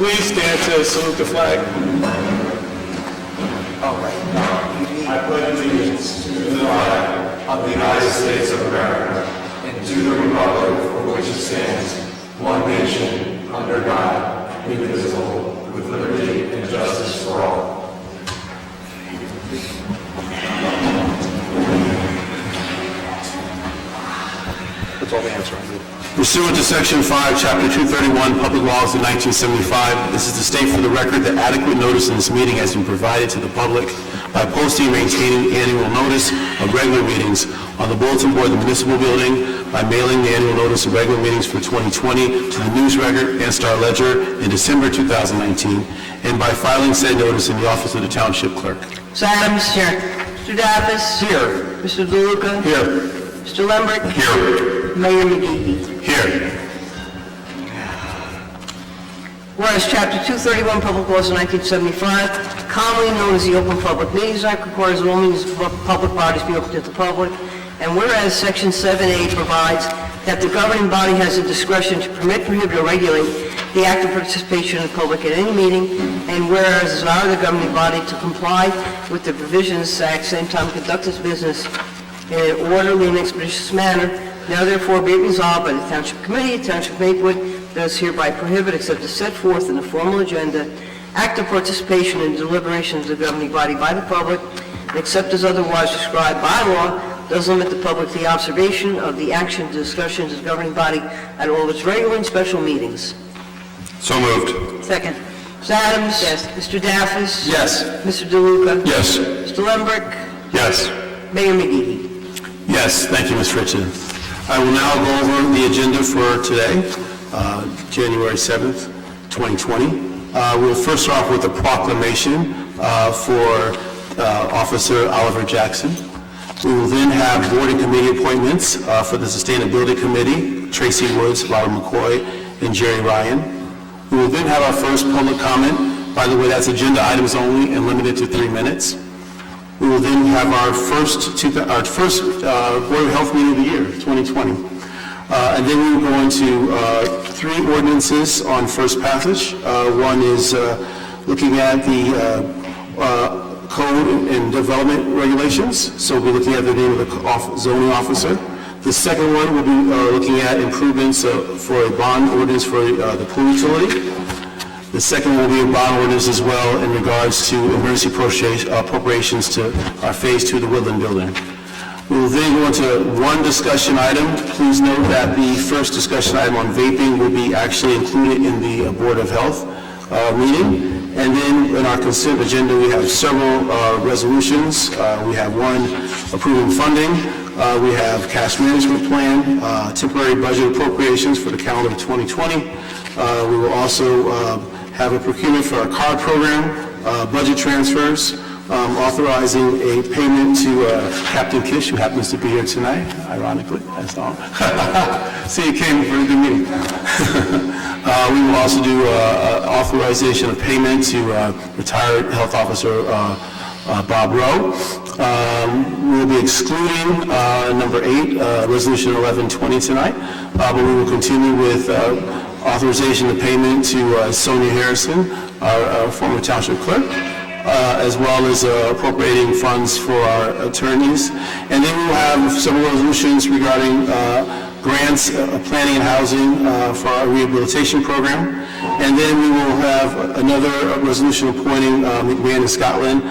Please stand to salute the flag. I pledge allegiance to the flag of the United States of America and to the republic for which it stands, one nation, under God, indivisible, with liberty and justice for all. That's all the answer I need. Pursuant to Section 5, Chapter 231, Public Laws of 1975, this is to state for the record that adequate notice in this meeting has been provided to the public by posting and maintaining annual notice of regular meetings on the bulletin board of the municipal building, by mailing the annual notice of regular meetings for 2020 to the News Record and Star Ledger in December 2019, and by filing said notice in the office of the Township Clerk. Mr. Adams? Here. Mr. Davis? Here. Mr. DeLuca? Here. Mr. Lembrick? Here. Mayor McGee? Here. Whereas Chapter 231, Public Laws of 1975, commonly known as the Open Public Meetings Act, requires all meetings of public bodies be open to the public. And whereas Section 7A provides that the governing body has the discretion to permit, prohibit, or regulate the active participation of the public at any meeting, and whereas it's allowed the governing body to comply with the provisions of this act, same time conduct its business in an orderly and expeditious manner, now therefore be it resolved by the Township Committee, Township of Maplewood, does hereby prohibit, except as set forth in the formal agenda, active participation in deliberations of the governing body by the public, and except as otherwise prescribed by law, does limit the public to the observation of the action and discussions of the governing body at all its regular and special meetings. So moved. Second. Ms. Adams? Yes. Mr. Daffis? Yes. Mr. DeLuca? Yes. Mr. Lembrick? Yes. Mayor McGee? Yes, thank you, Ms. Richardson. I will now go over the agenda for today, January 7th, 2020. We'll first start off with the proclamation for Officer Oliver Jackson. We will then have board and committee appointments for the Sustainability Committee, Tracy Woods, Robert McCoy, and Jerry Ryan. We will then have our first public comment. By the way, that's agenda items only and limited to 3 minutes. We will then have our first Board of Health meeting of the year, 2020. And then we will go into 3 ordinances on first passage. One is looking at the code and development regulations. So we'll be looking at the name of the zoning officer. The second one will be looking at improvements for a bond ordinance for the pool utility. The second will be a bond ordinance as well in regards to emergency appropriations to our Phase 2 of the Woodland Building. We will then go into one discussion item. Please note that the first discussion item on vaping will be actually included in the Board of Health meeting. And then in our consent agenda, we have several resolutions. We have one approving funding. We have cash management plan, temporary budget appropriations for the calendar of 2020. We will also have a procurement for our card program, budget transfers, authorizing a payment to Captain Kish, who happens to be here tonight, ironically. That's all. See, you came for a good meeting. We will also do authorization of payment to retired health officer Bob Rowe. We will be excluding number 8, Resolution 1120 tonight, but we will continue with authorization of payment to Sonia Harrison, our former township clerk, as well as appropriating funds for our attorneys. And then we will have several resolutions regarding grants, planning and housing for our rehabilitation program. And then we will have another resolution appointing McMahon and Scotland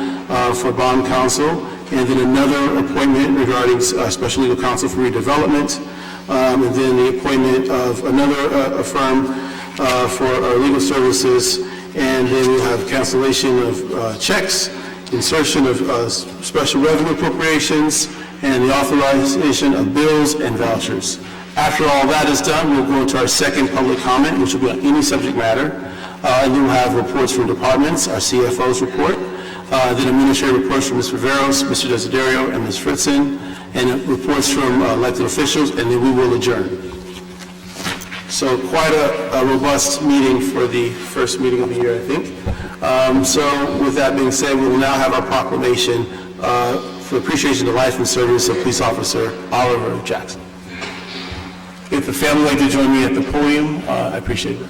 for bond counsel, and then another appointment regarding special legal counsel for redevelopment, and then the appointment of another firm for our legal services, and then we'll have cancellation of checks, insertion of special revenue appropriations, and the authorization of bills and vouchers. After all that is done, we'll go into our second public comment, which will be on any subject matter, and then we'll have reports from departments, our CFO's report, then administrative reports from Ms. Viveros, Mr. Desiderio, and Ms. Fritzen, and reports from elected officials, and then we will adjourn. So quite a robust meeting for the first meeting of the year, I think. So with that being said, we will now have our proclamation for appreciation of the life and service of Police Officer Oliver Jackson. If the family would like to join me at the podium, I appreciate it.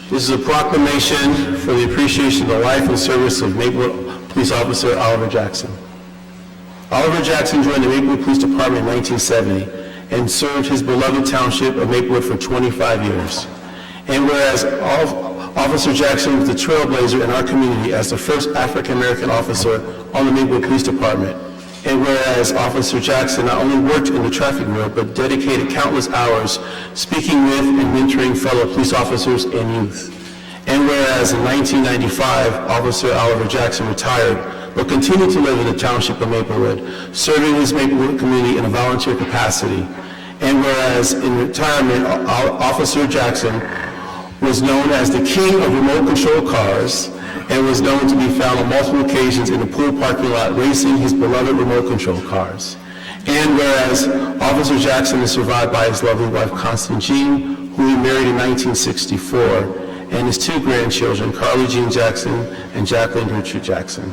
This is a proclamation for the appreciation of the life and service of Maplewood Police Officer Oliver Jackson. Oliver Jackson joined the Maplewood Police Department in 1970 and served his beloved township of Maplewood for 25 years. And whereas Officer Jackson was the trailblazer in our community as the first African-American officer on the Maplewood Police Department, and whereas Officer Jackson not only worked in the traffic bureau, but dedicated countless hours speaking with and mentoring fellow police officers and youth. And whereas in 1995, Officer Oliver Jackson retired, but continued to live in the township of Maplewood, serving his Maplewood community in a volunteer capacity. And whereas in retirement, Officer Jackson was known as the king of remote control cars and was known to be found on multiple occasions in the pool parking lot racing his beloved remote control cars. And whereas Officer Jackson is survived by his lovely wife, Constance Jean, who he married in 1964, and his two grandchildren, Carly Jean Jackson and Jacqueline Gertrude Jackson.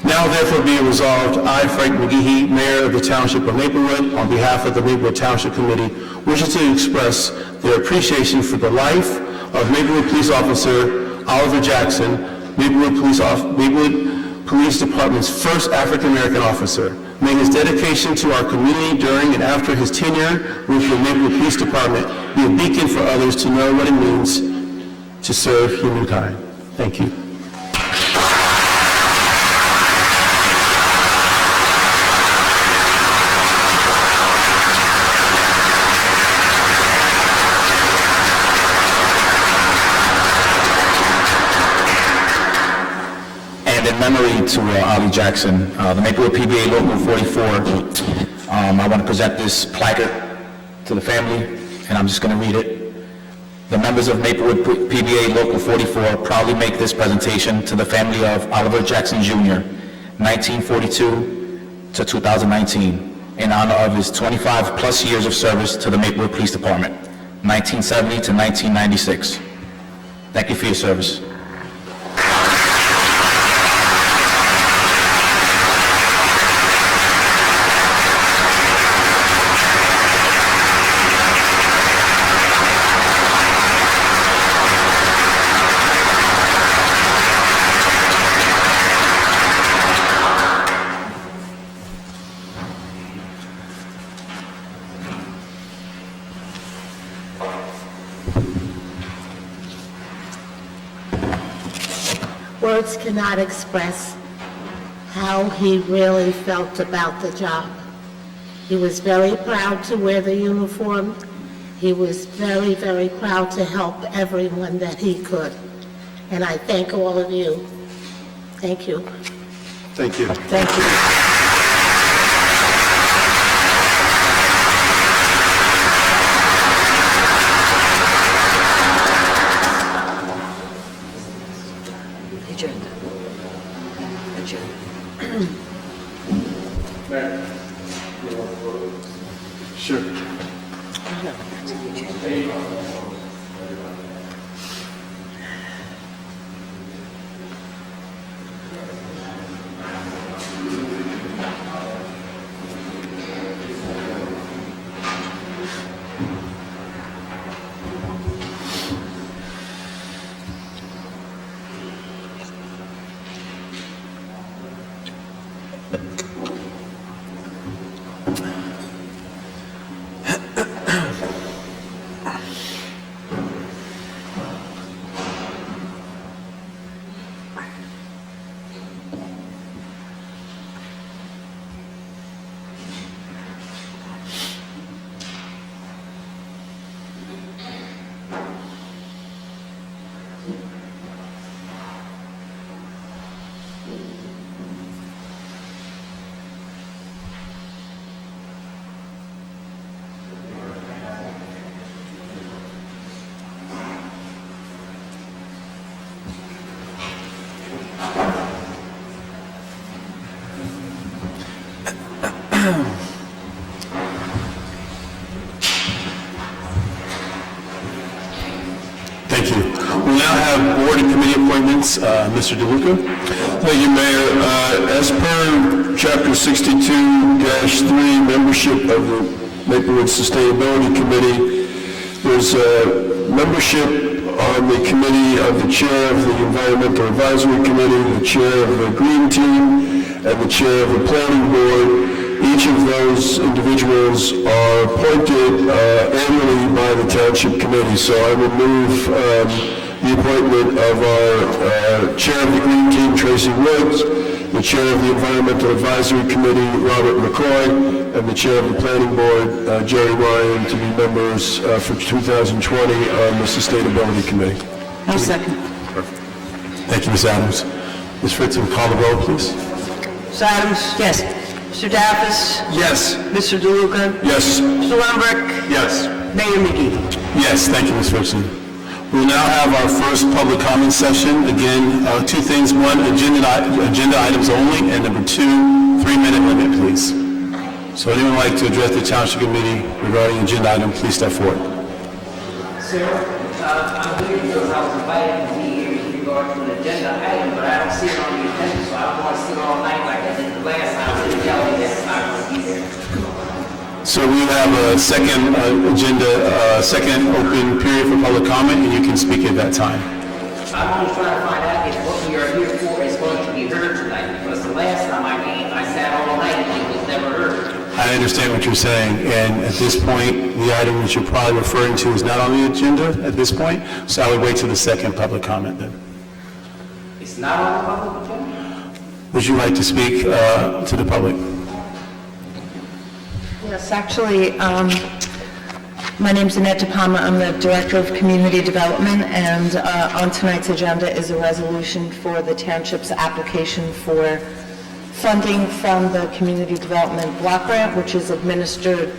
Now therefore be it resolved, I, Frank McGehee, Mayor of the Township of Maplewood, on behalf of the Maplewood Township Committee, wishes to express their appreciation for the life of Maplewood Police Officer Oliver Jackson, Maplewood Police Department's first African-American officer. May his dedication to our community during and after his tenure with the Maplewood Police Department be a beacon for others to know what it means to serve humankind. Thank you. In memory to Ollie Jackson, the Maplewood PBA Local 44, I want to present this placard to the family, and I'm just going to read it. The members of Maplewood PBA Local 44 proudly make this presentation to the family of Oliver Jackson Jr., 1942 to 2019, in honor of his 25 plus years of service to the Maplewood Police Department, 1970 to 1996. Thank you for your service. Words cannot express how he really felt about the job. He was very proud to wear the uniform. He was very, very proud to help everyone that he could. And I thank all of you. Thank you. Thank you. Thank you. Sure. Thank you. We now have board and committee appointments. Mr. DeLuca. Thank you, Mayor. As per Chapter 62-3, membership of the Maplewood Sustainability Committee, there's a membership on the committee of the chair of the Environmental Advisory Committee, the chair of the Green Team, and the chair of the Planning Board. Each of those individuals are appointed annually by the Township Committee. So I will move the appointment of our chair of the Green Team, Tracy Woods, the chair of the Environmental Advisory Committee, Robert McCoy, and the chair of the Planning Board, Jerry Ryan, to be members for 2020 on the Sustainability Committee. I'll second. Thank you, Ms. Adams. Ms. Fritz, will you call the roll, please? Ms. Adams? Yes. Mr. Daffis? Yes. Mr. DeLuca? Yes. Mr. Lundberg? Yes. Mayor McGee? Yes, thank you, Ms. Richardson. We will now have our first public comment session. Again, two things. One, agenda items only, and number two, 3-minute limit, please. So anyone would like to address the Township Committee regarding agenda item, please step forward. Sir, I'm here because I was invited to be here in regard to an agenda item, but I don't see it on the agenda, so I don't want to sit all night like I did the last time. So tell me that's not going to be there. So we have a second second open period for public comment, and you can speak at that time. I'm only trying to find out if what we are here for is going to be heard tonight, because the last time I came, I sat all night and it was never heard. I understand what you're saying, and at this point, the item that you're probably referring to is not on the agenda at this point, so I would wait till the second public comment then. It's not on the public agenda? Would you like to speak to the public? Yes, actually, my name's Annette DePalma. I'm the Director of Community Development, and on tonight's agenda is a resolution for the Township's application for funding from the Community Development Block Grant, which is administered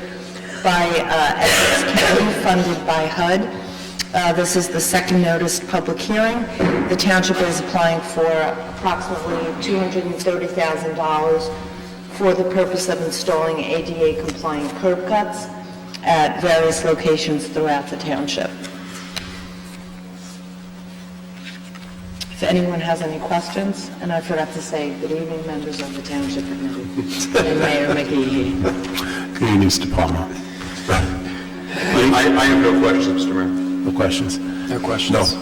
by Essex County, funded by HUD. This is the second noticed public hearing. The Township is applying for approximately $230,000 for the purpose of installing ADA-compliant curb cuts at various locations throughout the township. If anyone has any questions, and I forgot to say, good evening, members of the Township Committee, and Mayor McGee. Good evening, Mr. Palmer. I have no questions, Mr. Mayor. No questions? No questions.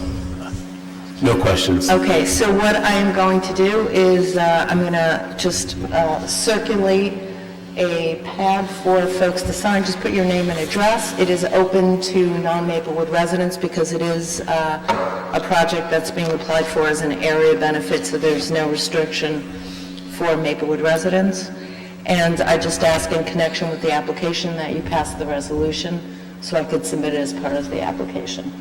No questions. Okay, so what I am going to do is I'm going to just circulate a pad for folks to sign. Just put your name and address. It is open to non-Maplewood residents because it is a project that's being applied for as an area benefit, so there's no restriction for Maplewood residents. And I just ask in connection with the application that you pass the resolution so I could submit it as part of the application.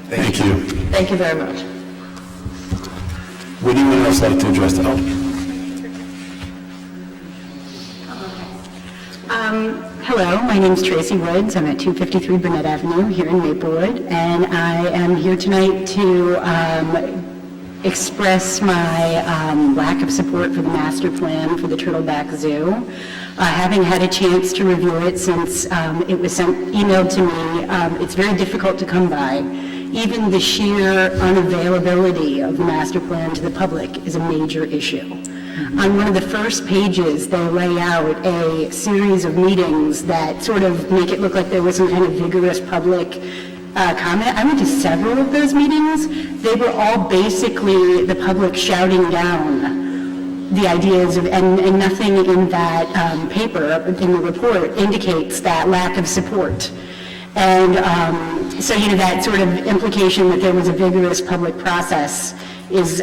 Thank you. Thank you very much. Would anyone else like to address that? Hello, my name is Tracy Woods. I'm at 253 Burnett Avenue here in Maplewood, and I am here tonight to express my lack of support for the master plan for the Turtleback Zoo. Having had a chance to review it since it was emailed to me, it's very difficult to come by. Even the sheer unavailability of the master plan to the public is a major issue. On one of the first pages, they lay out a series of meetings that sort of make it look like there was some kind of vigorous public comment. I went to several of those meetings. They were all basically the public shouting down the ideas of, and nothing in that paper, in the report, indicates that lack of support. And so, that sort of implication that there was a vigorous public process is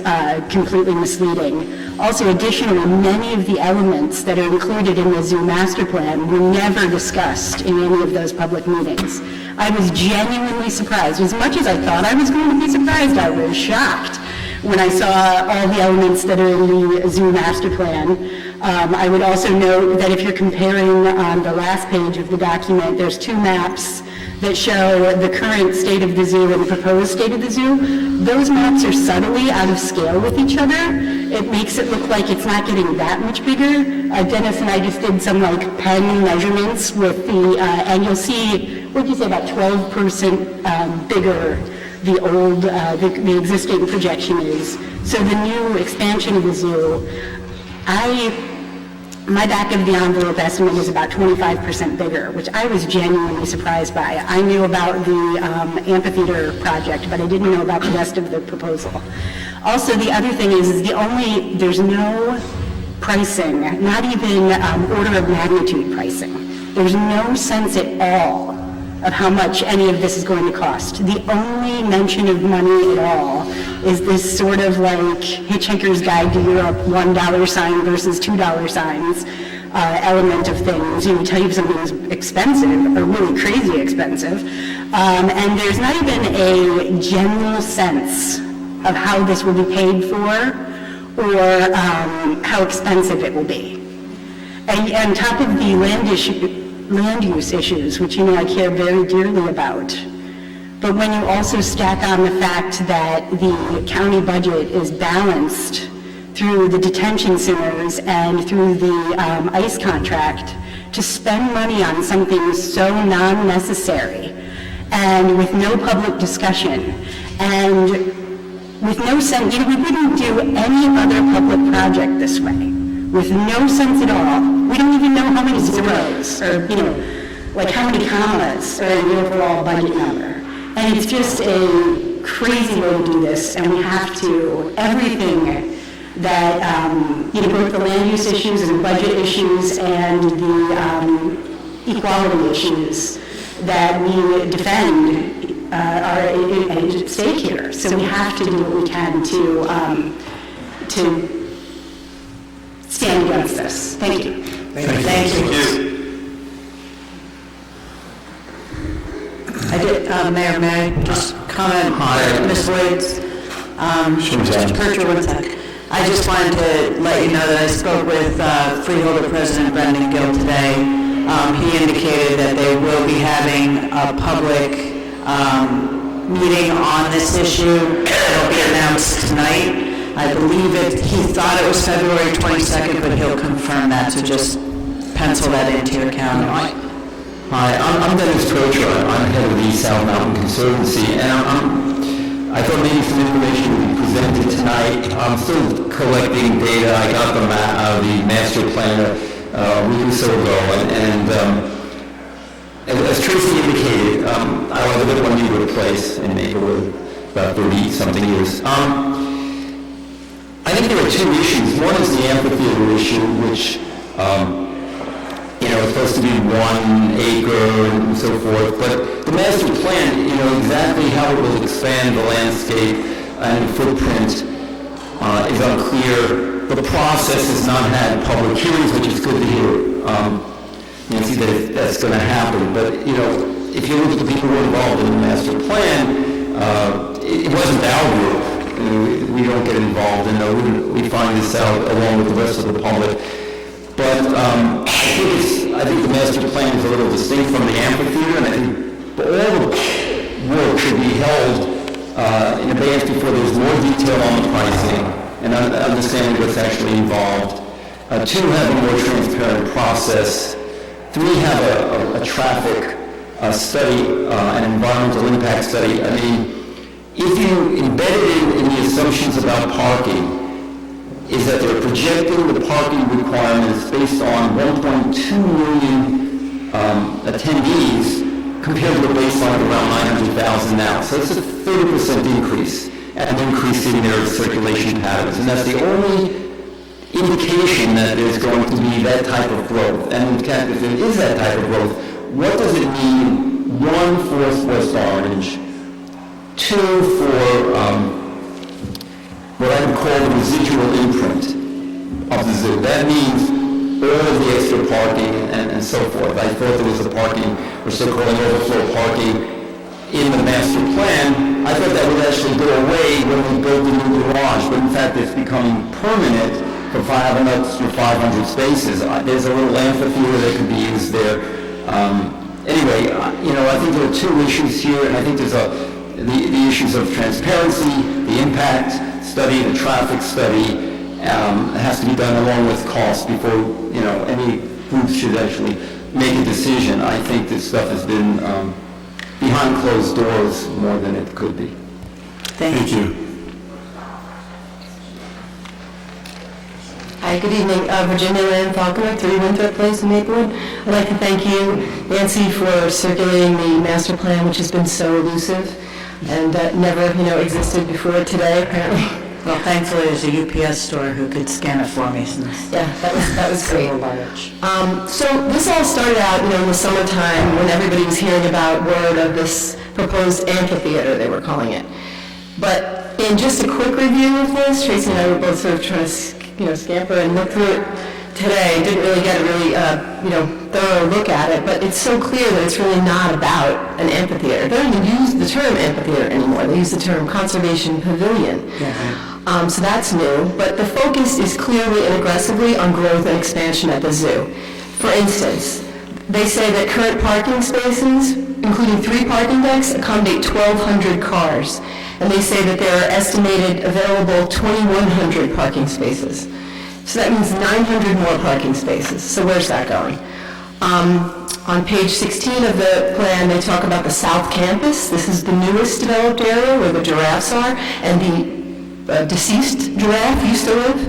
completely misleading. Also, additionally, many of the elements that are included in the zoo master plan were never discussed in any of those public meetings. I was genuinely surprised. As much as I thought I was going to be surprised, I was shocked when I saw all the elements that are in the zoo master plan. I would also note that if you're comparing on the last page of the document, there's two maps that show the current state of the zoo and the proposed state of the zoo. Those maps are subtly out of scale with each other. It makes it look like it's not getting that much bigger. Dennis and I just did some pen measurements with the, and you'll see, what did you say, about 12% bigger the old, the existing projection is. So the new expansion of the zoo, My back of the envelope estimate is about 25% bigger, which I was genuinely surprised by. I knew about the amphitheater project, but I didn't know about the rest of the proposal. Also, the other thing is there's no pricing, not even order of magnitude pricing. There's no sense at all of how much any of this is going to cost. The only mention of money at all is this sort of like Hitchhiker's Guide to Europe $1 sign versus $2 signs element of things. You know, tell you if something is expensive or really crazy expensive. And there's not even a general sense of how this will be paid for or how expensive it will be. And on top of the land use issues, which you know I care very dearly about, but when you also stack on the fact that the county budget is balanced through the detention centers and through the ICE contract, to spend money on something so non-necessary and with no public discussion and with no sense, you know, we wouldn't do any other public project this way, with no sense at all. We don't even know how many zeros, or, you know, like how many commas are in the overall budget number. And it's just a crazy way to do this, and we have to, everything that, you know, both the land use issues and the budget issues and the equality issues that we defend are at stake here. So we have to do what we can to stand against this. Thank you. Thank you. I did, Mayor, may I just comment? Hi. Ms. Woods? Mr. Kircher, one sec. I just wanted to let you know that I spoke with Freeholder President Brendan Gill today. He indicated that they will be having a public meeting on this issue. It'll be announced tonight. I believe he thought it was February 22nd, but he'll confirm that, so just pencil that into your calendar. Hi, I'm Dennis Kircher. I'm head of the South Mountain Conservancy, and I thought maybe some information would be presented tonight. I'm still collecting data. I got the master plan a week or so ago, and as Tracy indicated, I live at One Neighborhood Place in Maplewood, about 30-something years. I think there are two issues. One is the amphitheater issue, which it's supposed to be 1 acre and so forth, but the master plan, exactly how it will expand the landscape and footprint is unclear. The process has not had public hearings, which is good to hear. See that that's going to happen, but if you look at the people who were involved in the master plan, it wasn't our group. We don't get involved, and we find this out along with the rest of the public. But I think the master plan is a little distinct from the amphitheater, and I think all the work should be held in advance before there's more detail on the pricing and understanding what's actually involved. 2, have a more transparent process. 3, have a traffic study, an environmental impact study. I mean, if you embed it in the assumptions about parking, is that they're projecting the parking requirements based on 1.2 million attendees compared to a baseline of around 900,000 now. So it's a 30% increase, and an increase in their circulation patterns. And that's the only indication that there's going to be that type of growth. And in fact, if there is that type of growth, what does it mean, 1, for West Orange, 2, for what I would call the residual imprint of the zoo. That means all of the extra parking and so forth. I thought there was a parking, we're still calling overflow parking in the master plan. I thought that would actually go away when we built the new garage, but in fact it's becoming permanent for having extra 500 spaces. There's a little amphitheater that could be used there. Anyway, I think there are 2 issues here, and I think there's the issues of transparency, the impact study, the traffic study, has to be done along with cost before, any group should actually make a decision. I think this stuff has been behind closed doors more than it could be. Thank you. I Hi, good evening. Virginia Land Falconer, 3 Winthrop Place in Maplewood. I'd like to thank you, Nancy, for circulating the master plan, which has been so elusive and never, existed before today, apparently. Well, thankfully, there's a UPS store who could scan it for me since... Yeah, that was great. large. So this all started out, in the summertime when everybody was hearing about word of this proposed amphitheater, they were calling it. But in just a quick review of this, Tracy and I were both sort of trying to, scamper and look through it today. Didn't really get a really, thorough look at it, but it's so clear that it's really not about an amphitheater. They don't even use the term amphitheater anymore. They use the term conservation pavilion. So that's new, but the focus is clearly and aggressively on growth and expansion at the zoo. For instance, they say that current parking spaces, including 3 parking decks, accommodate 1,200 cars. And they say that there are estimated available 2,100 parking spaces. So that means 900 more parking spaces. So where's that going? On page 16 of the plan, they talk about the South Campus. This is the newest developed area where the giraffes are, and the deceased giraffe used to live.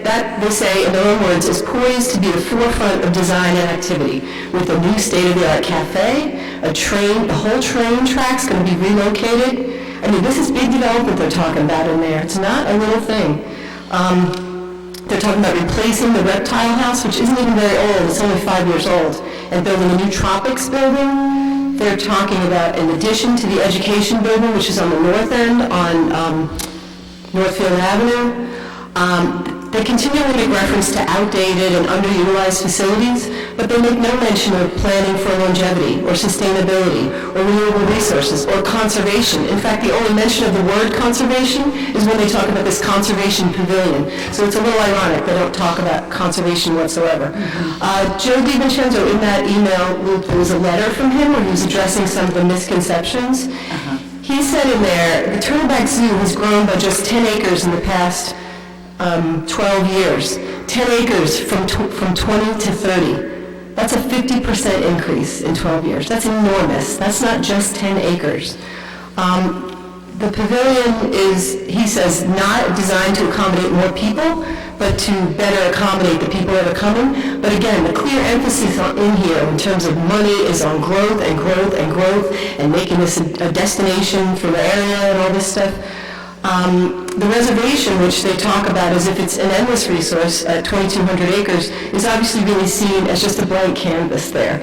That, they say, in their own words, is poised to be the forefront of design and activity, with a new state-of-the-art cafe, the whole train track's going to be relocated. I mean, this is big development they're talking about in there. It's not a little thing. They're talking about replacing the reptile house, which isn't even very old, it's only 5 years old, and building a new tropics building. They're talking about, in addition to the education building, which is on the north end on Northfield Avenue, they continually make reference to outdated and underutilized facilities, but they make no mention of planning for longevity or sustainability or renewable resources or conservation. In fact, the only mention of the word conservation is when they talk about this conservation pavilion. So it's a little ironic they don't talk about conservation whatsoever. Joe DiVincenzo, in that email, there was a letter from him where he was addressing some of the misconceptions. He said in there, the Turtleback Zoo has grown by just 10 acres in the past 12 years, 10 acres from 20 to 30. That's a 50% increase in 12 years. That's enormous. That's not just 10 acres. The pavilion is, he says, not designed to accommodate more people, but to better accommodate the people that are coming. But again, the clear emphasis in here in terms of money is on growth and growth and growth and making this a destination for the area and all this stuff. The reservation, which they talk about as if it's an endless resource at 2,200 acres, is obviously really seen as just a blank canvas there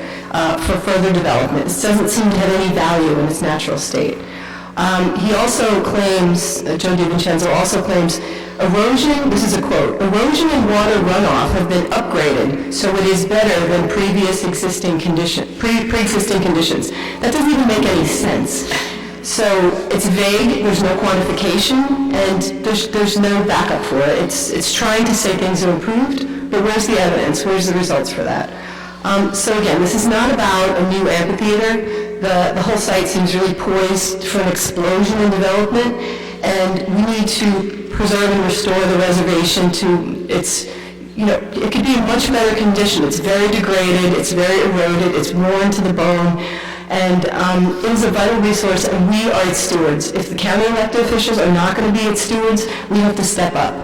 for further development. It doesn't seem to have any value in its natural state. He also claims, Joe DiVincenzo also claims, erosion, this is a quote, erosion and water runoff have been upgraded so it is better than pre-existing conditions. That doesn't even make any sense. So it's vague, there's no quantification, and there's no backup for it. It's trying to say things are improved, but where's the evidence? Where's the results for that? So again, this is not about a new amphitheater. The whole site seems really poised for an explosion in development, and we need to preserve and restore the reservation to its, it could be in much better condition. It's very degraded, it's very eroded, it's worn to the bone. And it is a vital resource, and we are its stewards. If the county elected officials are not going to be its stewards, we have to step up.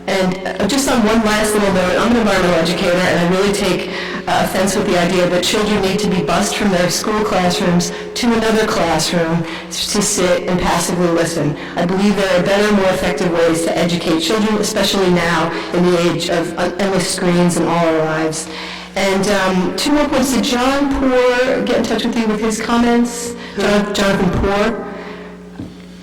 And just on one last little note, I'm an environmental educator, and I really take offense with the idea that children need to be bused from their school classrooms to another classroom to sit and passively listen. I believe there are better, more effective ways to educate children, especially now in the age of endless screens in all our lives. And 2 more points. Did John Poor get in touch with you with his comments? Jonathan Poor?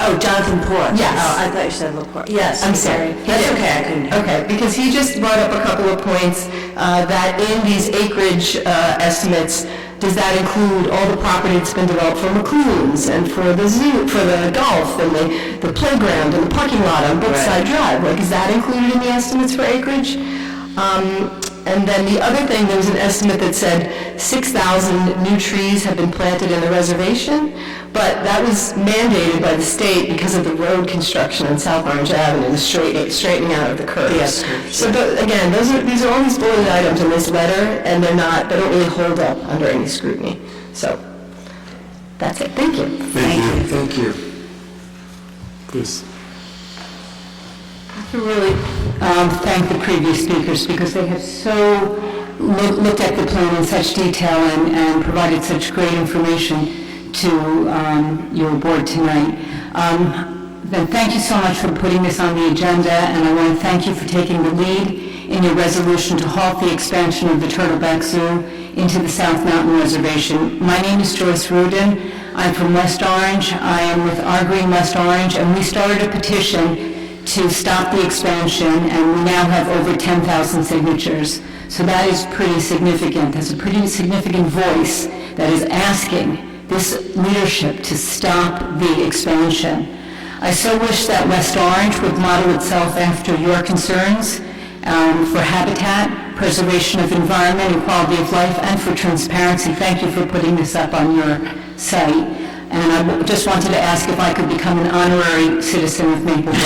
Oh, Jonathan Poor. Yes. Oh, I thought you said LaPointe. Yes. I'm sorry. That's okay, I couldn't hear. Okay, because he just brought up a couple of points that in these acreage estimates, does that include all the property that's been developed for McLuhan's and for the zoo, for the golf and the playground and the parking lot on Brookside Drive? Like, is that included in the estimates for acreage? And then the other thing, there was an estimate that said 6,000 new trees have been planted in the reservation, but that was mandated by the state because of the road construction on South Orange Avenue, the straightening out of the curves. Yes, so again, these are all these bulleted items in this letter, and they don't really hold up under any scrutiny. So that's it. Thank you. Thank you. Please. Really thank the previous speakers because they have so looked at the plan in such detail and provided such great information to your board tonight. Then thank you so much for putting this on the agenda, and I want to thank you for taking the lead in your resolution to halt the expansion of the Turtleback Zoo into the South Mountain Reservation. My name is Joyce Rudin. I'm from West Orange. I am with Our Green West Orange, and we started a petition to stop the expansion, and we now have over 10,000 signatures. So that is pretty significant. That's a pretty significant voice that is asking this leadership to stop the expansion. I so wish that West Orange would model itself after your concerns for habitat, preservation of environment and quality of life, and for transparency. Thank you for putting this up on your site. And I just wanted to ask if I could become an honorary citizen of Maplewood.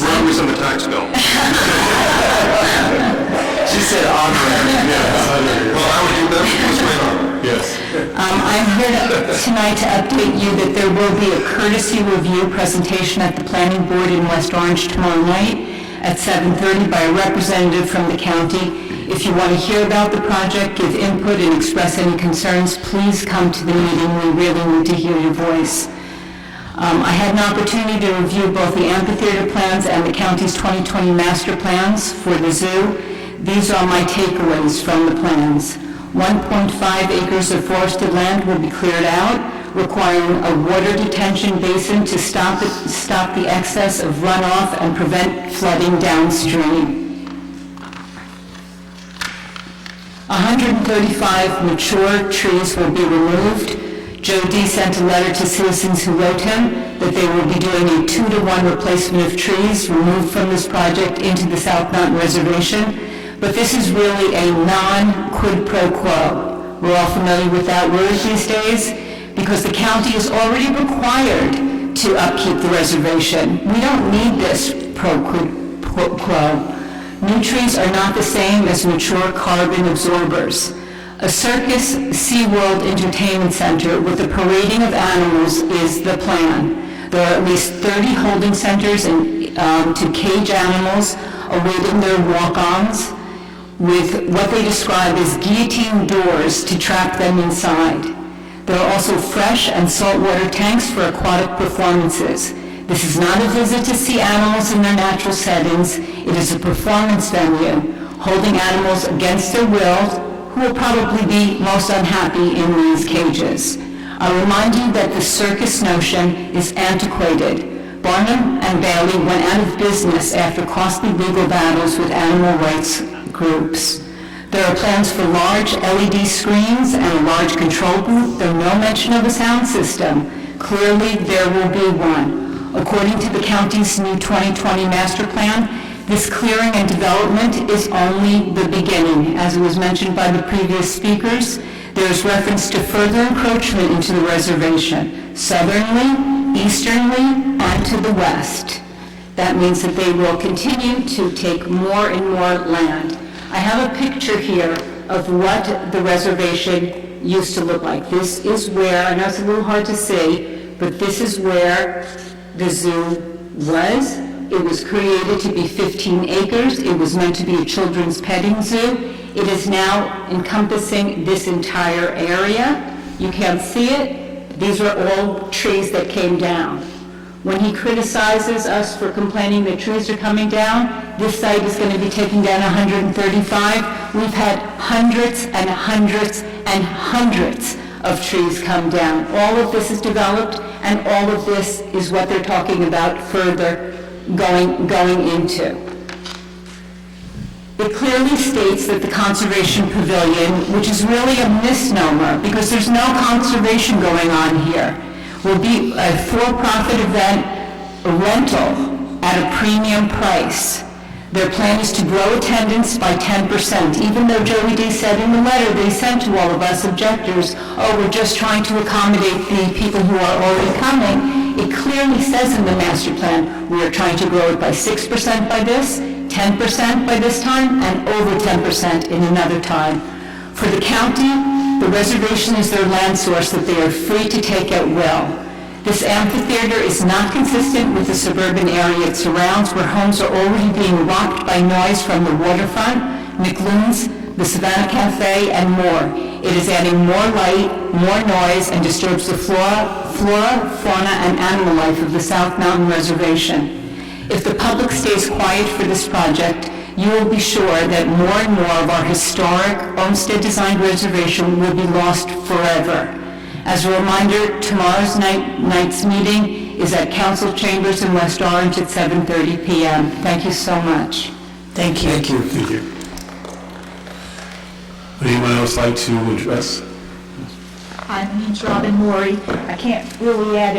Wrong was on the tax bill. She said honorary. Well, I would do that. What's my honor? Yes. I'm here tonight to update you that there will be a courtesy review presentation at the Planning Board in West Orange tomorrow night at 7:30 by a representative from the county. If you want to hear about the project, give input, and express any concerns, please come to the meeting. We really need to hear your voice. I had an opportunity to review both the amphitheater plans and the county's 2020 master plans for the zoo. These are my takeaways from the plans. 1.5 acres of forested land will be cleared out, requiring a water detention basin to stop the excess of runoff and prevent flooding downstream. 135 mature trees will be removed. Joe D. sent a letter to citizens who wrote him that they will be doing a 2-to-1 replacement of trees removed from this project into the South Mountain Reservation. But this is really a non-quid pro quo. We're all familiar with that word these days because the county is already required to upkeep the reservation. We don't need this pro-quid pro quo. New trees are not the same as mature carbon absorbers. A circus, SeaWorld entertainment center with the parading of animals is the plan. There are at least 30 holding centers to cage animals awaiting their walk-ons with what they describe as guillotine doors to trap them inside. There are also fresh and saltwater tanks for aquatic performances. This is not a visit to see animals in their natural settings. It is a performance venue, holding animals against their will, who will probably be most unhappy in these cages. I remind you that the circus notion is antiquated. Barnum and Bailey went out of business after costly legal battles with animal rights groups. There are plans for large LED screens and a large control booth, though no mention of a sound system. Clearly, there will be one. According to the county's new 2020 master plan, this clearing and development is only the beginning. As it was mentioned by the previous speakers, there is reference to further encroachment into the reservation, southernly, easternly, and to the west. That means that they will continue to take more and more land. I have a picture here of what the reservation used to look like. This is where, I know it's a little hard to see, but this is where the zoo was. It was created to be 15 acres. It was meant to be a children's petting zoo. It is now encompassing this entire area. You can't see it. These are all trees that came down. When he criticizes us for complaining that trees are coming down, this site is going to be taking down 135. We've had hundreds and hundreds and hundreds of trees come down. All of this is developed, and all of this is what they're talking about further going into. It clearly states that the Conservation Pavilion, which is really a misnomer because there's no conservation going on here, will be a for-profit event rental at a premium price. Their plan is to grow attendance by 10%, even though Joey D. said in the letter they sent to all of us objectors, oh, we're just trying to accommodate the people who are already coming. It clearly says in the master plan, we are trying to grow it by 6% by this, 10% by this time, and over 10% in another time. For the county, the reservation is their land source that they are free to take at will. This amphitheater is not consistent with the suburban area it surrounds, where homes are already being rocked by noise from the waterfront, McLuhan's, the Savannah Cafe, and more. It is adding more light, more noise, and disturbs the flora, fauna, and animal life of the South Mountain Reservation. If the public stays quiet for this project, you will be sure that more and more of our historic Olmsted-designed reservation will be lost forever. As a reminder, tomorrow's night's meeting is at Council Chambers in West Orange at 7:30 p.m. Thank you so much. Thank you. Thank you. Thank you. Would anyone else like to address? Hi, my name's Robin Morey. I can't really add,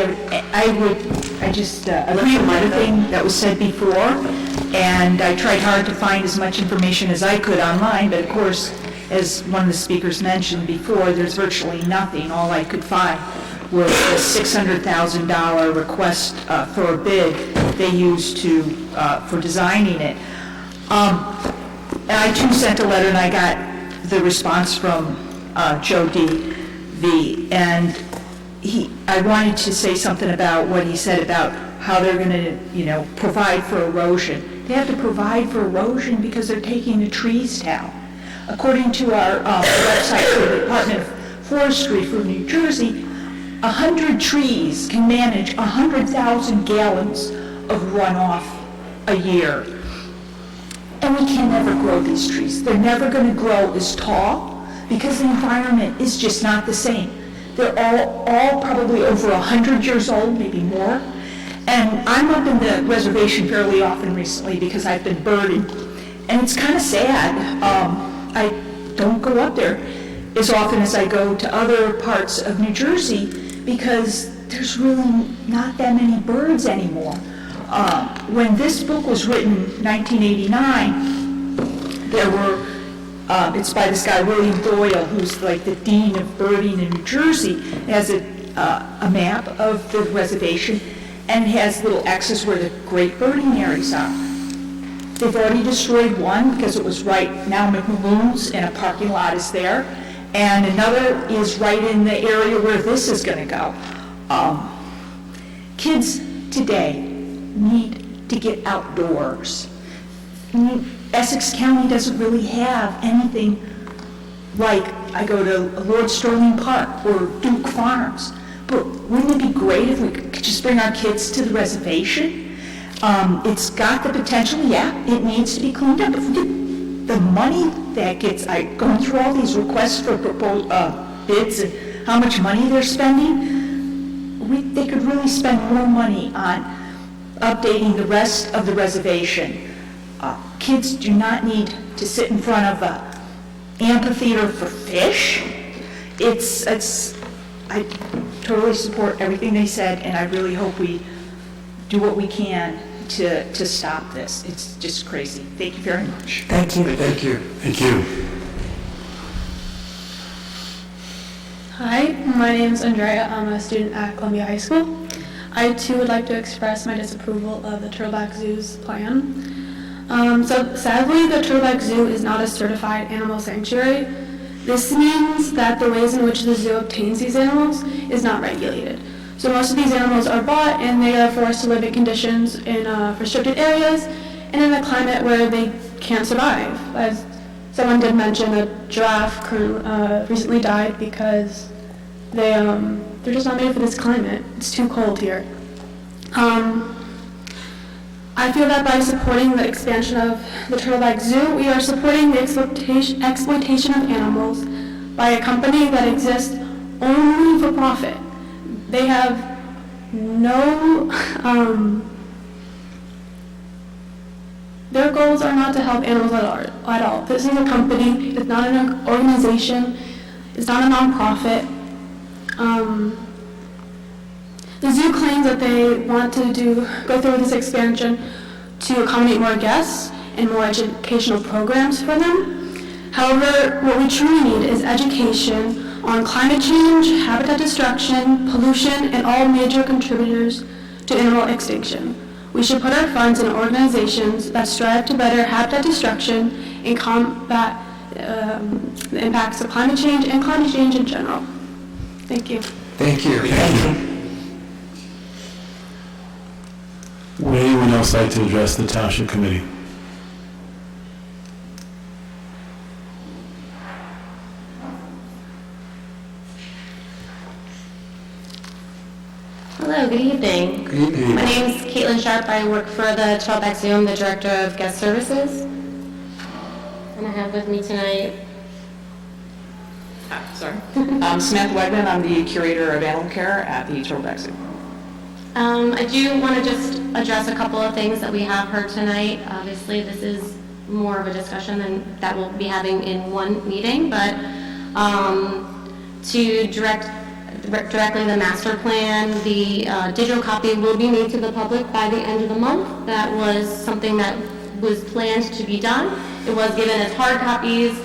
I just agree with everything that was said before, and I tried hard to find as much information as I could online, but of course, as one of the speakers mentioned before, there's virtually nothing. All I could find was a $600,000 request for a bid they used for designing it. And I too sent a letter, and I got the response from Joe D. And I wanted to say something about what he said about how they're going to, provide for erosion. They have to provide for erosion because they're taking the trees down. According to our website for the Department of Forestry for New Jersey, 100 trees can manage 100,000 gallons of runoff a year. And we can never grow these trees. They're never going to grow as tall because the environment is just not the same. They're all probably over 100 years old, maybe more. And I'm up in the reservation fairly often recently because I've been birding. And it's kind of sad. I don't go up there as often as I go to other parts of New Jersey because there's really not that many birds anymore. When this book was written in 1989, there were it's by this guy, William Doyle, who's like the dean of birding in New Jersey. It has a map of the reservation, and it has little X's where the great birding areas are. They've already destroyed one because it was right now McLuhan's, and a parking lot is there, and another is right in the area where this is going to go. Kids today need to get outdoors. Essex County doesn't really have anything like, I go to Lord Sterling Park or Duke Farms, but wouldn't it be great if we could just bring our kids to the reservation? It's got the potential, it needs to be cleaned up. If we get the money that gets, going through all these requests for bids and how much money they're spending, they could really spend more money on updating the rest of the reservation. Kids do not need to sit in front of an amphitheater for fish. I totally support everything they said, and I really hope we do what we can to stop this. It's just crazy. Thank you very much. Thank you. Thank you. Thank you. Hi, my name is Andrea. I'm a student at Columbia High School. I too would like to express my disapproval of the Turtleback Zoo's plan. So sadly, the Turtleback Zoo is not a certified animal sanctuary. This means that the ways in which the zoo obtains these animals is not regulated. So most of these animals are bought and they are forced to live in conditions in restricted areas and in a climate where they can't survive. As someone did mention, a giraffe recently died because they're just not made for this climate. It's too cold here. I feel that by supporting the expansion of the Turtleback Zoo, we are supporting the exploitation of animals by a company that exists only for profit. They have no, their goals are not to help animals at all. This is a company, it's not an organization, it's not a nonprofit. The zoo claims that they want to go through this expansion to accommodate more guests and more educational programs for them. However, what we truly need is education on climate change, habitat destruction, pollution, and all major contributors to animal extinction. We should put our funds in organizations that strive to better habitat destruction and combat the impacts of climate change and climate change in general. Thank you. Thank you. Would anyone else like to address the Township Committee? Hello, good evening. Good evening. My name is Caitlin Sharp. I work for the Trailback Zoo. I'm the Director of Guest Services. And I have with me tonight... Sorry. Samantha Wegman. I'm the Curator of Animal Care at the Trailback Zoo. I do want to just address a couple of things that we have heard tonight. Obviously, this is more of a discussion than that we'll be having in one meeting, but to directly the master plan, the digital copy will be made to the public by the end of the month. That was something that was planned to be done. It was given as hard copies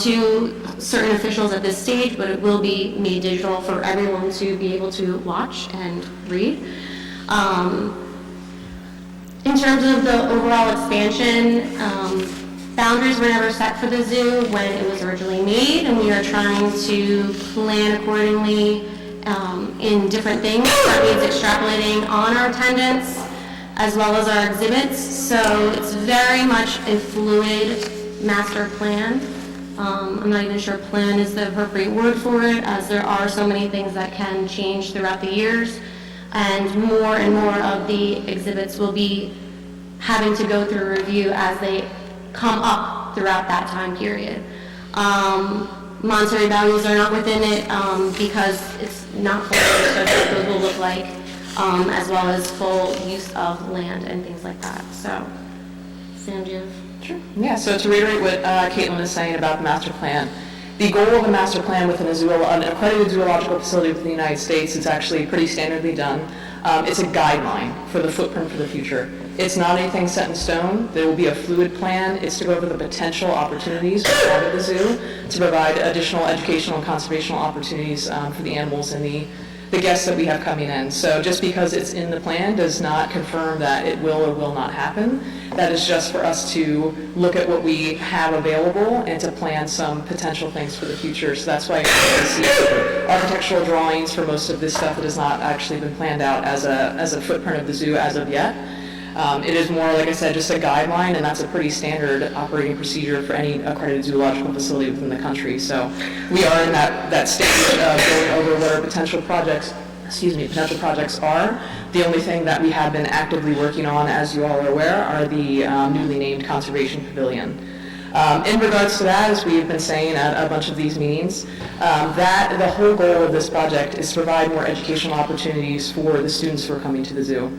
to certain officials at this stage, but it will be made digital for everyone to be able to watch and read. In terms of the overall expansion, boundaries were never set for the zoo when it was originally made, and we are trying to plan accordingly in different things. That means extrapolating on our attendance as well as our exhibits. So it's very much a fluid master plan. I'm not even sure plan is the appropriate word for it, as there are so many things that can change throughout the years, and more of the exhibits will be having to go through review as they come up throughout that time period. Monetary values are not within it because it's not full research what those will look like, as well as full use of land and things like that. So, Sam, do you have? Sure. Yeah, so to reiterate what Caitlin is saying about the master plan, the goal of the master plan within an accredited zoological facility within the United States is actually pretty standardly done. It's a guideline for the footprint for the future. It's not anything set in stone. There will be a fluid plan. It's to go over the potential opportunities we have at the zoo to provide additional educational and conservational opportunities for the animals and the guests that we have coming in. So just because it's in the plan does not confirm that it will or will not happen. That is just for us to look at what we have available and to plan some potential things for the future. So that's why you see architectural drawings for most of this stuff that has not actually been planned out as a footprint of the zoo as of yet. It is more, like I said, just a guideline, and that's a pretty standard operating procedure for any accredited zoological facility within the country. So we are in that stage of going over what our potential projects are. The only thing that we have been actively working on, as you all are aware, are the newly named Conservation Pavilion. In regards to that, as we've been saying at a bunch of these meetings, that the whole goal of this project is to provide more educational opportunities for the students who are coming to the zoo.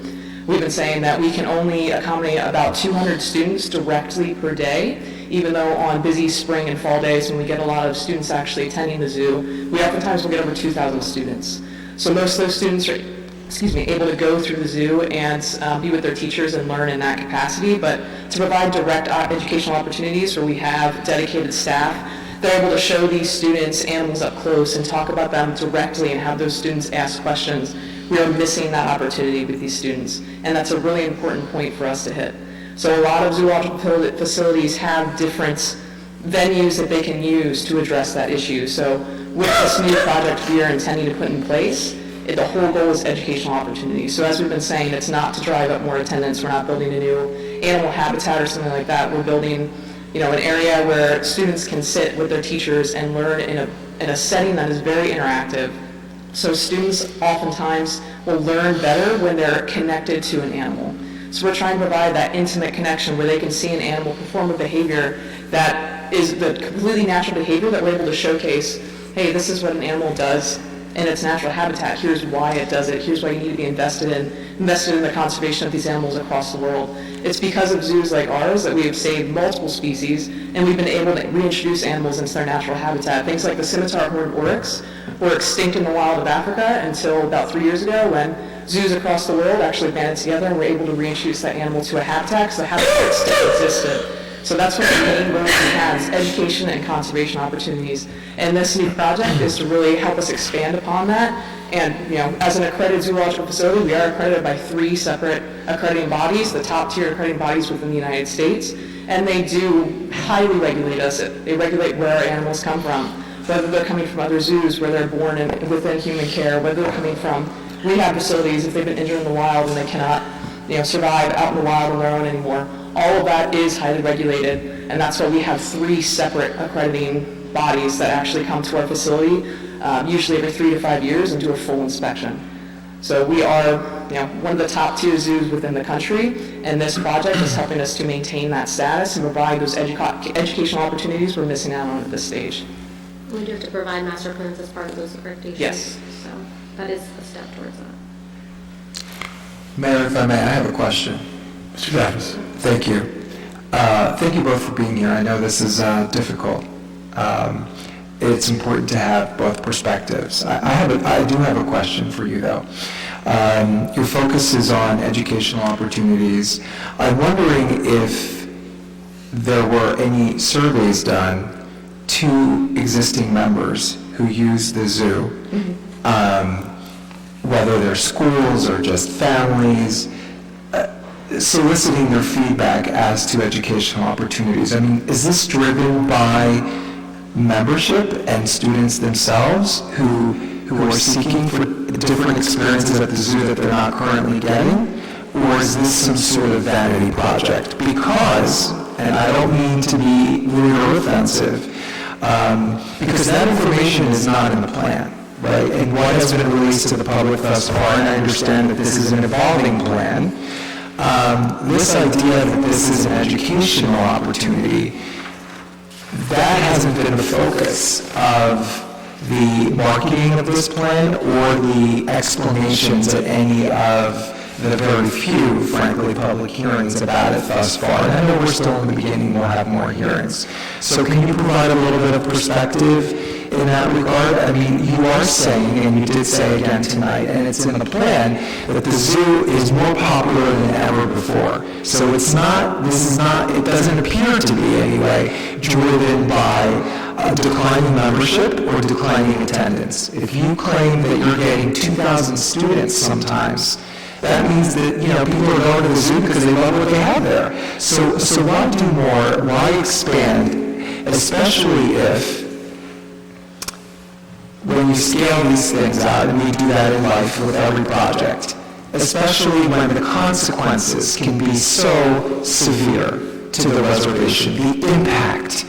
We've been saying that we can only accommodate about 200 students directly per day, even though on busy spring and fall days when we get a lot of students actually attending the zoo, we oftentimes will get over 2,000 students. So most of those students are able to go through the zoo and be with their teachers and learn in that capacity, but to provide direct educational opportunities where we have dedicated staff, they're able to show these students animals up close and talk about them directly and have those students ask questions. We are missing that opportunity with these students, and that's a really important point for us to hit. So a lot of zoological facilities have different venues that they can use to address that issue. So with this new project we are intending to put in place, the whole goal is educational opportunities. So as we've been saying, it's not to drive up more attendance. We're not building a new animal habitat or something like that. We're building, an area where students can sit with their teachers and learn in a setting that is very interactive. So students oftentimes will learn better when they're connected to an animal. So we're trying to provide that intimate connection where they can see an animal perform a behavior that is the completely natural behavior that we're able to showcase, hey, this is what an animal does in its natural habitat. Here's why it does it. Here's why you need to be invested in the conservation of these animals across the world. It's because of zoos like ours that we have saved multiple species, and we've been able to reintroduce animals into their natural habitat. Things like the scimitar horned oryx were extinct in the wild of Africa until about 3 years ago, when zoos across the world actually banded together and were able to reintroduce that animal to a habitat, because the habitat still existed. So that's what the main goal we have, is education and conservation opportunities. And this new project is to really help us expand upon that. And, as an accredited zoological facility, we are accredited by 3 separate accrediting bodies, the top tier accrediting bodies within the United States. And they do highly regulate us. They regulate where our animals come from, whether they're coming from other zoos where they're born within human care, whether they're coming from rehab facilities if they've been injured in the wild and they cannot survive out in the wild on their own anymore. All of that is highly regulated, and that's why we have 3 separate accrediting bodies that actually come to our facility, usually every 3 to 5 years, and do a full inspection. So we are, one of the top tier zoos within the country, and this project is helping us to maintain that status and provide those educational opportunities we're missing out on at this stage. We do have to provide master plans as part of those accreditations. Yes. So that is a step towards that. Mayor, if I may, I have a question. Mr. Davis. Thank you. Thank you both for being here. I know this is difficult. It's important to have both perspectives. I do have a question for you, though. Your focus is on educational opportunities. I'm wondering if there were any surveys done to existing members who use the zoo, whether they're schools or just families, soliciting their feedback as to educational opportunities. I mean, is this driven by membership and students themselves who are seeking for different experiences at the zoo that they're not currently getting? Or is this some sort of vanity project? Because, and I don't mean to be rude or offensive, because that information is not in the plan, right? And what has been released to the public thus far, and I understand that this is an evolving plan, this idea that this is an educational opportunity, that hasn't been the focus of the marketing of this plan or the explanations at any of the very few, frankly, public hearings about it thus far. And I know we're still in the beginning, we'll have more hearings. So can you provide a little bit of perspective in that regard? I mean, you are saying, and you did say again tonight, and it's in the plan, that the zoo is more popular than ever before. So it's not, it doesn't appear to be anyway, driven by declining membership or declining attendance. If you claim that you're getting 2,000 students sometimes, that means that, people are going to the zoo because they love what they have there. So why do more? Why expand? Especially if, when you scale these things out, and we do that in life with every project, especially when the consequences can be so severe to the reservation, the impact,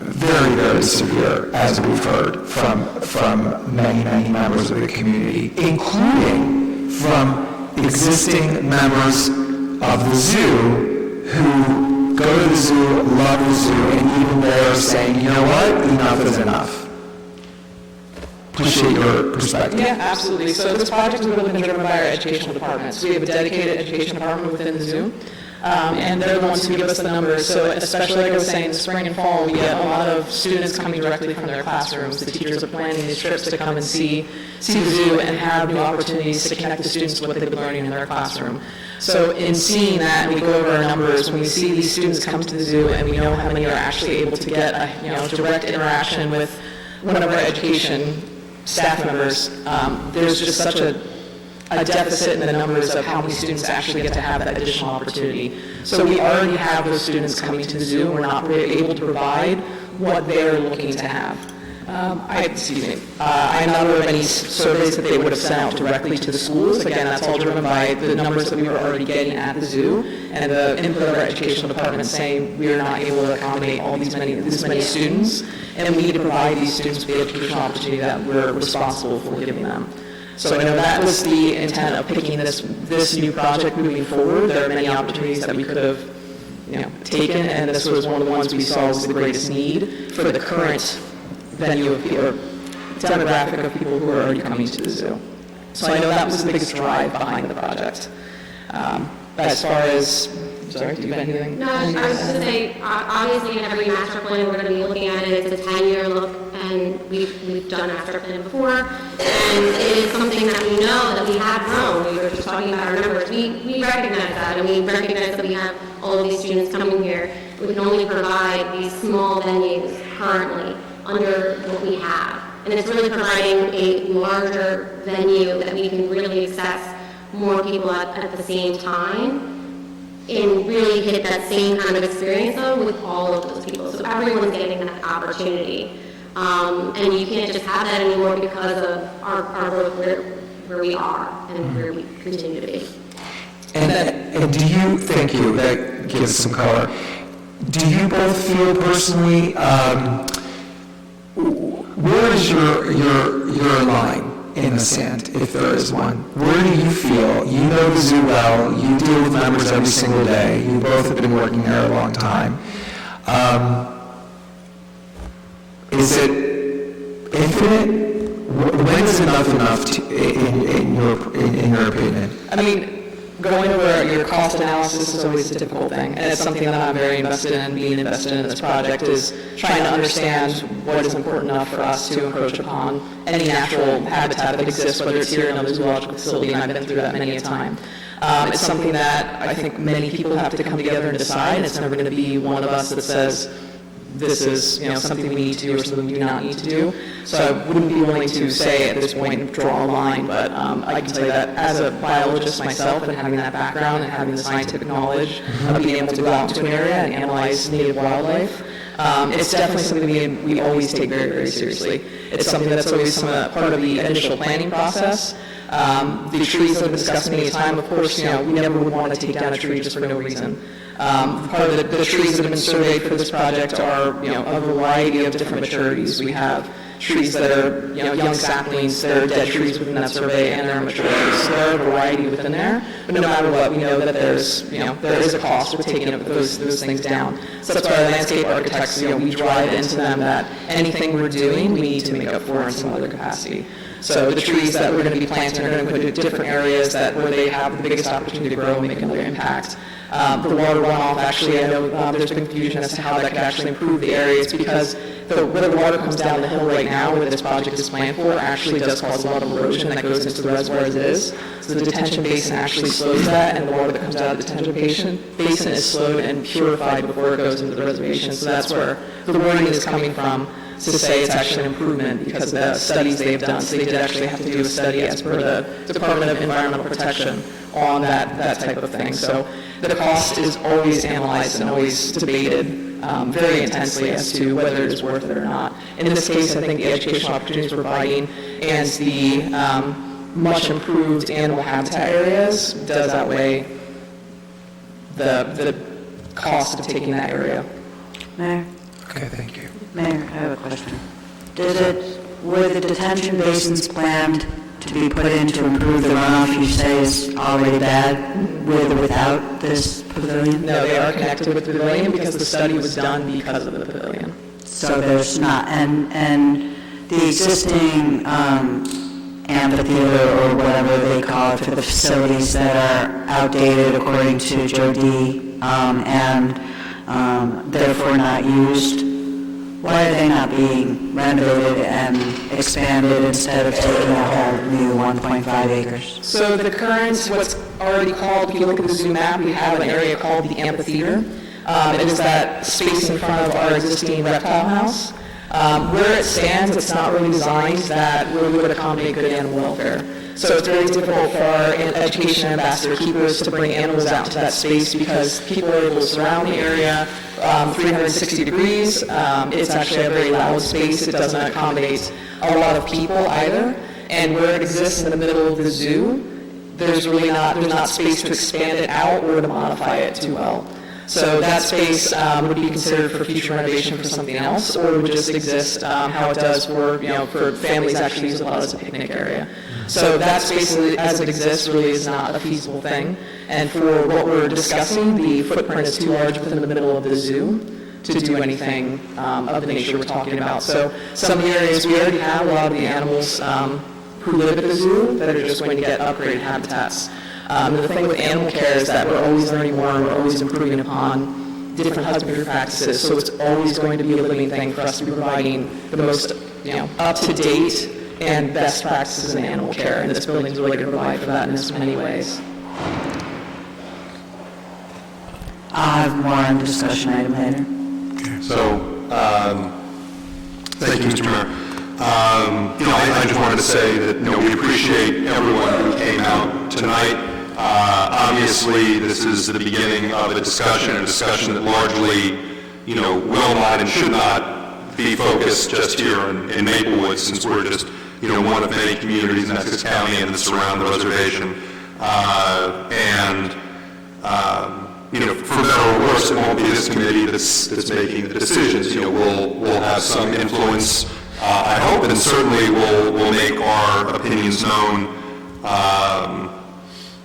very, very severe, as we've heard from many, many members of the community, including from existing members of the zoo who go to the zoo, love the zoo, and even they are saying, you know what, enough is enough. Appreciate your perspective. Yeah, absolutely. So this project has really been driven by our educational departments. We have a dedicated education department within the zoo, and they're the ones who give us the numbers. So especially, like I was saying, in the spring and fall, we get a lot of students coming directly from their classrooms. The teachers are planning these trips to come and see the zoo and have new opportunities to connect the students with what they've been learning in their classroom. So in seeing that, we go over our numbers. When we see these students come to the zoo and we know how many are actually able to get a direct interaction with one of our education staff members, there's just such a deficit in the numbers of how many students actually get to have that additional opportunity. So we already have those students coming to the zoo, and we're not really able to provide what they're looking to have. I'm not aware of any surveys that they would have sent out directly to the schools. Again, that's all driven by the numbers that we were already getting at the zoo and the input of our educational department saying we are not able to accommodate this many students, and we need to provide these students with the educational opportunity that we're responsible for giving them. So I know that was the intent of picking this new project moving forward. There are many opportunities that we could have taken, and this was one of the ones we saw was the greatest need for the current venue of or demographic of people who are already coming to the zoo. So I know that was the biggest drive behind the project. As far as, sorry, do you have anything? No, I was just going to say, obviously in every master plan we're going to be looking at it. It's a 10-year look, and we've done a master plan before, and it is something that we know that we have grown. We were just talking about our numbers. We recognize that, and we recognize that we have all of these students coming here. We can only provide these small venues currently under what we have. And it's really providing a larger venue that we can really access more people at the same time and really hit that same kind of experience though with all of those people. So everyone's getting that opportunity. And you can't just have that anymore because of our growth where we are and where we continue to be. And do you, thank you, that gives some color. Do you both feel personally, where is your line in the sand, if there is one? Where do you feel, you know the zoo well, you deal with members every single day, you both have been working there a long time. Is it infinite? When is enough in your opinion? I mean, going over your cost analysis is always a difficult thing, and it's something that I'm very invested in. Being invested in this project is trying to understand what is important enough for us to encroach upon any natural habitat that exists, whether it's here in another zoological facility, and I've been through that many a time. It's something that I think many people have to come together and decide, and it's never going to be one of us that says, this is, something we need to do or something we do not need to do. So I wouldn't be willing to say at this point, draw a line, but I can tell you that as a biologist myself and having that background and having the scientific knowledge of being able to go out into an area and analyze native wildlife, it's definitely something we always take very, very seriously. It's something that's always part of the initial planning process. The trees that have been discussed many times, of course, we never would want to take down a tree just for no reason. Part of the trees that have been surveyed for this project are, a variety of different maturities. We have trees that are, young saplings, that are dead trees within that survey, and there are mature trees. So there are a variety within there, but no matter what, we know that there is a cost with taking those things down. So that's why our landscape architects, we drive into them that anything we're doing, we need to make up for in some other capacity. So the trees that we're going to be planting are going to go to different areas where they have the biggest opportunity to grow and make another impact. The water runoff, actually, I know there's been confusion as to how that could actually improve the areas, because where the water comes down the hill right now, where this project is planned for, actually does cause a lot of erosion that goes into the reservoir as it is. So the detention basin actually slows that, and the water that comes out of the detention basin is slowed and purified before it goes into the reservation. So that's where the wording is coming from, to say it's actually an improvement because of the studies they've done. So they did actually have to do a study as per the Department of Environmental Protection on that type of thing. So the cost is always analyzed and always debated very intensely as to whether it is worth it or not. In this case, I think the educational opportunities we're providing and the much improved animal habitat areas does outweigh the cost of taking that area. Mayor? Okay, thank you. Mayor, I have a question. Were the detention basins planned to be put in to improve the runoff you say is already bad, with or without this pavilion? No, they are connected with the pavilion because the study was done because of the pavilion. So there's not, and the existing amphitheater or whatever they call it for the facilities that are outdated according to Joe D. And therefore not used, why are they not being renovated and expanded instead of taking a whole new 1.5 acres? So the current, what's already called, if you look at the zoo map, we have an area called the amphitheater. It is that space in front of our existing reptile house. Where it stands, it's not really designed that really would accommodate good animal welfare. So it's very difficult for our education ambassador keepers to bring animals out to that space because people are able to surround the area 360 degrees. It's actually a very loud space. It doesn't accommodate a lot of people either. And where it exists in the middle of the zoo, there's not space to expand it out or to modify it too well. So that space would be considered for future renovation for something else, or it would just exist how it does for families actually use it a lot as a picnic area. So that space as it exists really is not a feasible thing. And for what we're discussing, the footprint is too large within the middle of the zoo to do anything of the nature we're talking about. So some of the areas, we already have a lot of the animals who live at the zoo that are just going to get upgraded habitats. And the thing with animal care is that we're always learning more and we're always improving upon different husbandry practices. So it's always going to be a living thing for us to be providing the most up-to-date and best practices in animal care. And this building is really going to provide for that in so many ways. I'll have more on discussion item later. So, thank you, Mr. Mayor. I just wanted to say that, we appreciate everyone who came out tonight. Obviously, this is the beginning of a discussion that largely, will not and should not be focused just here in Maplewood, since we're just, one of many communities in Essex County and that surround the reservation. And, for better or worse, it won't be this committee that's making the decisions. We'll have some influence, I hope, and certainly we'll make our opinions known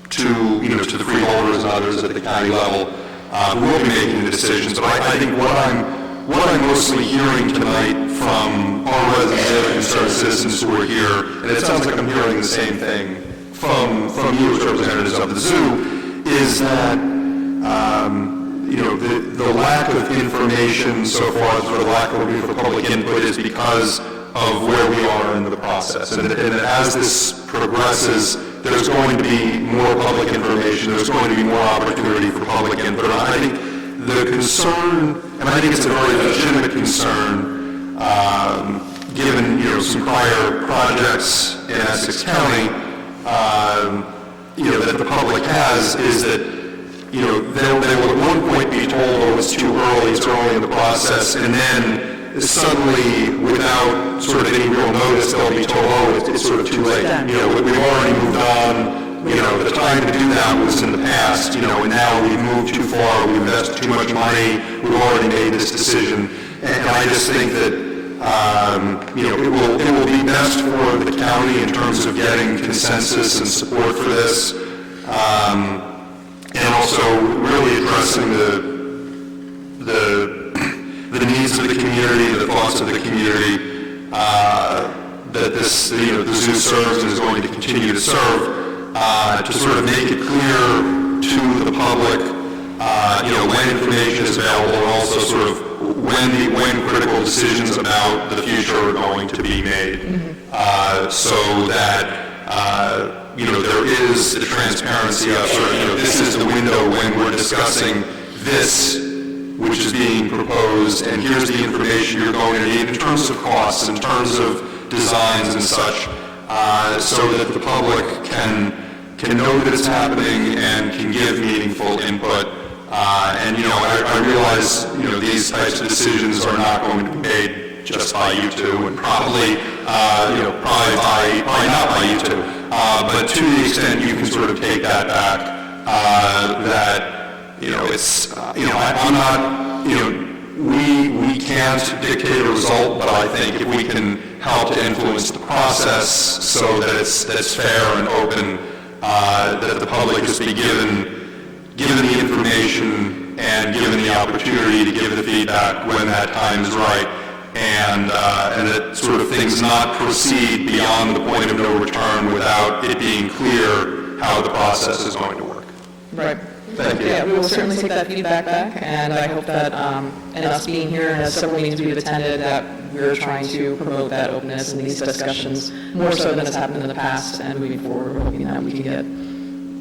to the freeholders and others at the county level who will be making the decisions. But I think what I'm mostly hearing tonight from our residents and concerned citizens who are here, and it sounds like I'm hearing the same thing from you as representatives of the zoo, is that the lack of information so far, or the lack of public input, is because of where we are in the process. And that as this progresses, there's going to be more public information, there's going to be more opportunity for public input. And I think the concern, and I think it's a very legitimate concern, given some prior projects in Essex County, that the public has, is that they will at one point be told, oh, it's too early, it's early in the process, and then suddenly, without sort of any real notice, they'll be told, oh, it's sort of too late. We've already moved on. The time to do that was in the past, and now we've moved too far, we've invested too much money, we've already made this decision. And I just think that, it will be best for the county in terms of getting consensus and support for this, and also really addressing the needs of the community, the thoughts of the community, that the zoo serves and is going to continue to serve, to sort of make it clear to the public, when information is available, and also sort of when critical decisions about the future are going to be made, so that there is the transparency of sort of, this is the window when we're discussing this, which is being proposed, and here's the information you're going to need in terms of costs, in terms of designs and such, so that the public can know that it's happening and can give meaningful input. And I realize these types of decisions are not going to be made just by you two, and probably not by you two. But to the extent you can sort of take that back, that it's I'm not we can't dictate a result, but I think if we can help to influence the process so that it's fair and open, that the public is be given the information and given the opportunity to give the feedback when that time is right, and that sort of things not proceed beyond the point of no return without it being clear how the process is going to work. Right. Thank you. Yeah, we will certainly take that feedback back, and I hope that, and us being here and several meetings we've attended, that we're trying to promote that openness in these discussions more so than has happened in the past, and moving forward, we're hoping that we can get.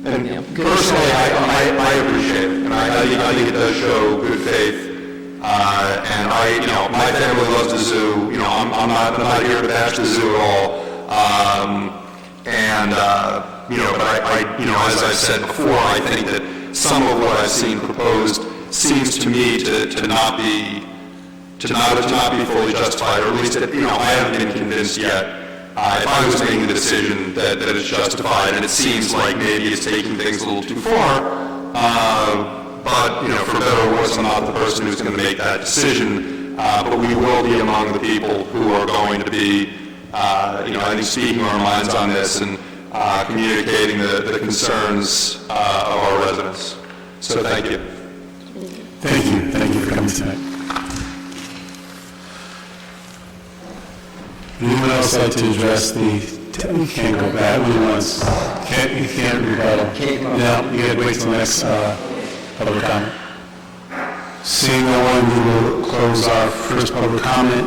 And personally, I appreciate it, and I think it does show good faith. And my family loves the zoo. I'm not here to bash the zoo at all. But as I said before, I think that some of what I've seen proposed seems to me to not be fully justified, or at least I haven't been convinced yet. If I was making the decision that it's justified, and it seems like maybe it's taking things a little too far, but for better or worse, I'm not the person who's going to make that decision. But we will be among the people who are going to be, I think, speaking our minds on this and communicating the concerns of our residents. So thank you. Thank you for coming tonight. Anyone else like to address you can't go back, you can't rebuttal. No, you gotta wait till the next public comment. Seeing no one, we will close our first public comment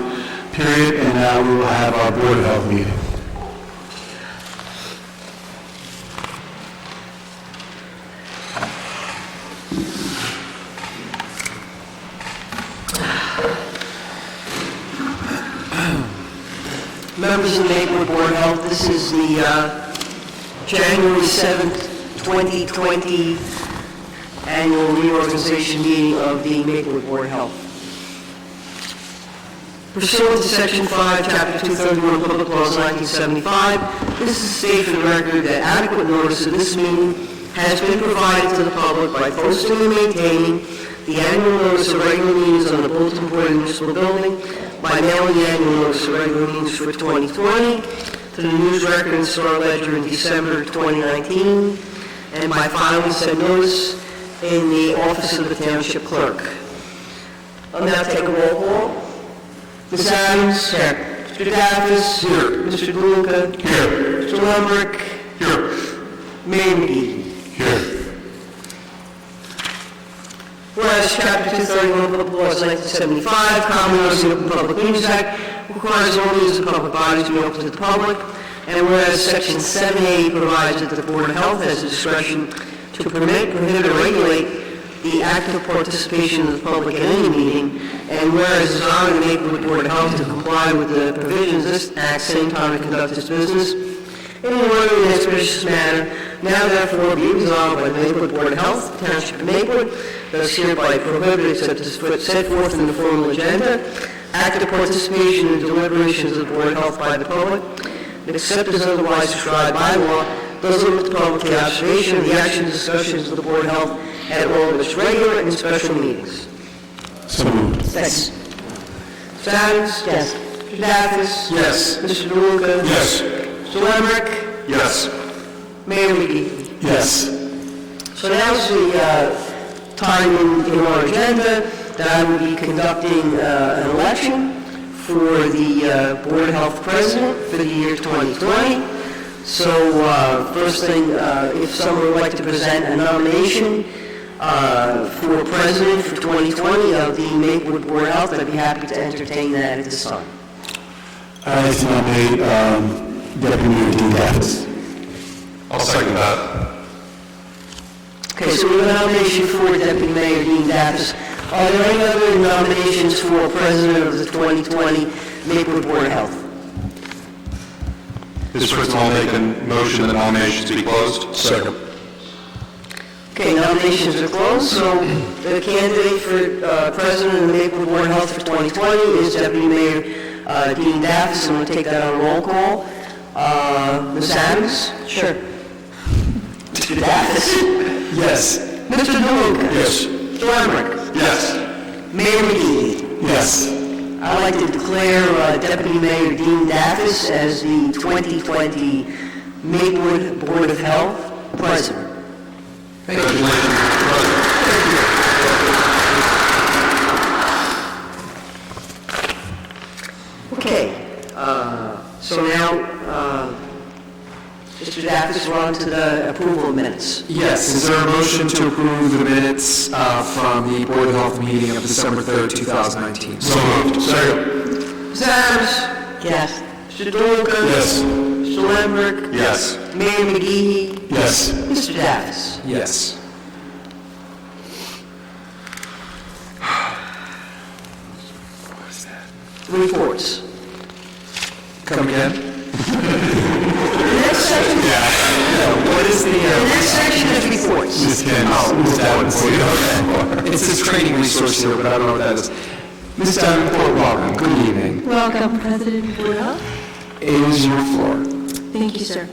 period, and now we will have our Board of Health meeting. Members of the Maplewood Board of Health, this is the January 7th, 2020 annual reorganization meeting of the Maplewood Board of Health. Pursuant to Section 5, Chapter 231 Public Laws 1975, this is a state for the record that adequate notice of this meeting has been provided to the public by posting and maintaining the annual notice of regular meetings on the bulletin board in the municipal building, by mailing the annual notice of regular meetings for 2020 to the News Record and Star Ledger in December 2019, and by filing said notice in the office of the Township Clerk. I'll now take a roll call. Ms. Adams? Here. Mr. Davis? Here. Mr. DeLuca? Here. Mr. Lambert? Here. Mayor McGee? Here. Whereas Chapter 231 Public Laws 1975, Common Law of the Open Public Meetings Act, requires all meetings of public bodies to be open to the public, and whereas Section 7A provides that the Board of Health has the discretion to permit, prohibit, or regulate the active participation of the public at any meeting, and whereas it's honored the Maplewood Board of Health to comply with the provisions of this Act, same time to conduct its business in an orderly and expeditious manner, now therefore be resolved by the Maplewood Board of Health, Township of Maplewood, thus hereby prohibited except as set forth in the formal agenda, active participation in deliberations of the Board of Health by the public, except as otherwise prescribed by law, those limit the public to the observation of the actions and discussions of the Board of Health at all of its regular and special meetings. So moved. Thanks. Mr. Adams? Yes. Mr. Davis? Yes. Mr. DeLuca? Yes. Mr. Lemerick? Yes. Mayor McGee? Yes. So now's the time in our agenda that I will be conducting an election for the Board of Health President for the year 2020. So first thing, if someone would like to present a nomination for President for 2020 of the Maplewood Board of Health, I'd be happy to entertain that at this time. I'd like to nominate Deputy Mayor Dean Davis. I'll second that. Okay, so we have a nomination for Deputy Mayor Dean Davis. Are there any other nominations for President of the 2020 Maplewood Board of Health? Mr. President, I'll make a motion that nominations be closed. Second. Okay, nominations are closed, so the candidate for President of the Maplewood Board of Health for 2020 is Deputy Mayor Dean Davis. I'm going to take that on roll call. Ms. Adams? Sure. Mr. Davis? Yes. Mr. DeLuca? Yes. Mr. Lemerick? Yes. Mayor McGee? Yes. I'd like to declare Deputy Mayor Dean Davis as the 2020 Maplewood Board of Health President. Congratulations, Mr. President. Okay, so now, Mr. Davis, we're on to the approval of minutes. Yes, is there a motion to approve the minutes from the Board of Health meeting of December 3rd, 2019? So moved. Second. Ms. Adams? Yes. Mr. DeLuca? Yes. Mr. Lambert? Yes. Mayor McGee? Yes. Mr. Davis? Yes. Reports. Come again? The next section, What is the next section is reports. Ms. Davis. It says training resource here, but I don't know what that is. Ms. Davenport, welcome. Good evening. Welcome, President Board of Health. It is your floor. Thank you, sir.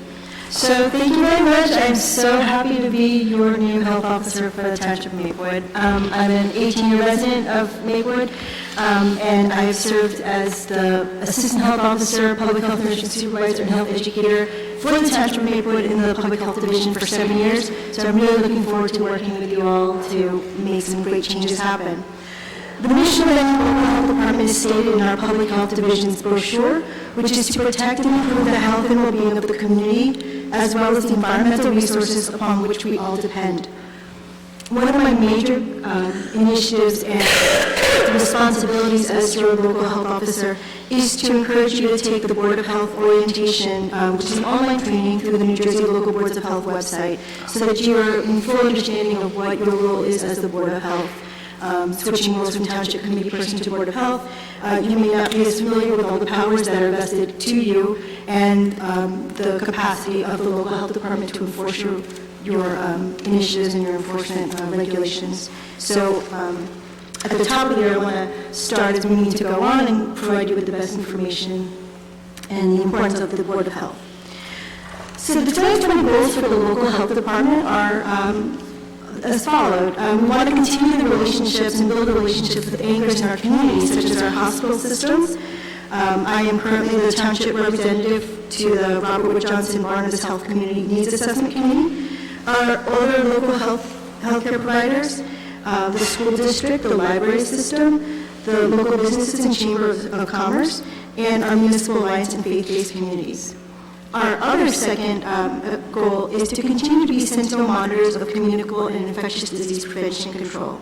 So thank you very much. I'm so happy to be your new health officer for the Township of Maplewood. I'm an 18-year resident of Maplewood, and I have served as the Assistant Health Officer, Public Health Nursing Supervisor, and Health Educator for the Township of Maplewood in the Public Health Division for 7 years. So I'm really looking forward to working with you all to make some great changes happen. The mission of the local health department is stated in our Public Health Division's brochure, which is to protect and improve the health and well-being of the community, as well as the environmental resources upon which we all depend. One of my major initiatives and responsibilities as your local health officer is to encourage you to take the Board of Health orientation, which is an online training through the New Jersey Local Boards of Health website, so that you are in full understanding of what your role is as the Board of Health. Switching roles from Township Committee person to Board of Health, you may not be as familiar with all the powers that are vested to you and the capacity of the local health department to enforce your initiatives and your enforcement regulations. So At the top of the year, I want to start as we need to go on and provide you with the best information and the importance of the Board of Health. So the 2020 goals for the local health department are as followed. We want to continue the relationships and build relationships with anchors in our community, such as our hospital systems. I am currently the township representative to the Robert Wood Johnson Barnabas Health Community Needs Assessment Committee. Our other local healthcare providers, the school district, the library system, the local businesses and chamber of commerce, and our municipal alliance and faith-based communities. Our other second goal is to continue to be sentinel monitors of communicable and infectious disease prevention and control.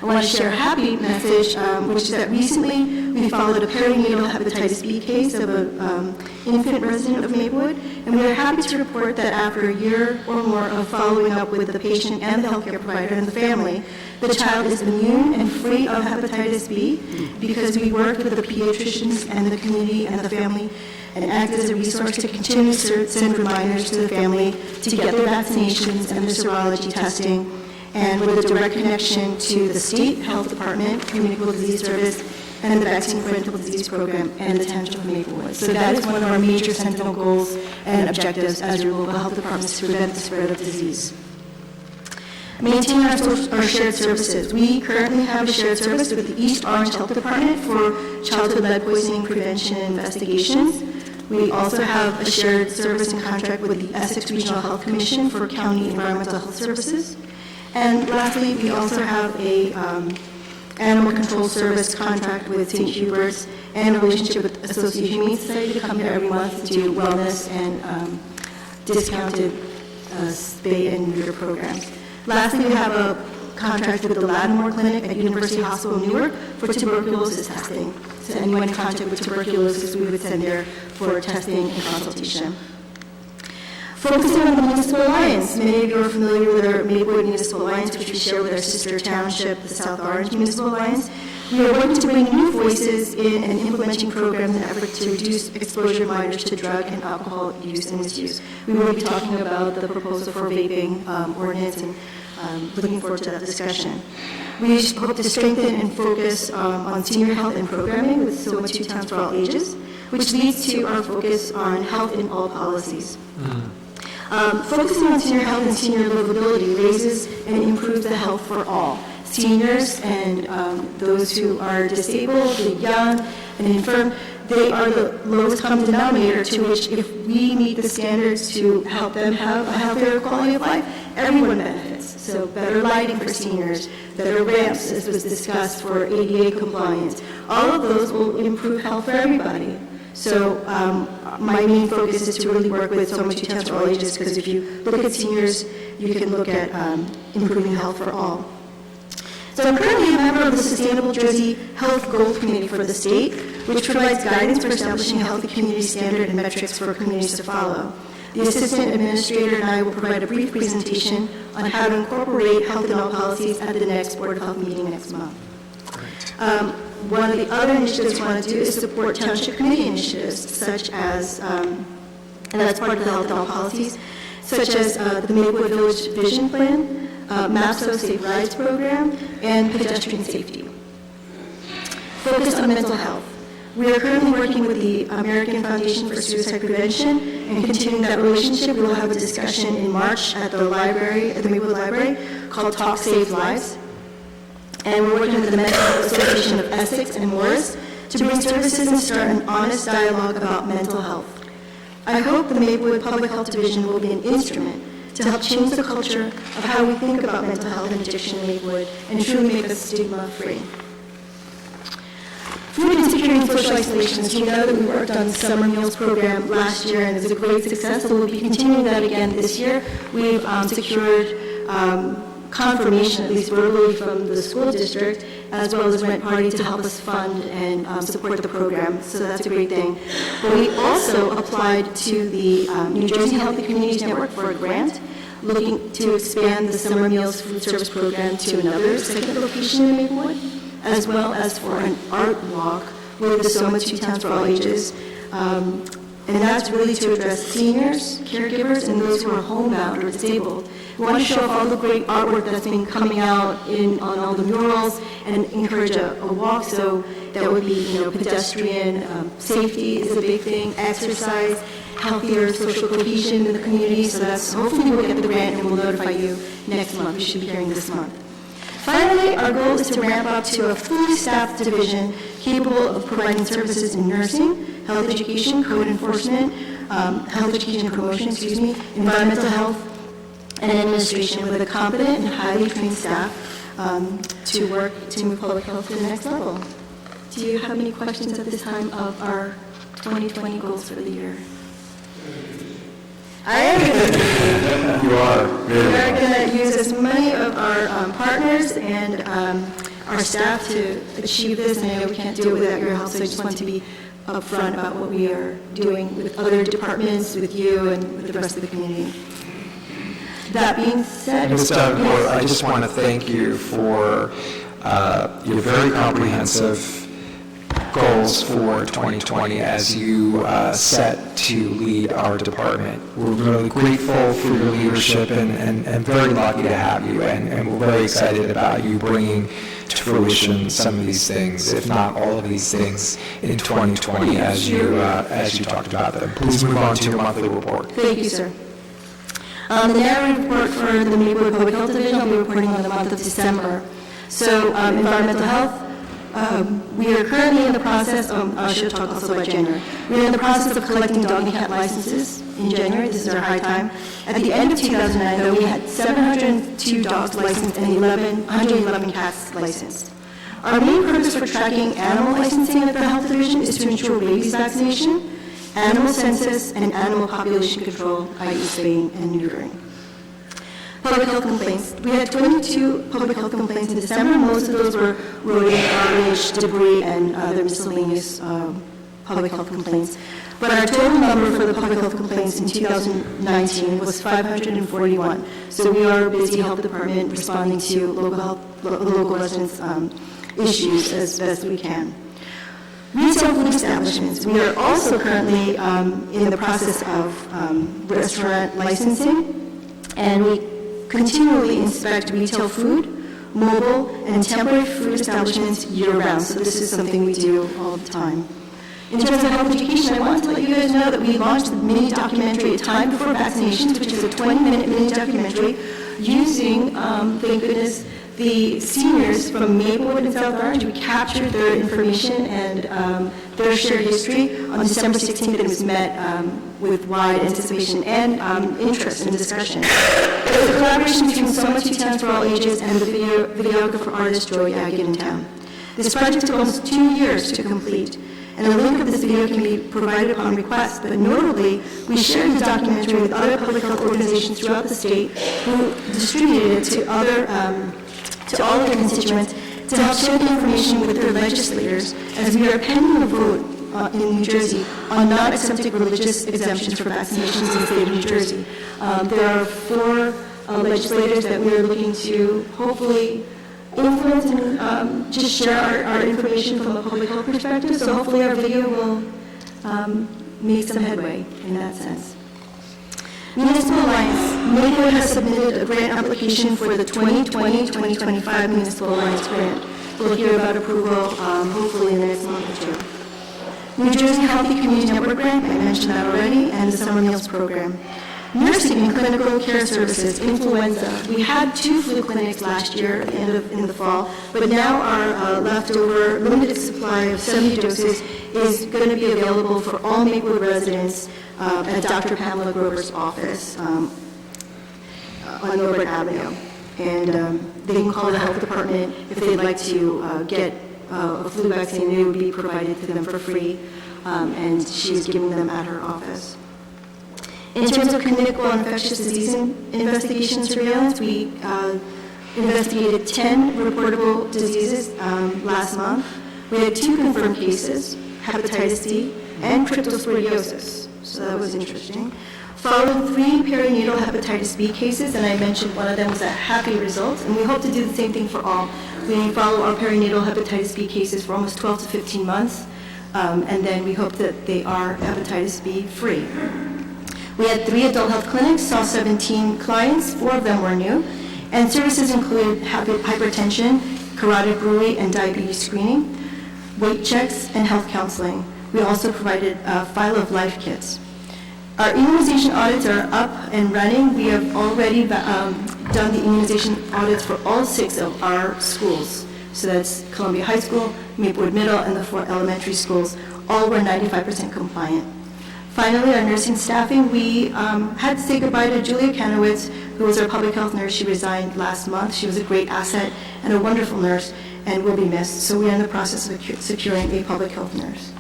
I want to share a happy message, which is that recently we followed a perinatal hepatitis B case of an infant resident of Maplewood, and we are happy to report that after a year or more of following up with the patient and the healthcare provider and the family, the child is immune and free of hepatitis B because we worked with the pediatricians and the community and the family and act as a resource to continue to send reminders to the family to get their vaccinations and their serology testing, and with a direct connection to the state health department, communicable disease service, and the vaccine preventable disease program, and the township of Maplewood. So that is one of our major sentinel goals and objectives as your local health departments to prevent the spread of disease. Maintain our shared services. We currently have a shared service with the East Orange Health Department for childhood lead poisoning prevention and investigations. We also have a shared service and contract with the Essex Regional Health Commission for county environmental health services. And lastly, we also have a animal control service contract with St. Hubert's and a relationship with Associated Humane Society to come here every month to do wellness and discounted spay and neuter programs. Lastly, we have a contract with the Lattimore Clinic at University Hospital Newark for tuberculosis testing. So anyone in contact with tuberculosis, we would send there for testing and consultation. Focusing on the Municipal Alliance. Many of you are familiar with our Maplewood Municipal Alliance, which we share with our sister township, the South Orange Municipal Alliance. We are working to bring new voices in and implementing programs in an effort to reduce exposure of minors to drug and alcohol use and misuse. We will be talking about the proposal for vaping ordinance and looking forward to that discussion. We hope to strengthen and focus on senior health and programming with So Much 2 Towns for All Ages, which leads to our focus on health in all policies. Focusing on senior health and senior livability raises and improves the health for all. Seniors and those who are disabled, the young and infirm, they are the lowest common denominator to which if we meet the standards to help them have a healthier quality of life, everyone benefits. So better lighting for seniors, better ramps, as was discussed, for ADA compliance. All of those will improve health for everybody. So my main focus is to really work with So Much 2 Towns for All Ages, because if you look at seniors, you can look at improving health for all. So I'm currently a member of the Sustainable Jersey Health Goals Committee for the state, which provides guidance for establishing a healthy community standard and metrics for communities to follow. The assistant administrator and I will provide a brief presentation on how to incorporate health in all policies at the next Board of Health meeting next month. One of the other initiatives we want to do is support township committee initiatives, such as, and that's part of the health in all policies, such as the Maplewood Village Vision Plan, MAPSO Safe Rides Program, and pedestrian safety. Focus on mental health. We are currently working with the American Foundation for Suicide Prevention and continuing that relationship. We will have a discussion in March at the library, at the Maplewood Library, called Talk Saves Lives. And we're working with the Mental Health Association of Essex and Morris to bring services and start an honest dialogue about mental health. I hope the Maplewood Public Health Division will be an instrument to help change the culture of how we think about mental health and addiction in Maplewood and truly make us stigma-free. Food insecurity and social isolation. As you know, that we worked on the summer meals program last year, and it was a great success, so we'll be continuing that again this year. We've secured confirmation, at least verbally, from the school district, as well as Rent Party, to help us fund and support the program, so that's a great thing. But we also applied to the New Jersey Healthy Communities Network for a grant, looking to expand the summer meals food service program to another second location in Maplewood, as well as for an art walk with the So Much 2 Towns for All Ages. And that's really to address seniors, caregivers, and those who are homebound or disabled. We want to show off all the great artwork that's been coming out on all the murals and encourage a walk, so that would be, pedestrian, safety is a big thing, exercise, healthier social cohesion in the community, so that's, hopefully we'll get the grant and we'll notify you next month. We should be hearing this month. Finally, our goal is to ramp up to a fully staffed division capable of providing services in nursing, health education, code enforcement, health education and promotion, environmental health, and administration with a competent and highly trained staff to work to move public health to the next level. Do you have any questions at this time of our 2020 goals for the year? I am going to. You are. We are going to use as many of our partners and our staff to achieve this, and I know we can't do it without your help, so I just want to be upfront about what we are doing with other departments, with you, and with the rest of the community. That being said, Ms. Davenport, I just want to thank you for your very comprehensive goals for 2020 as you set to lead our department. We're really grateful for your leadership and very lucky to have you, and we're very excited about you bringing to fruition some of these things, if not all of these things, in 2020 as you talked about them. Please move on to your monthly report. Thank you, sir. The narrative report for the Maplewood Public Health Division, I'll be reporting on the month of December. So, environmental health, we are currently in the process, I should talk also about January. We're in the process of collecting dog and cat licenses in January. This is our high time. At the end of 2009, though, we had 702 dogs licensed and 111 cats licensed. Our main purpose for tracking animal licensing at the Health Division is to ensure rabies vaccination, animal census, and animal population control, i.e. spaying and neutering. Public health complaints. We had 22 public health complaints in December. Most of those were rodent, garbage, debris, and other miscellaneous public health complaints. But our total number for the public health complaints in 2019 was 541. So we are a busy health department responding to local residents' issues as best we can. Retail food establishments. We are also currently in the process of restaurant licensing, and we continually inspect retail food, mobile, and temporary food establishments year-round. So this is something we do all the time. In terms of health education, I want to let you guys know that we launched the mini documentary, A Time Before Vaccinations, which is a 20-minute mini documentary using, thank goodness, the seniors from Maplewood and South Orange. We captured their information and their shared history on December 16th, and it was met with wide anticipation and interest and discussion. It was a collaboration between Soma 2 Towns for All Ages and the videographer artist Joy Agin in town. This project took almost 2 years to complete, and a link of this video can be provided upon request, but notably, we shared the documentary with other public health organizations throughout the state who distributed it to all of their constituents to help share the information with their legislators as we are pending a vote in New Jersey on not accepting religious exemptions for vaccinations in the state of New Jersey. There are 4 legislators that we are looking to hopefully influence and just share our information from a public health perspective, so hopefully our video will make some headway in that sense. Municipal Alliance. Maplewood has submitted a grant application for the 2020-2025 Municipal Alliance grant. We'll hear about approval hopefully in the next month or 2. New Jersey Healthy Community Network grant, I mentioned that already, and the Summer Meals Program. Nursing and clinical care services, influenza. We had 2 flu clinics last year in the fall, but now our leftover limited supply of 70 doses is going to be available for all Maplewood residents at Dr. Pamela Grover's office on Norbert Avenue. And they can call the health department if they'd like to get a flu vaccine. It would be provided to them for free, and she is giving them at her office. In terms of clinical and infectious disease investigation surveillance, we investigated 10 reportable diseases last month. We had 2 confirmed cases, hepatitis C and cryptosporidiosis, so that was interesting. Followed 3 perinatal hepatitis B cases, and I mentioned one of them was a happy result, and we hope to do the same thing for all. We follow our perinatal hepatitis B cases for almost 12 to 15 months. and then we hope that they are hepatitis B free. We had 3 adult health clinics, saw 17 clients, 4 of them were new, and services include hypertension, carotid bruit, and diabetes screening, weight checks, and health counseling. We also provided a file of life kits. Our immunization audits are up and running. We have already done the immunization audits for all 6 of our schools. So that's Columbia High School, Maplewood Middle, and the 4 elementary schools. All were 95% compliant. Finally, our nursing staffing, we had to say goodbye to Julia Kanowitz, who was our public health nurse. She resigned last month. She was a great asset and a wonderful nurse and will be missed. So we are in the process of securing a public health nurse.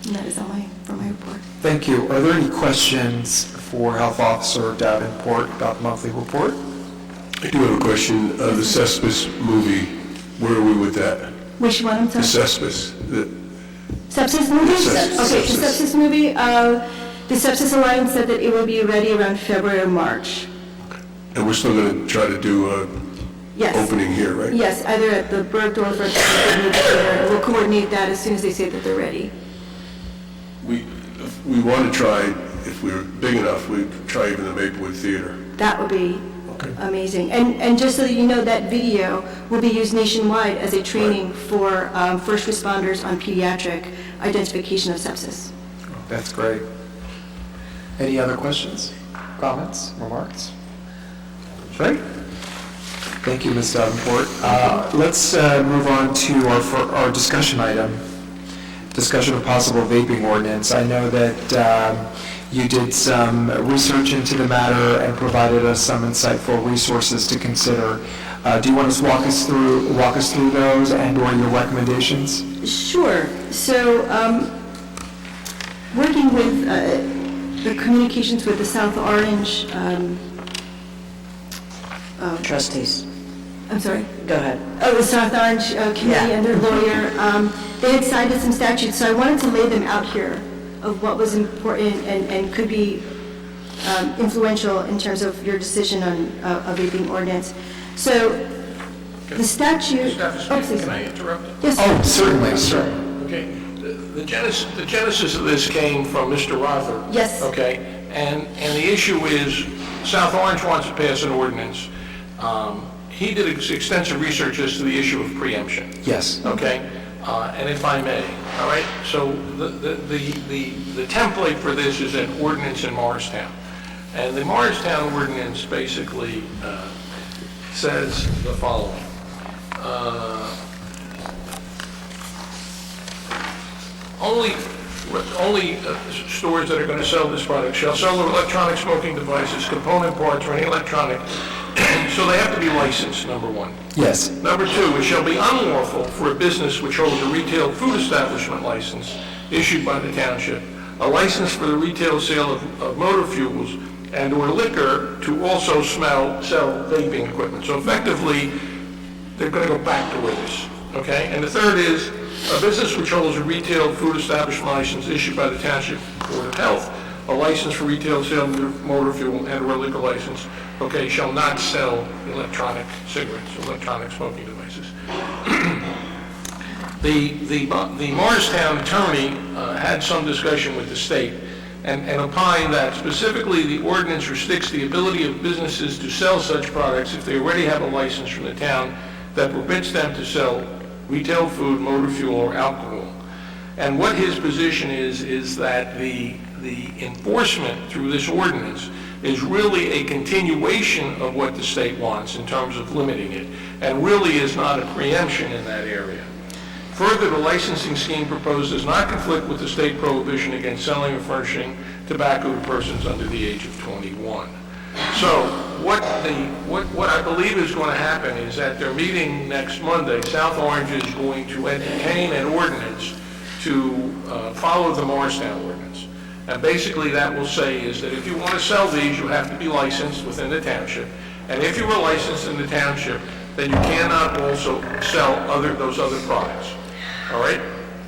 And that is all for my report. Thank you. Are there any questions for Health Officer Davenport about the monthly report? I do have a question. The Cesspit movie, where are we with that? Which one, I'm The sorry? Cesspit. Sepsis movie? Sepsis. Okay, the sepsis movie, the Sepsis Alliance said that it will be ready around February or March. And we're still going to try to do Yes. opening here, right? Yes, either at the Bergdorf or at the movie theater. We'll coordinate that as soon as they say that they're ready. We want to try, if we're big enough, we'd try even the Maplewood Theater. That would be amazing. And just so that you know, that video will be used nationwide as a training for first responders on pediatric identification of sepsis. That's great. Any other questions, comments, remarks? Great. Thank you, Ms. Davenport. Let's move on to our discussion item, discussion of possible vaping ordinance. I know that you did some research into the matter and provided us some insightful resources to consider. Do you want to walk us through those and/or your recommendations? Sure. So, working with the communications with the South Orange Trustees. I'm sorry? Go ahead. Oh, the South Orange Committee and their lawyer, they had cited some statutes, so I wanted to lay them out here of what was important and could be influential in terms of your decision on a vaping ordinance. So, the statute... Can I interrupt? Yes. Oh, certainly, sir. Okay. The genesis of this came from Mr. Rother. Yes. Okay. And the issue is South Orange wants to pass an ordinance. He did extensive research as to the issue of preemption. Yes. Okay. And if I may, all right. So the template for this is an ordinance in Morristown, and the Morristown ordinance basically says the following. Only stores that are going to sell this product shall sell electronic smoking devices, component parts, or any electronic, so they have to be licensed, number one. Yes. Number two, it shall be unlawful for a business which holds a retail food establishment license issued by the township, a license for the retail sale of motor fuels, and/or liquor to also sell vaping equipment. So effectively, they're going to go back to where this, okay? And the third is, a business which holds a retail food establishment license issued by the Township Board of Health, a license for retail sale of motor fuel and/or liquor license, okay, shall not sell electronic cigarettes, electronic smoking devices. The Morristown attorney had some discussion with the state and opined that specifically the ordinance restricts the ability of businesses to sell such products if they already have a license from the town that permits them to sell retail food, motor fuel, or alcohol. And what his position is that the enforcement through this ordinance is really a continuation of what the state wants in terms of limiting it, and really is not a preemption in that area. Further, the licensing scheme proposed does not conflict with the state prohibition against selling or furnishing tobacco to persons under the age of 21. So what I believe is going to happen is at their meeting next Monday, South Orange is going to entertain an ordinance to follow the Morristown ordinance. And basically that will say is that if you want to sell these, you have to be licensed within the township. And if you were licensed in the township, then you cannot also sell those other products. All right?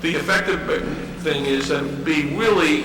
The effective thing is that it will be really,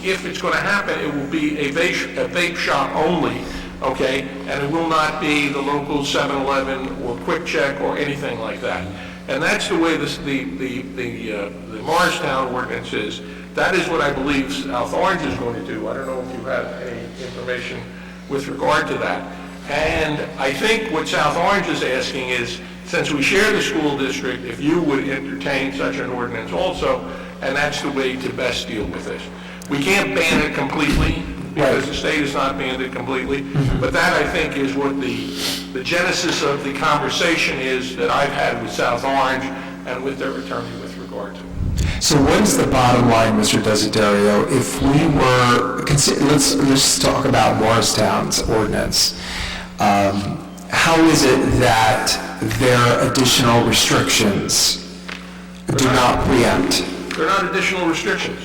if it's going to happen, it will be a vape shop only, okay? And it will not be the local 7-Eleven or Quick Check or anything like that. And that's the way the Morristown ordinance is. That is what I believe South Orange is going to do. I don't know if you have any information with regard to that. And I think what South Orange is asking is, since we share the school district, if you would entertain such an ordinance also, and that's the way to best deal with this. We can't ban it completely, because the state has not banned it completely, but that, I think, is what the genesis of the conversation is that I've had with South Orange and with their attorney with regard to it. So what is the bottom line, Mr. Desiderio? If we were, let's talk about Morristown's ordinance. How is it that their additional restrictions do not preempt? They're not additional restrictions.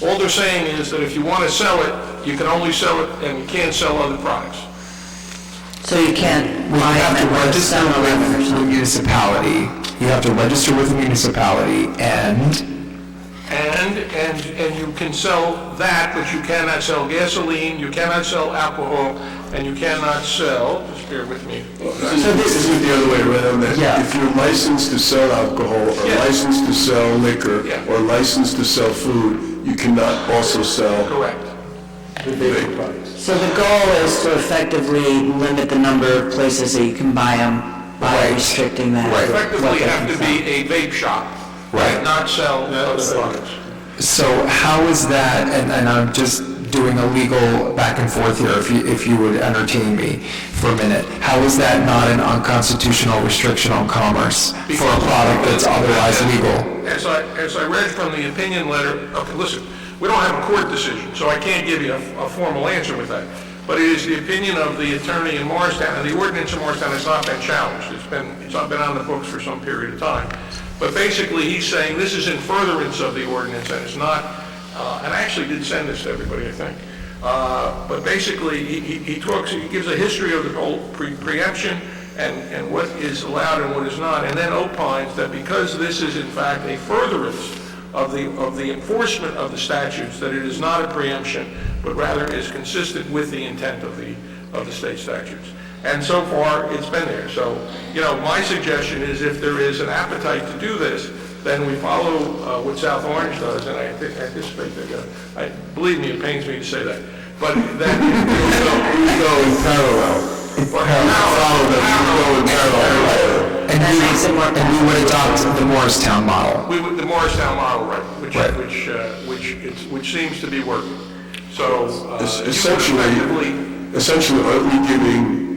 All they're saying is that if you want to sell it, you can only sell it and you can't sell other products. So you can't Well, buy you have them to at register 7-Eleven or with the something. municipality. You have to register with the municipality and you can sell that, but you cannot sell gasoline, you cannot sell alcohol, and you cannot sell, just bear with me. Isn't it the other way around, that if you're licensed to sell alcohol, or licensed to sell liquor, or licensed to sell food, you cannot also sell the vaping products? So the goal is to effectively limit the number of places that you can buy them by restricting that. You effectively have to be a vape shop, not sell other products. so how is that, and I'm just doing a legal back and forth here, if you would entertain me for a minute, how is that not an unconstitutional restriction on commerce for a product that's otherwise legal? As I read from the opinion letter, okay, listen, we don't have a court decision, so I can't give you a formal answer with that. But it is the opinion of the attorney in Morristown, and the ordinance in Morristown has not been challenged. It's not been on the books for some period of time. But basically, he's saying this is in furtherance of the ordinance, and it's not, and I actually did send this to everybody, I think. But basically, he gives a history of the whole preemption and what is allowed and what is not, and then opines that because this is in fact a furtherance of the enforcement of the statutes, that it is not a preemption, but rather is consistent with the intent of the state statutes. And so far, it's been there. So, my suggestion is if there is an appetite to do this, then we follow what South Orange does, and I anticipate that, believe me, it pains me to say that, but that we go in parallel. And we would adopt the Morristown model. The Morristown model, right, which seems to be working. So, Essentially, aren't we giving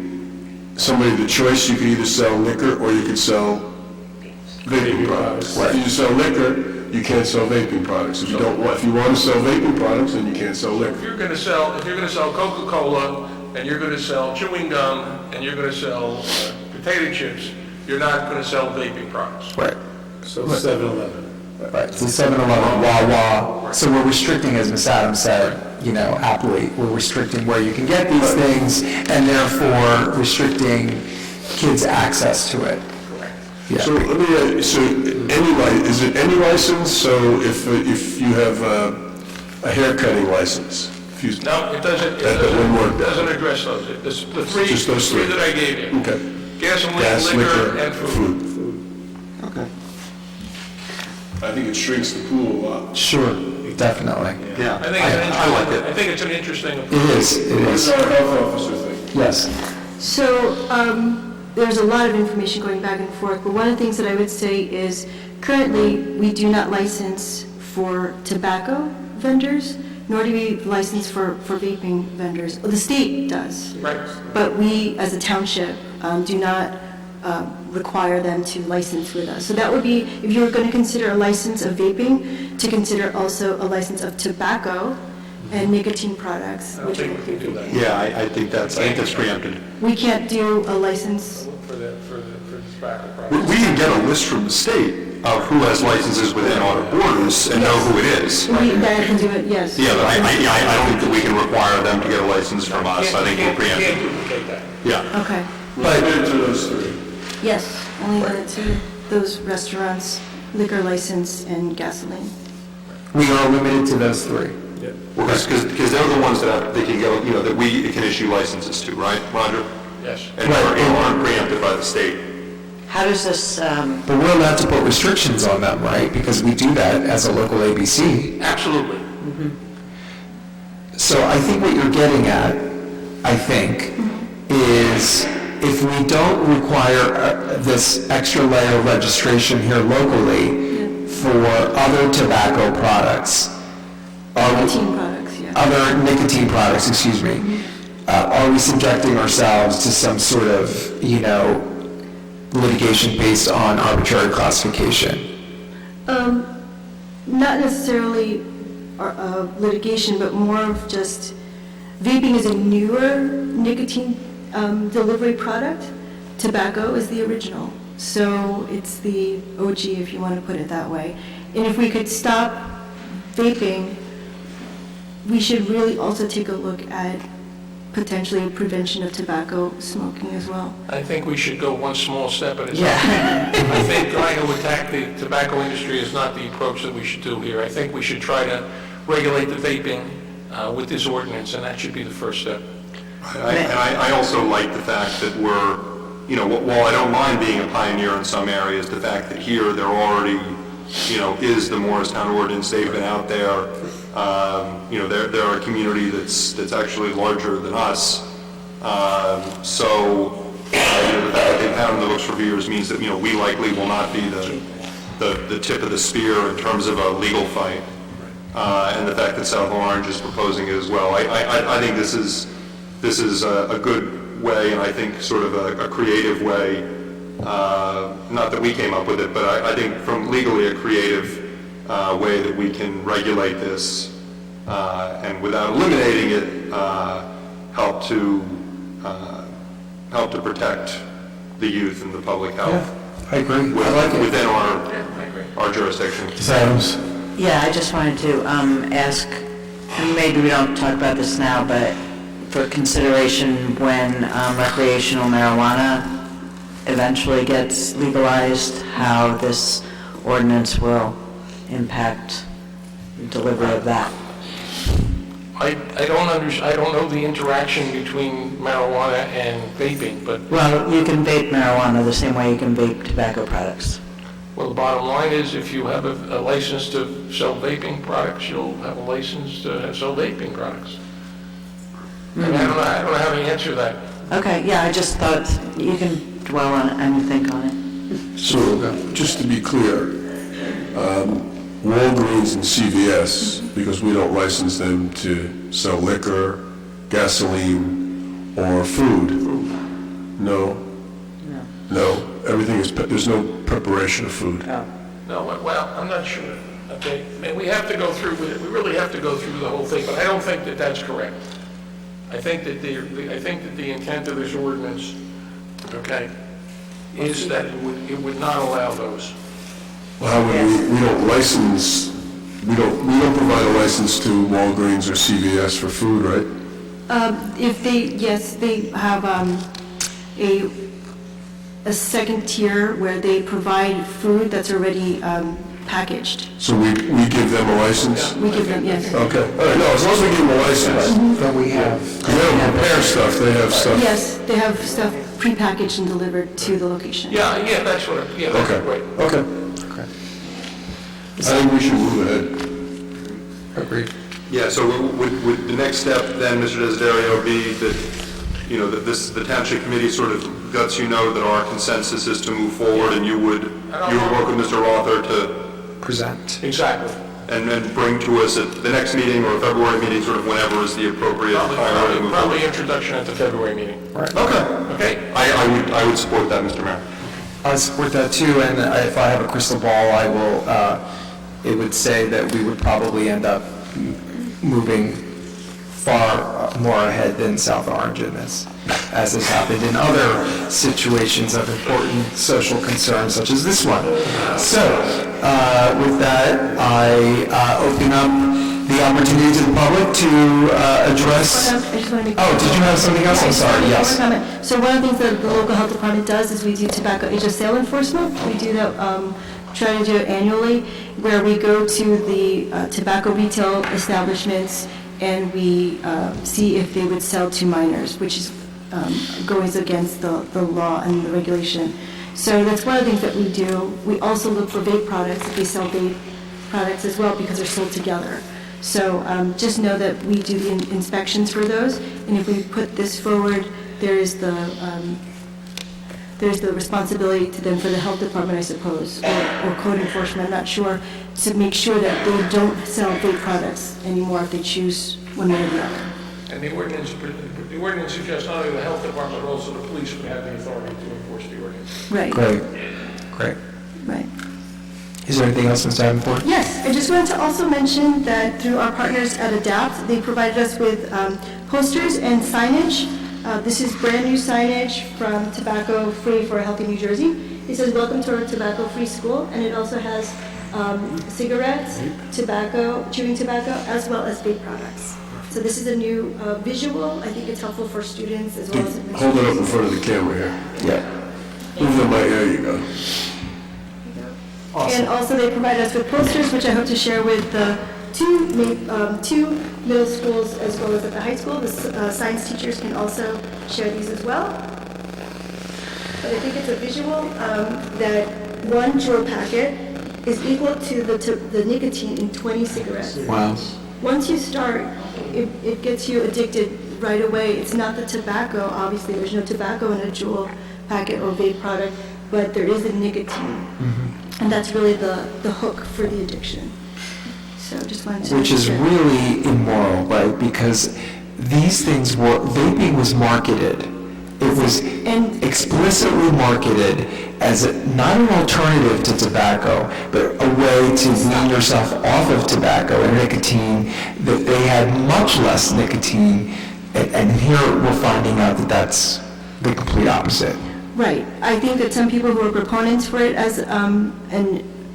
somebody the choice? You could either sell liquor or you could sell vaping products. If you sell liquor, you can't sell vaping products. If you want to sell vaping products, then you can't sell liquor. If you're going to sell Coca-Cola, and you're going to sell chewing gum, and you're going to sell potato chips, you're not going to sell vaping products. Right. So 7-Eleven. Right, so 7-Eleven, Wawa. So we're restricting, as Ms. Adams said, aptly, we're restricting where you can get these things, and therefore restricting kids' access to it. Yeah. So let me ask, is it any license? So if you have a haircutting license? No, it doesn't address those. The three that I gave you. Okay. Gasoline, liquor, and food. Okay. I think it shrinks the pool a lot. Sure, definitely. Yeah. I like it. I think it's an interesting approach. It is. What does our health officer think? Yes. So, there's a lot of information going back and forth, but one of the things that I would say is currently, we do not license for tobacco vendors, nor do we license for vaping vendors. The state does. Right. But we, as a township, do not require them to license with us. So that would be, if you were going to consider a license of vaping, to consider also a license of tobacco and nicotine products. I don't think we can do that. Yeah, I think that's preempted. We can't do a license. For the tobacco products. We can get a list from the state of who has licenses within our borders and know who it is. We can do it, yes. Yeah, but I don't think that we can require them to get a license from us. I think we're preempted. Can't duplicate that. Yeah. Okay. But to those three. Yes, only limited to those restaurants, liquor license, and gasoline. We are limited to those three. Because they're the ones that they can go, that we can issue licenses to, right, Roger? Yes. And aren't preempted by the state. How does this, But we're allowed to put restrictions on them, right? Because we do that as a local ABC. Absolutely. So I think what you're getting at, I think, is if we don't require this extra layer of registration here locally for other tobacco products, Nicotine products, yeah. other nicotine products, excuse me, are we subjecting ourselves to some sort of, litigation based on arbitrary classification? Not necessarily litigation, but more of just, vaping is a newer nicotine delivery product. Tobacco is the original. So it's the OG, if you want to put it that way. And if we could stop vaping, we should really also take a look at potentially prevention of tobacco smoking as well. I think we should go one small step at a time. I think trying to attack the tobacco industry is not the approach that we should do here. I think we should try to regulate the vaping with this ordinance, and that should be the first step. I also like the fact that we're, while I don't mind being a pioneer in some areas, the fact that here there already, is the Morristown ordinance, they've been out there. They're a community that's actually larger than us. So the fact that they've had on the books for years means that, we likely will not be the tip of the spear in terms of a legal fight. And the fact that South Orange is proposing it as well. I think this is a good way, and I think sort of a creative way, not that we came up with it, but I think from legally a creative way that we can regulate this, and without eliminating it, help to protect the youth and the public health. Yeah, I agree. Within our jurisdiction. Ms. Adams? yeah, I just wanted to ask, and maybe we don't talk about this now, but for consideration when recreational marijuana eventually gets legalized, how this ordinance will impact the delivery of that. I don't know the interaction between marijuana and vaping, but, Well, you can vape marijuana the same way you can vape tobacco products. well, the bottom line is if you have a license to sell vaping products, you'll have a license to sell vaping products. I mean, I don't know how to answer that. Okay, yeah, I just thought you can dwell on it and think on it. So, just to be clear, Walgreens and CVS, because we don't license them to sell liquor, gasoline, or food? No? No, everything is, there's no preparation of food? No, well, I'm not sure. Okay, I mean, we have to go through with it. We really have to go through the whole thing, but I don't think that that's correct. I think that the intent of this ordinance, okay, is that it would not allow those. Well, how would we don't license, we don't provide a license to Walgreens or CVS for food, right? Yes, they have a second tier where they provide food that's already packaged. So we give them a license? We give them, yes. Okay, all right, no, as long as we give them a license. Then we have... They don't prepare stuff, they have stuff. Yes, they have stuff prepackaged and delivered to the location. Yeah, that's what, that's Okay, right. okay. I think we should move ahead. Agreed. Yeah, so would the next step then, Mr. Desiderio, be that, that the township committee sort of lets you know that our consensus is to move forward, and you would work with Mr. Rother to Present. Exactly. and then bring to us at the next meeting or February meeting, sort of whenever is the appropriate time to move forward? Probably introduction at the February meeting. Right. Okay. I would support that, Mr. Mayor. I support that too, and if I have a crystal ball, I will, it would say that we would probably end up moving far more ahead than South Orange in this, as has happened in other situations of important social concern such as this one. So, with that, I open up the opportunity to the public to address... I just want to make... Oh, did you have something else? I'm sorry, yes. One more comment. So one of the things that the local health department does is we do tobacco age of sale enforcement. We do that, try to do it annually, where we go to the tobacco retail establishments and we see if they would sell to minors, which is goes against the law and the regulation. So that's one of the things that we do. We also look for vape products, if they sell vape products as well, because they're sold together. So just know that we do the inspections for those, and if we put this forward, there's the responsibility to them for the health department, I suppose, or code enforcement, I'm not sure, to make sure that they don't sell vape products anymore if they choose one way or the other. And the ordinance suggests not only the health department, but also the police would have the authority to enforce the ordinance. Right. Great. Right. Is there anything else, Ms. Davenport? Yes, I just wanted to also mention that through our partners at ADAPT, they provided us with posters and signage. This is brand new signage from Tobacco Free for a Healthy New Jersey. It says, "Welcome to our tobacco-free school," and it also has cigarettes, tobacco, chewing tobacco, as well as vape products. So this is a new visual. I think it's helpful for students as well as administrators. Hold it up in front of the camera here. Yeah. Move the mic, there you go. And also they provide us with posters, which I hope to share with the two middle schools as well as at the high school. The science teachers can also share these as well. But I think it's a visual that one Jewel packet is equal to the nicotine in 20 cigarettes. Wow. Once you start, it gets you addicted right away. It's not the tobacco, obviously, there's no tobacco in a Jewel packet or vape product, but there is the nicotine. And that's really the hook for the addiction. So just wanted to... Which is share. really immoral, right? Because these things vaping was marketed. It was explicitly marketed as not an alternative to tobacco, but a way to wean yourself off of tobacco and nicotine, that they had much less nicotine. And here we're finding out that that's the complete opposite. Right. I think that some people who are proponents for it as an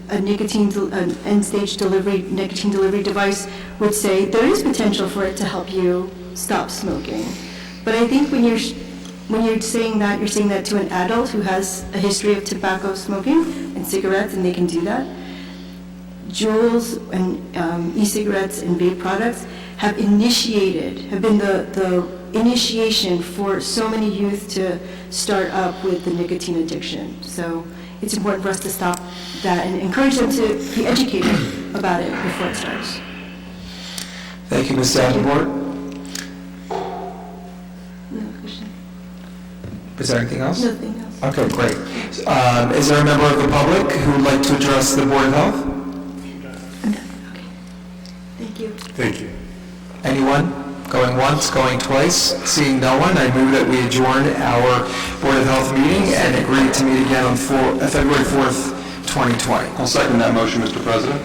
end-stage nicotine delivery device would say there is potential for it to help you stop smoking. But I think when you're saying that, you're saying that to an adult who has a history of tobacco smoking and cigarettes, and they can do that. Juuls and e-cigarettes and vape products have been the initiation for so many youth to start up with the nicotine addiction. So it's important for us to stop that and encourage them to be educated about it before it starts. Thank you, Ms. Davenport. No question. Is there anything else? Nothing else. Okay, great. Is there a member of the public who would like to address the Board of Health? Okay. Thank you. Thank you. Anyone? Going once, going twice? Seeing no one, I move that we adjourn our Board of Health meeting and agree to meet again on February 4th, 2020. I'll second that motion, Mr. President.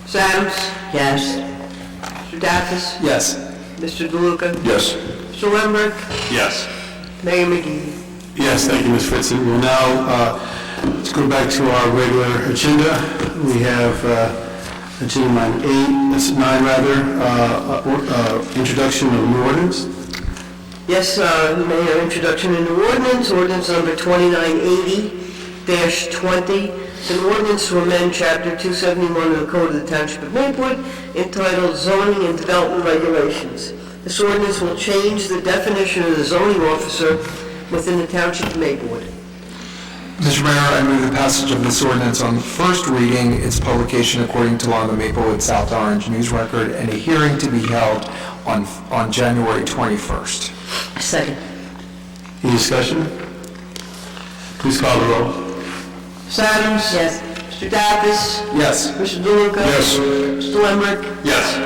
Mr. Adams? Yes. Mr. Dacus? Yes. Mr. DeLuca? Yes. Mr. Lembrick? Yes. Mayor McGee? Yes, thank you, Ms. Fritzen. We'll now, let's go back to our regular agenda. We have agenda item 9, introduction of new ordinance. Yes, Mayor, introduction of new ordinance number 2980-20. It's an ordinance to amend Chapter 271 of the Code of the Township of Maplewood entitled Zoning and Development Regulations. This ordinance will change the definition of the zoning officer within the Township of Maplewood. Mr. Mayor, I move the passage of this ordinance on first reading, its publication according to law in the Maplewood South Orange News Record, and a hearing to be held on January 21st. Second. Any discussion? Please call the roll. Ms. Adams? Yes. Mr. Dacus? Yes. Mr. DeLuca? Yes. Mr. Lembrick? Yes.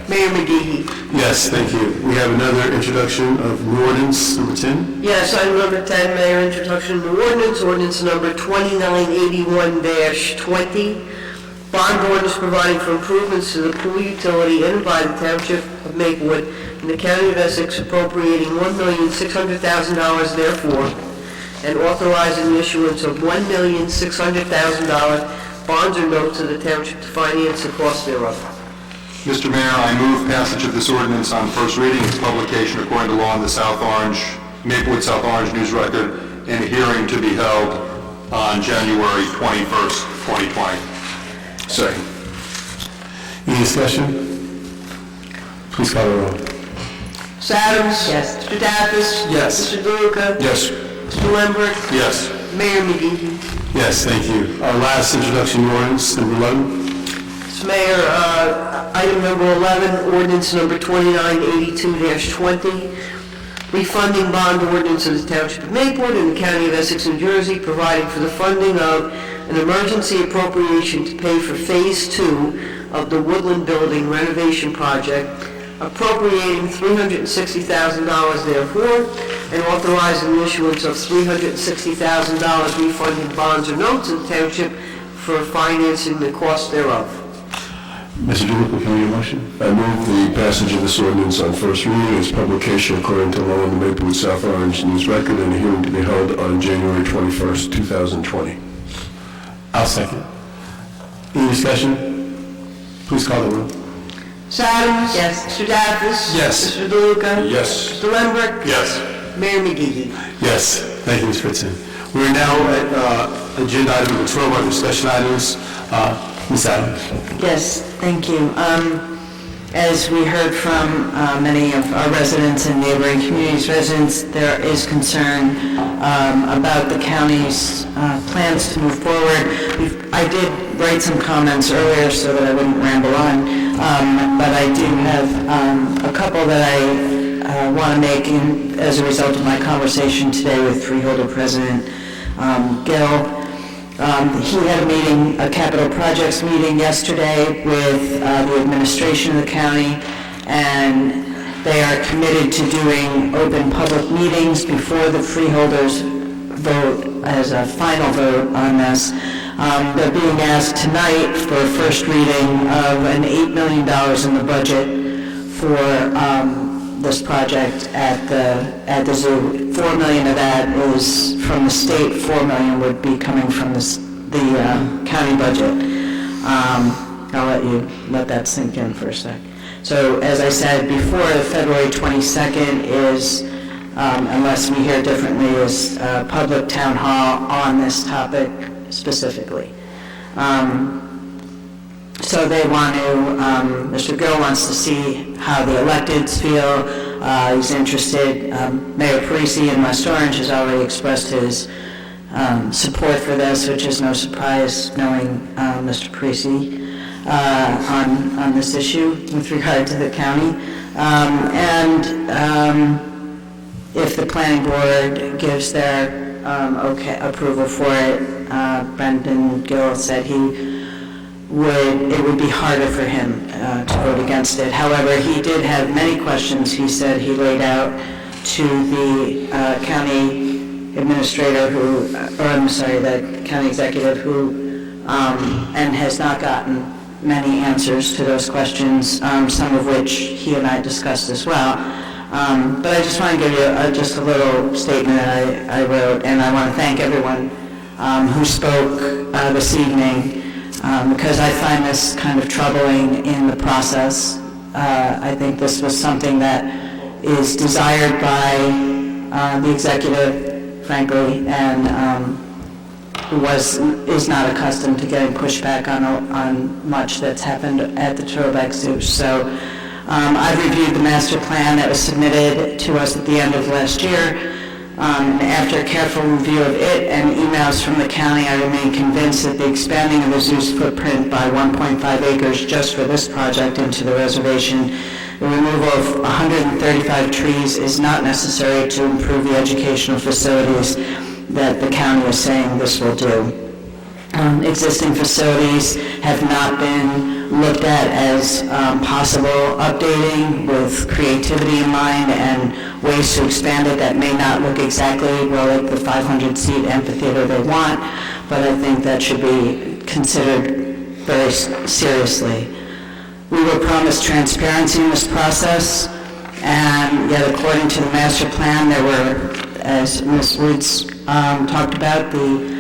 Mayor McGee? Yes, thank you. We have another introduction of new ordinance, number 10. Yes, item number 10, Mayor, introduction of new ordinance number 2981-20. Bond ordinance providing for improvements to the pool utility in and by the Township of Maplewood and the County of Essex appropriating $1,600,000 therefore, and authorizing the issuance of $1,600,000 bonds or notes of the Township to finance the cost thereof. Mr. Mayor, I move passage of this ordinance on first reading, its publication according to law in the Maplewood South Orange News Record, and a hearing to be held on January 21st, 2020. Second. Any discussion? Please call the roll. Ms. Adams? Yes. Mr. Dacus? Yes. Mr. DeLuca? Yes. Mr. Lambert? Yes. Mayor McGee? Yes, thank you. Our last introduction ordinance, number 11. Mr. Mayor, item number 11, ordinance number 2982-20, refunding bond ordinance of the Township of Maplewood in the County of Essex, New Jersey, providing for the funding of an emergency appropriation to pay for Phase 2 of the Woodland Building renovation project, appropriating $360,000 therefore, and authorizing the issuance of $360,000 refunding bonds or notes in the Township for financing the cost thereof. Mr. DeLuca, can we get a motion? I move the passage of this ordinance on first reading as publication according to law in the Maplewood South Orange News Record and a hearing to be held on January 21st, 2020. I'll second. Any discussion? Please call the roll. Ms. Adams? Yes. Mr. Davis? Yes. Mr. DeLuca? Yes. Mr. Lambert? Yes. Mayor McGee? Yes. Thank you, Ms. Fritzen. We're now at agenda item number 12, our discussion items. Ms. Adams. Yes, thank you. As we heard from many of our residents and neighboring communities' residents, there is concern about the county's plans to move forward. I did write some comments earlier so that I wouldn't ramble on, but I do have a couple that I want to make as a result of my conversation today with Freeholder President Gill. He had a meeting, a capital projects meeting yesterday with the administration of the county, and they are committed to doing open public meetings before the freeholders vote as a final vote on this. They're being asked tonight for a first reading of an $8 million in the budget for this project at the zoo. $4 million of that is from the state, $4 million would be coming from the county budget. I'll let that sink in for a sec. So as I said before, February 22nd is, unless we hear differently, is public town hall on this topic specifically. So they want to, Mr. Gill wants to see how the electeds feel. He's interested. Mayor Parisi in West Orange has already expressed his support for this, which is no surprise knowing Mr. Parisi on this issue with regard to the county. If the planning board gives their approval for it, Brendan Gill said it would be harder for him to vote against it. However, he did have many questions he said he laid out to the county administrator the county executive and has not gotten many answers to those questions, some of which he and I discussed as well. But I just want to give you just a little statement that I wrote, and I want to thank everyone who spoke this evening, because I find this kind of troubling in the process. I think this was something that is desired by the executive, frankly, and who is not accustomed to getting pushback on much that's happened at the Turtleback Zoo. So I've reviewed the master plan that was submitted to us at the end of last year. After a careful review of it and emails from the county, I remain convinced that the expanding of the zoo's footprint by 1.5 acres just for this project into the reservation, the removal of 135 trees is not necessary to improve the educational facilities that the county is saying this will do. Existing facilities have not been looked at as possible updating with creativity in mind and ways to expand it that may not look exactly like the 500-seat amphitheater they want, but I think that should be considered very seriously. We were promised transparency in this process, and yet according to the master plan, there were, as Ms. Woods talked about, the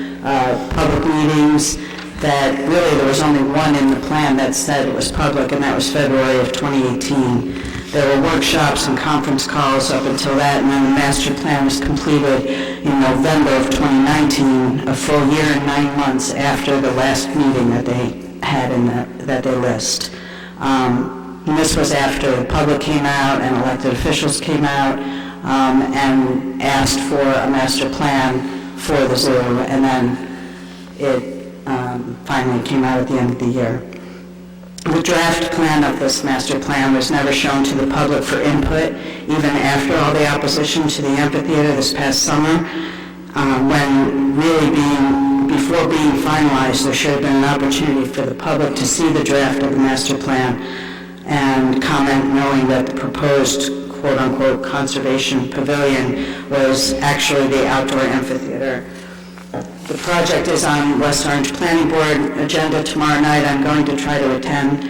public meetings, that really there was only one in the plan that said it was public, and that was February of 2018. There were workshops and conference calls up until that, and then the master plan was completed in November of 2019, a full year and 9 months after the last meeting that they had that they list. And this was after the public came out and elected officials came out. and asked for a master plan for the zoo, and then it finally came out at the end of the year. The draft plan of this master plan was never shown to the public for input, even after all the opposition to the amphitheater this past summer, when really before being finalized, there should have been an opportunity for the public to see the draft of the master plan and comment, knowing that the proposed quote-unquote conservation pavilion was actually the outdoor amphitheater. The project is on West Orange Planning Board agenda tomorrow night. I'm going to try to attend.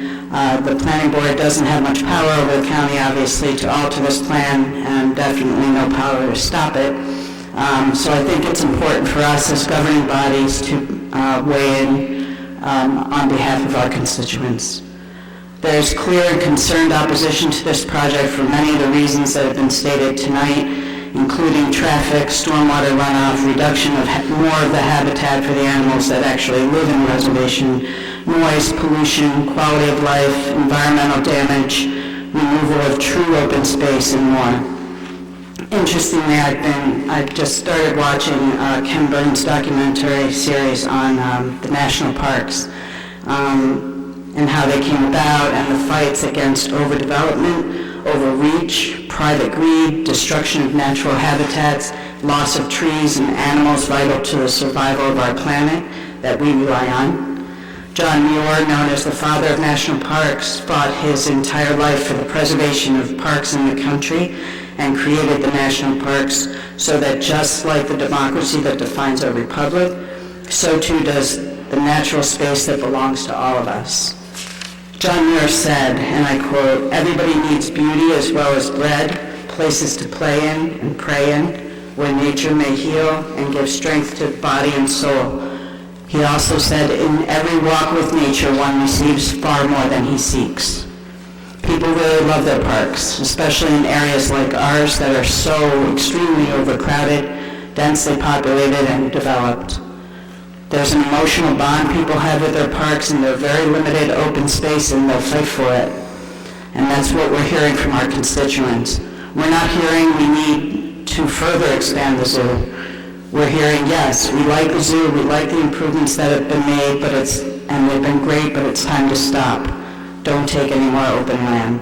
The planning board doesn't have much power over the county, obviously, to alter this plan, and definitely no power to stop it. So I think it's important for us as governing bodies to weigh in on behalf of our constituents. There's clear and concerned opposition to this project for many of the reasons that have been stated tonight, including traffic, stormwater runoff, reduction of more of the habitat for the animals that actually live in the reservation, noise, pollution, quality of life, environmental damage, removal of true open space, and more. Interestingly, I've just started watching Ken Burns' documentary series on the national parks and how they came about, and the fights against overdevelopment, overreach, private greed, destruction of natural habitats, loss of trees and animals vital to the survival of our planet that we rely on. John Muir, known as the father of national parks, fought his entire life for the preservation of parks in the country and created the national parks so that just like the democracy that defines our republic, so too does the natural space that belongs to all of us. John Muir said, and I quote, "Everybody needs beauty as well as bread, places to play in and pray in, where nature may heal and give strength to body and soul." He also said, "In every walk with nature, one receives far more than he seeks." People really love their parks, especially in areas like ours that are so extremely overcrowded, densely populated, and developed. There's an emotional bond people have with their parks and their very limited open space, and they'll fight for it. And that's what we're hearing from our constituents. We're not hearing we need to further expand the zoo. We're hearing, yes, we like the zoo, we like the improvements that have been made, and they've been great, but it's time to stop. Don't take any more open land.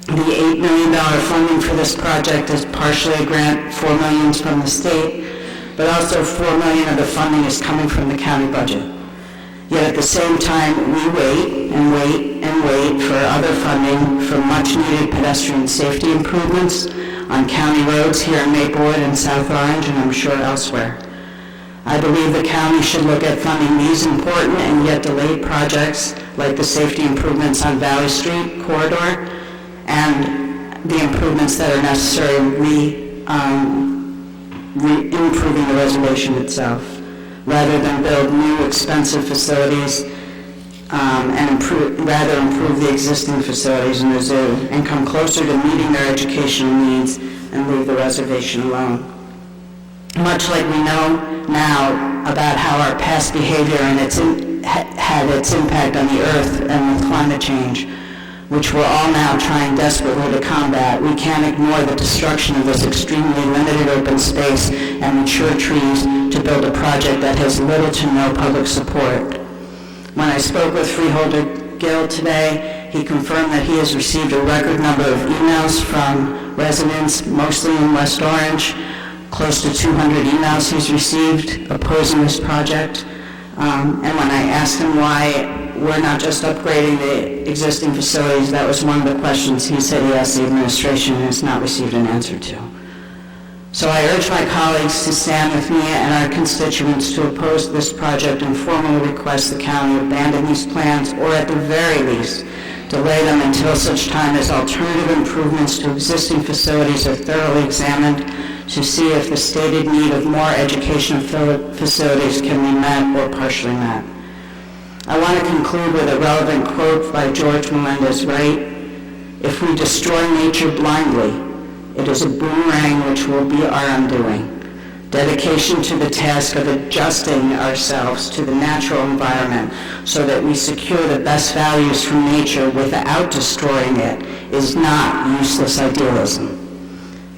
The $8 million funding for this project is partially a grant, $4 million from the state, but also $4 million of the funding is coming from the county budget. Yet at the same time, we wait and wait and wait for other funding for much-needed pedestrian safety improvements on county roads here in Maplewood and South Orange, and I'm sure elsewhere. I believe the county should look at funding these important and yet delayed projects like the safety improvements on Valley Street corridor and the improvements that are necessary improving the reservation itself, rather than build new expensive facilities and improve the existing facilities in the zoo and come closer to meeting their educational needs and leave the reservation alone. Much like we know now about how our past behavior and had its impact on the earth and with climate change, which we're all now trying desperately to combat, we can't ignore the destruction of this extremely limited open space and mature trees to build a project that has little to no public support. When I spoke with Freeholder Gill today, he confirmed that he has received a record number of emails from residents, mostly in West Orange, close to 200 emails he's received opposing this project. And when I asked him why we're not just upgrading the existing facilities, that was one of the questions he said he asked the administration and has not received an answer to. So I urge my colleagues to stand with me and our constituents to oppose this project and formally request the county abandon these plans, or at the very least, delay them until such time as alternative improvements to existing facilities are thoroughly examined to see if the stated need of more educational facilities can be met or partially met. I want to conclude with a relevant quote by George Melendez Wright. "If we destroy nature blindly, it is a boomerang which will be our undoing. Dedication to the task of adjusting ourselves to the natural environment so that we secure the best values from nature without destroying it is not useless idealism.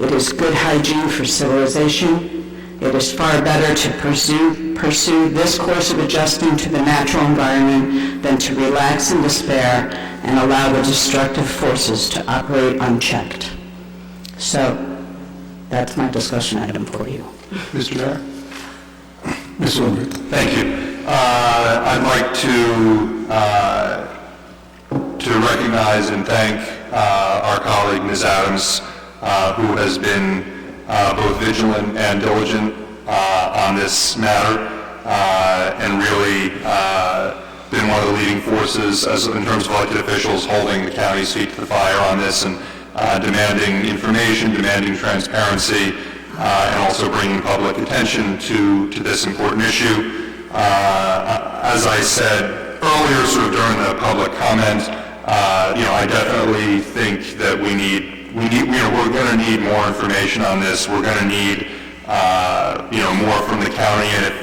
It is good hygiene for civilization. It is far better to pursue this course of adjusting to the natural environment than to relax in despair and allow the destructive forces to operate unchecked. So, that's my discussion item for you. Mr. Mayor? Mr. Lambert? Thank you. I'd like to recognize and thank our colleague, Ms. Adams, who has been both vigilant and diligent on this matter, and really been one of the leading forces in terms of elected officials holding the county's feet to the fire on this and demanding information, demanding transparency, and also bringing public attention to this important issue. As I said earlier, sort of during the public comment, I definitely think that we're going to need more information on this. We're going to need, more from the county. And if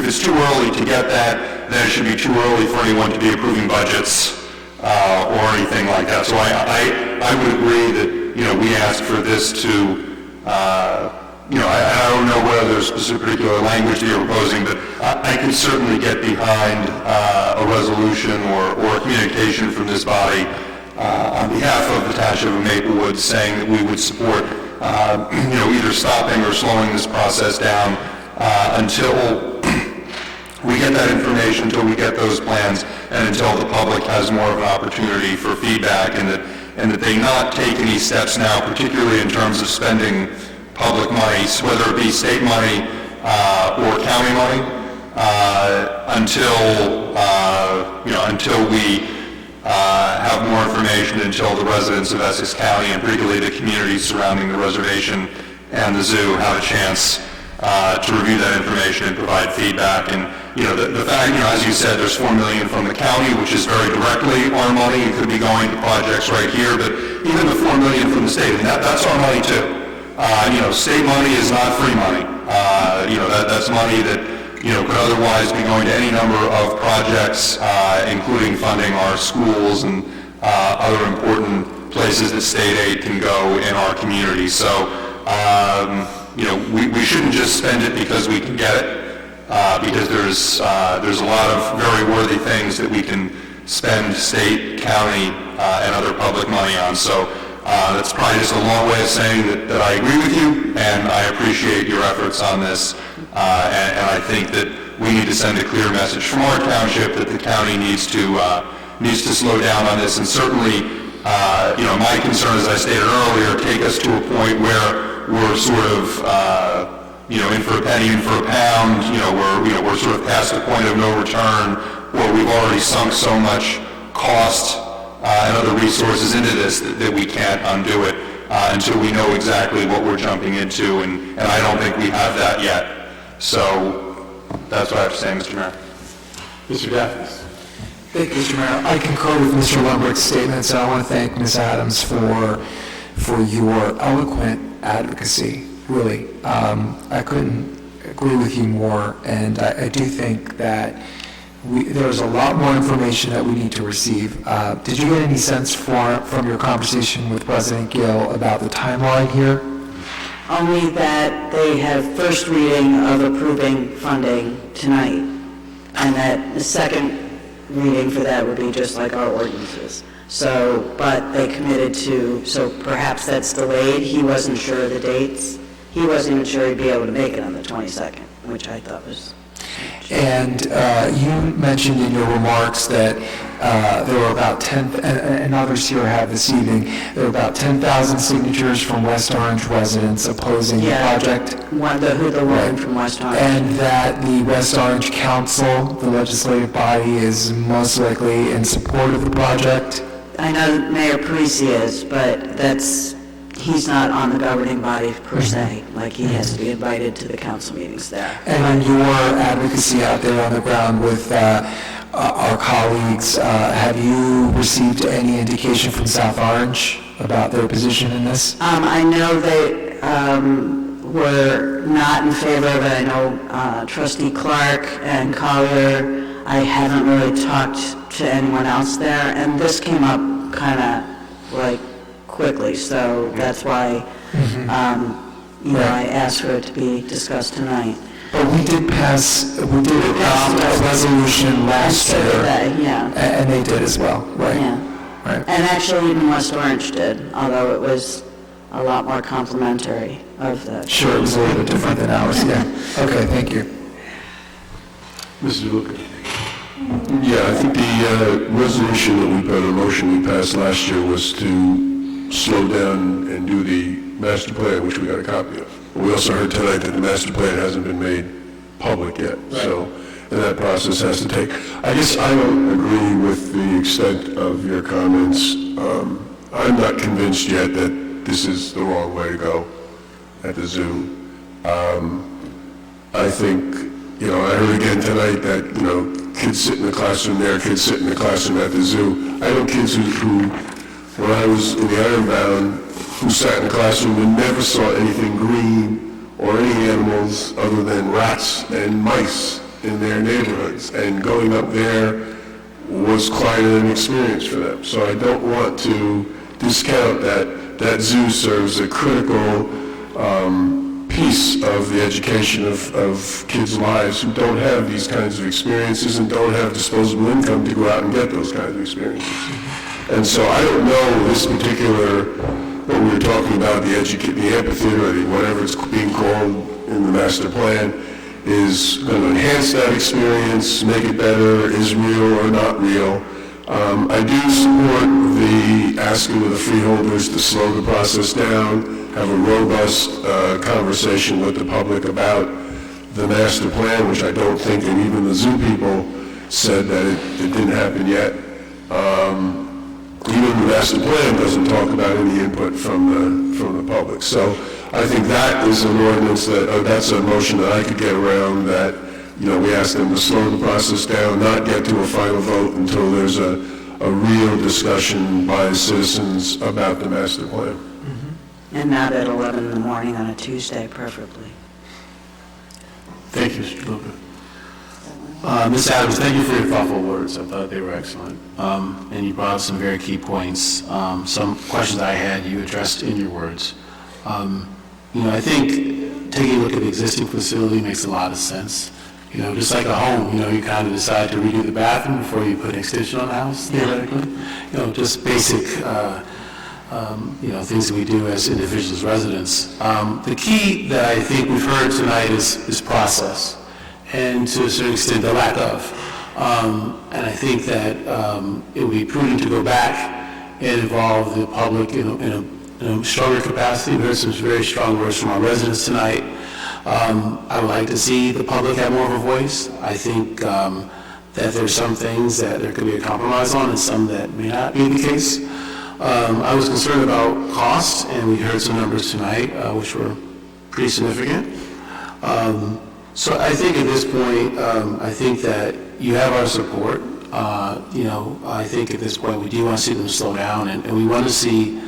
it's too early to get that, then it should be too early for anyone to be approving budgets or anything like that. So I would agree that we ask for this to. I don't know whether there's specific particular language that you're proposing, but I can certainly get behind a resolution or a communication from this body on behalf of the Township of Maplewood saying that we would support, either stopping or slowing this process down until we get that information, until we get those plans, and until the public has more of an opportunity for feedback, and that they not take any steps now, particularly in terms of spending public money, whether it be state money or county money, until we have more information, until the residents of Essex County, and particularly the communities surrounding the reservation and the zoo, have a chance to review that information and provide feedback. And the fact, as you said, there's $4 million from the county, which is very directly our money. It could be going to projects right here, but even the $4 million from the state, and that's our money too. State money is not free money. That's money that, could otherwise be going to any number of projects, including funding our schools and other important places that state aid can go in our community. So, we shouldn't just spend it because we can get it, because there's a lot of very worthy things that we can spend state, county, and other public money on. So, that's probably just a long way of saying that I agree with you, and I appreciate your efforts on this, and I think that we need to send a clear message from our township that the county needs to slow down on this, and certainly, my concern, as I stated earlier, take us to a point where we're sort of, in for a penny, in for a pound, we're sort of past the point of no return, where we've already sunk so much cost and other resources into this that we can't undo it until we know exactly what we're jumping into, and I don't think we have that yet. So that's what I have to say, Mr. Mayor. Mr. Daffis. Thank you, Mr. Mayor. I concur with Mr. Lumbert's statements, and I want to thank Ms. Adams for your eloquent advocacy, really. I couldn't agree with you more, and I do think that there's a lot more information that we need to receive. Did you get any sense from your conversation with President Gill about the timeline here? Only that they have first reading of approving funding tonight, and that the second reading for that would be just like our ordinances. So, but they committed to, so perhaps that's delayed. He wasn't sure of the dates. He wasn't even sure he'd be able to make it on the 22nd, which I thought was... And you mentioned in your remarks that there were about 10, and others here have this evening, there were about 10,000 signatures from West Orange residents opposing the project. The woman from West Orange. And that the West Orange Council, the legislative body, is most likely in support of the project. I know Mayor Parisi is, but he's not on the governing body per se, like he has to be invited to the council meetings there. And in your advocacy out there on the ground with our colleagues, have you received any indication from South Orange about their position in this? I know they were not in favor of it. I know Trustee Clark and Collier. I haven't really talked to anyone else there, and this came up kind of like quickly, so that's why You know, I asked for it to be discussed tonight. But we did pass a resolution last So year. did they, yeah. And they did as well, right? Yeah. Right. And actually even West Orange did, although it was a lot more complimentary of the... Sure, it was a little bit different than ours, yeah. Okay, thank you. Mr. Luca? Yeah, I think the resolution that we, the motion we passed last year was to slow down and do the master plan, which we got a copy of. But we also heard tonight that the master plan hasn't been made public yet, so, and that process has to take. I guess I don't agree with the extent of your comments. I'm not convinced yet that this is the wrong way to go at the zoo. I think, I heard again tonight that, kids sit in the classroom there, kids sit in the classroom at the zoo. I know kids who when I was in the Ironbound, who sat in the classroom and never saw anything green or any animals other than rats and mice in their neighborhoods. And going up there was quite an experience for them. So I don't want to discount that zoo serves a critical piece of the education of kids' lives who don't have these kinds of experiences and don't have disposable income to go out and get those kinds of experiences. And so I don't know this particular, what we were talking about, the amphitheater, or whatever it's being called in the master plan, is going to enhance that experience, make it better, is real or not real. I do support the asking of the freeholders to slow the process down, have a robust conversation with the public about the master plan, which I don't think, and even the zoo people said that it didn't happen yet. Even the master plan doesn't talk about any input from the public. So I think that is an ordinance that's a motion that I could get around, that we ask them to slow the process down, not get to a final vote until there's a real discussion by the citizens about the master plan. And not at 11 in the morning on a Tuesday, preferably. Thank you, Mr. Luca. Ms. Adams, thank you for your thoughtful words. I thought they were excellent. And you brought up some very key points. Some questions I had, you addressed in your words. I think taking a look at the existing facility makes a lot of sense. Just like a home, you kind of decide to redo the bathroom before you put an extension on the house, theoretically. Just basic, things that we do as individuals, residents. The key that I think we've heard tonight is process, and to a certain extent, the lack of. And I think that it would be prudent to go back and involve the public in a stronger capacity. We heard some very strong words from our residents tonight. I would like to see the public have more of a voice. I think that there's some things that there could be a compromise on and some that may not be the case. I was concerned about costs, and we heard some numbers tonight, which were pretty significant. So I think at this point, I think that you have our support. I think at this point we do want to see them slow down, and we want to see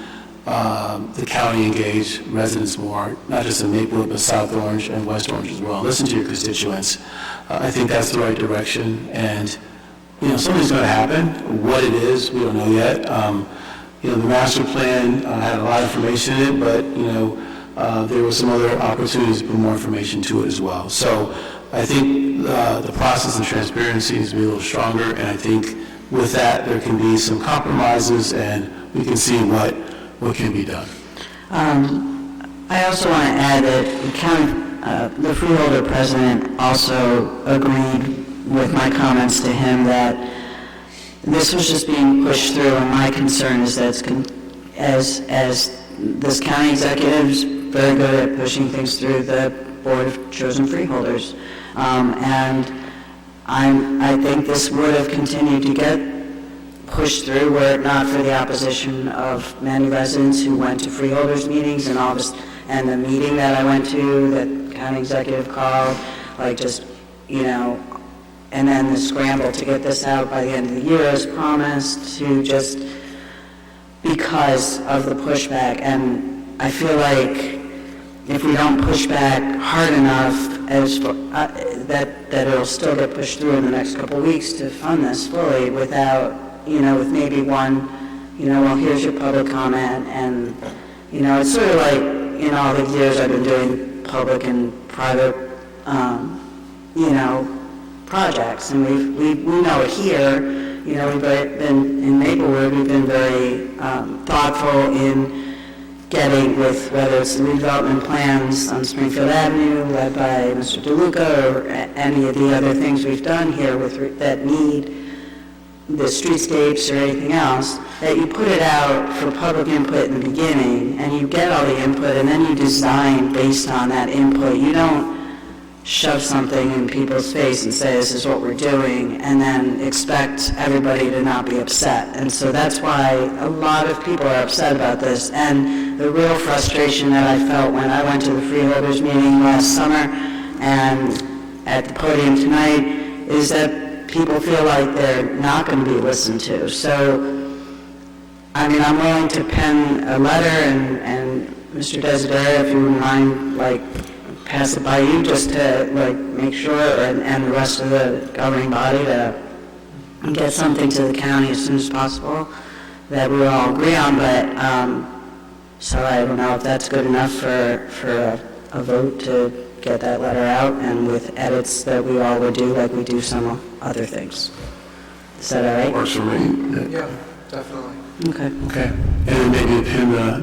the county engage residents more, not just in Maplewood, but South Orange and West Orange as well. Listen to your constituents. I think that's the right direction, and something's going to happen. What it is, we don't know yet. The master plan had a lot of information in it, but there were some other opportunities to put more information to it as well. So I think the process and transparency needs to be a little stronger, and I think with that there can be some compromises, and we can see what can be done. I also want to add that the freeholder president also agreed with my comments to him that this was just being pushed through, and my concern is that as this county executive is very good at pushing things through the Board of Chosen Freeholders. And I think this would have continued to get pushed through were it not for the opposition of many residents who went to freeholders meetings and all this, and the meeting that I went to that county executive called, and then the scramble to get this out by the end of the year as promised, to just because of the pushback. And I feel like if we don't push back hard enough, that it'll still get pushed through in the next couple of weeks to fund this fully without, with maybe one, well, here's your public comment, and, it's sort of like, in all the years I've been doing public and private, projects, and we know it here, we've been in Maplewood, we've been very thoughtful in getting with, whether it's the redevelopment plans on Springfield Avenue led by Mr. DeLuca, or any of the other things we've done here that need the streetscapes or anything else, that you put it out for public input in the beginning, and you get all the input, and then you design based on that input. You don't shove something in people's face and say, this is what we're doing, and then expect everybody to not be upset. And so that's why a lot of people are upset about this. And the real frustration that I felt when I went to the freeholders meeting last summer and at the podium tonight is that people feel like they're not going to be listened to. So, I'm willing to pen a letter, and Mr. Desiderio, if you wouldn't mind, pass it by you just to, make sure, and the rest of the governing body to get something to the county as soon as possible that we all agree on, but, so I don't know if that's good enough for a vote to get that letter out, and with edits that we all would do like we do some other things. Is that all right? Works for me. Yeah, definitely. Okay. And maybe pin the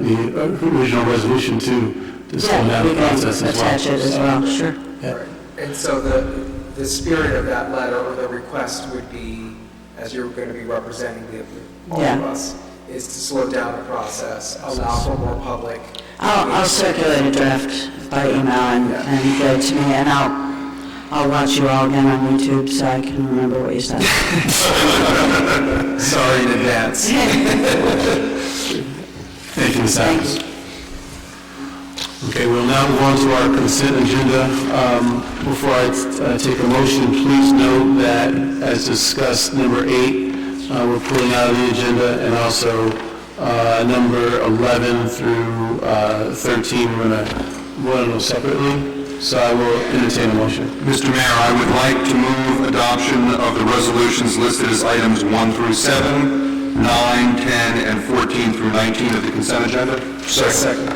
original resolution to slow down the process as well. Attach it as well, sure. Right. And so the spirit of that letter or the request would be, as you're going to be representing all of us, is to slow down the process, allow for more public. I'll circulate a draft by email and get it to me, and I'll watch you all again on YouTube so I can remember what you said. Sorry in advance. Thank you, Ms. Adams. Okay, we'll now move on to our consent agenda. Before I take a motion, please note that, as discussed, number 8, we're pulling out of the agenda, and also number 11 through 13, we're going to vote on those separately. So I will entertain a motion. Mr. Mayor, I would like to move adoption of the resolutions listed as items 1 through 7, 9, 10, and 14 through 19 of the consent agenda. Second.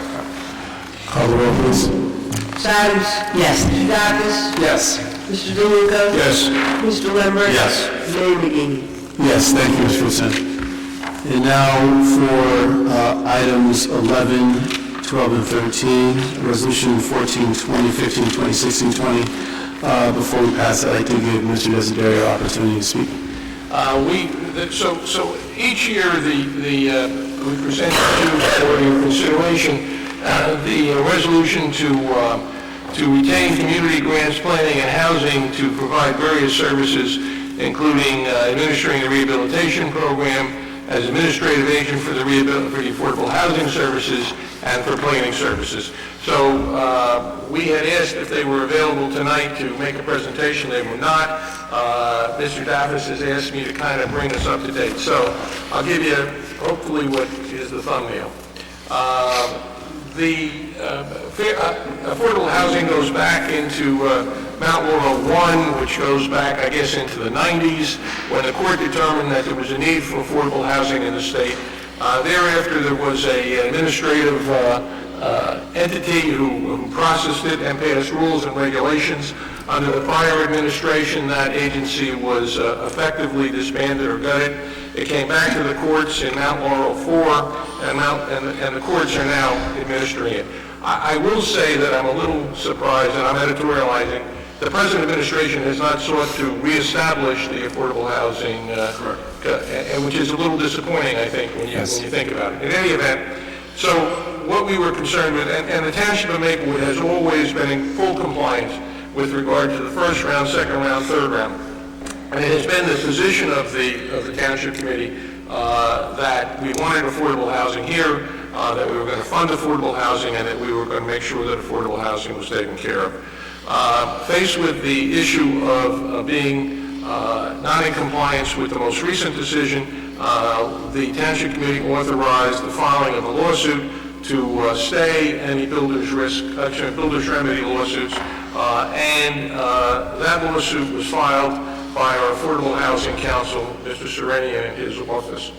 Call the roll, please. Ms. Adams? Yes. Mr. Dacus? Yes. Mr. DeLuca? Yes. Mr. Lambert? Yes. Mayor McGee? Yes, thank you, Ms. Wilson. And now for items 11, 12, and 13, Resolution 14, 2015, 2016, 20. Before we pass that, I'd like to give Mr. Desiderio an opportunity to speak. So each year, we present to you for your consideration the resolution to retain community grants, planning, and housing to provide various services, including administering the rehabilitation program as administrative agent for the affordable housing services and for planning services. So we had asked if they were available tonight to make a presentation. They were not. Mr. Davis has asked me to kind of bring us up to date. So I'll give you hopefully what is the thumbnail. The affordable housing goes back into Mount Laurel 1, which goes back, I guess, into the 90s, when the court determined that there was a need for affordable housing in the state. Thereafter, there was an administrative entity who processed it and passed rules and regulations. Under the prior administration, that agency was effectively disbanded or gutted. It came back to the courts in Mount Laurel 4, and the courts are now administering it. I will say that I'm a little surprised, and I'm editorializing. The present administration has not sought to reestablish the affordable housing, and which is a little disappointing, I think, when you think about it. In any event, so what we were concerned with, and the Township of Maplewood has always been in full compliance with regard to the first round, second round, third round. And it has been the position of the Township Committee that we wanted affordable housing here, that we were going to fund affordable housing, and that we were going to make sure that affordable housing was taken care of. Faced with the issue of being not in compliance with the most recent decision, the Township Committee authorized the filing of a lawsuit to stay any builder's remedy lawsuits, and that lawsuit was filed by our Affordable Housing Counsel, Mr. Serenian, in his office.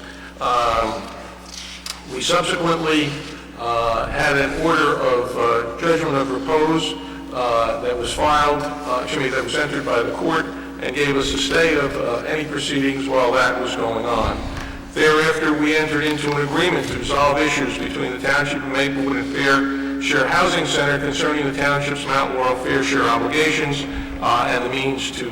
We subsequently had an order of judgment of repose that was filed, that was entered by the court, and gave us a stay of any proceedings while that was going on. Thereafter, we entered into an agreement to resolve issues between the Township of Maplewood and Fair Share Housing Center concerning the Township's Mount Laurel Fair Share obligations and the means to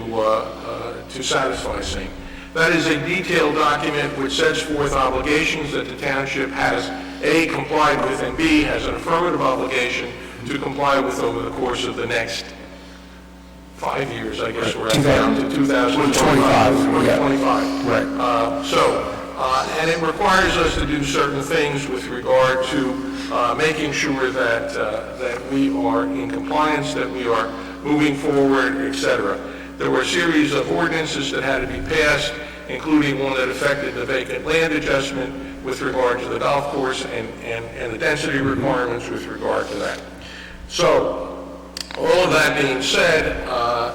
satisfy same. That is a detailed document which sets forth obligations that the Township has, A, complied with, and B, has an affirmative obligation to comply with over the course of the next 5 years, I guess, we're at down to 2025. 2025. Right. And it requires us to do certain things with regard to making sure that we are in compliance, that we are moving forward, etc. There were a series of ordinances that had to be passed, including one that affected the vacant land adjustment with regard to the golf course and the density requirements with regard to that. So, all of that being said,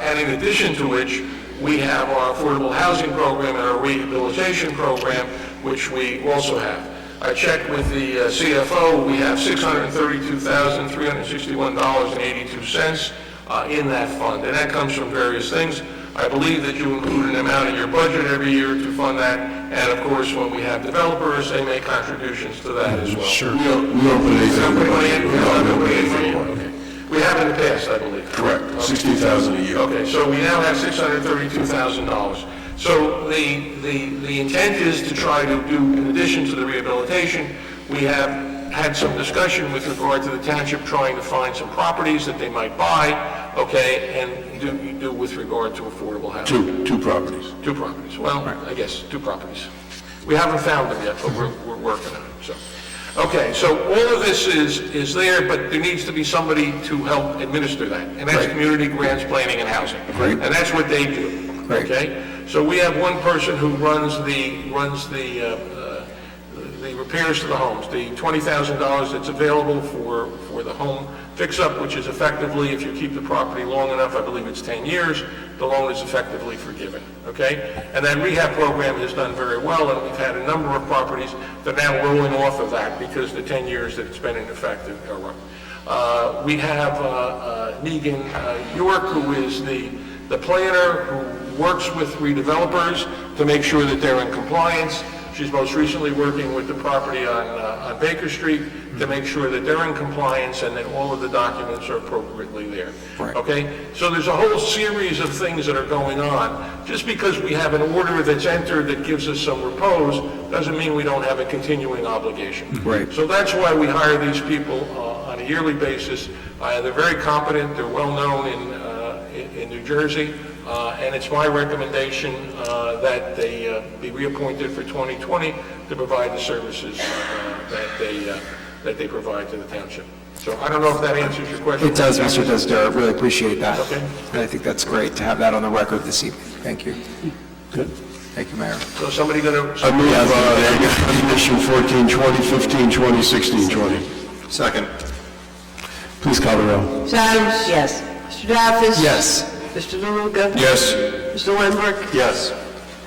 and in addition to which, we have our affordable housing program and our rehabilitation program, which we also have. I checked with the CFO, we have $632,361.82 in that fund, and that comes from various things. I believe that you include an amount in your budget every year to fund that, and of course, when we have developers, they make contributions to that as well. Sure. We don't put anything in. Okay. We have in the past, I believe. Correct, $60,000 a year. Okay, so we now have $632,000. So the intent is to try to do, in addition to the rehabilitation, we have had some discussion with regard to the township trying to find some properties that they might buy, okay, and do with regard to affordable housing. Two properties. Two properties. Well, I guess 2 properties. We haven't found them yet, but we're working on it. So, okay, so all of this is there, but there needs to be somebody to help administer that, and that's community grants, planning, and housing. Great. And that's what they do. Great. Okay. So we have one person who runs the repairs to the homes, the $20,000 that's available for the home fix-up, which is effectively, if you keep the property long enough, I believe it's 10 years, the loan is effectively forgiven, okay? And that rehab program has done very well, and we've had a number of properties that are now rolling off of that because the 10 years that it's been in effect are up. We have Negan York, who is the planner who works with redevelopers to make sure that they're in compliance. She's most recently working with the property on Baker Street to make sure that they're in compliance and that all of the documents are appropriately there. Right. Okay? So there's a whole series of things that are going on. Just because we have an order that's entered that gives us some repose doesn't mean we don't have a continuing obligation. Right. So that's why we hire these people on a yearly basis. They're very competent, they're well-known in New Jersey, and it's my recommendation that they be reappointed for 2020 to provide the services that they provide to the township. So I don't know if that answers your question. It does, Mr. Desidero. I really appreciate that. Okay. And I think that's great to have that on the record this evening. Thank you. Good. Thank you, Mayor. So somebody going to... I move resolution 1420, 1520, 1620. Second. Please call the roll. Ms. Adams? Yes. Mr. Daffis? Yes. Mr. DeLuca? Yes. Mr. Lambert? Yes.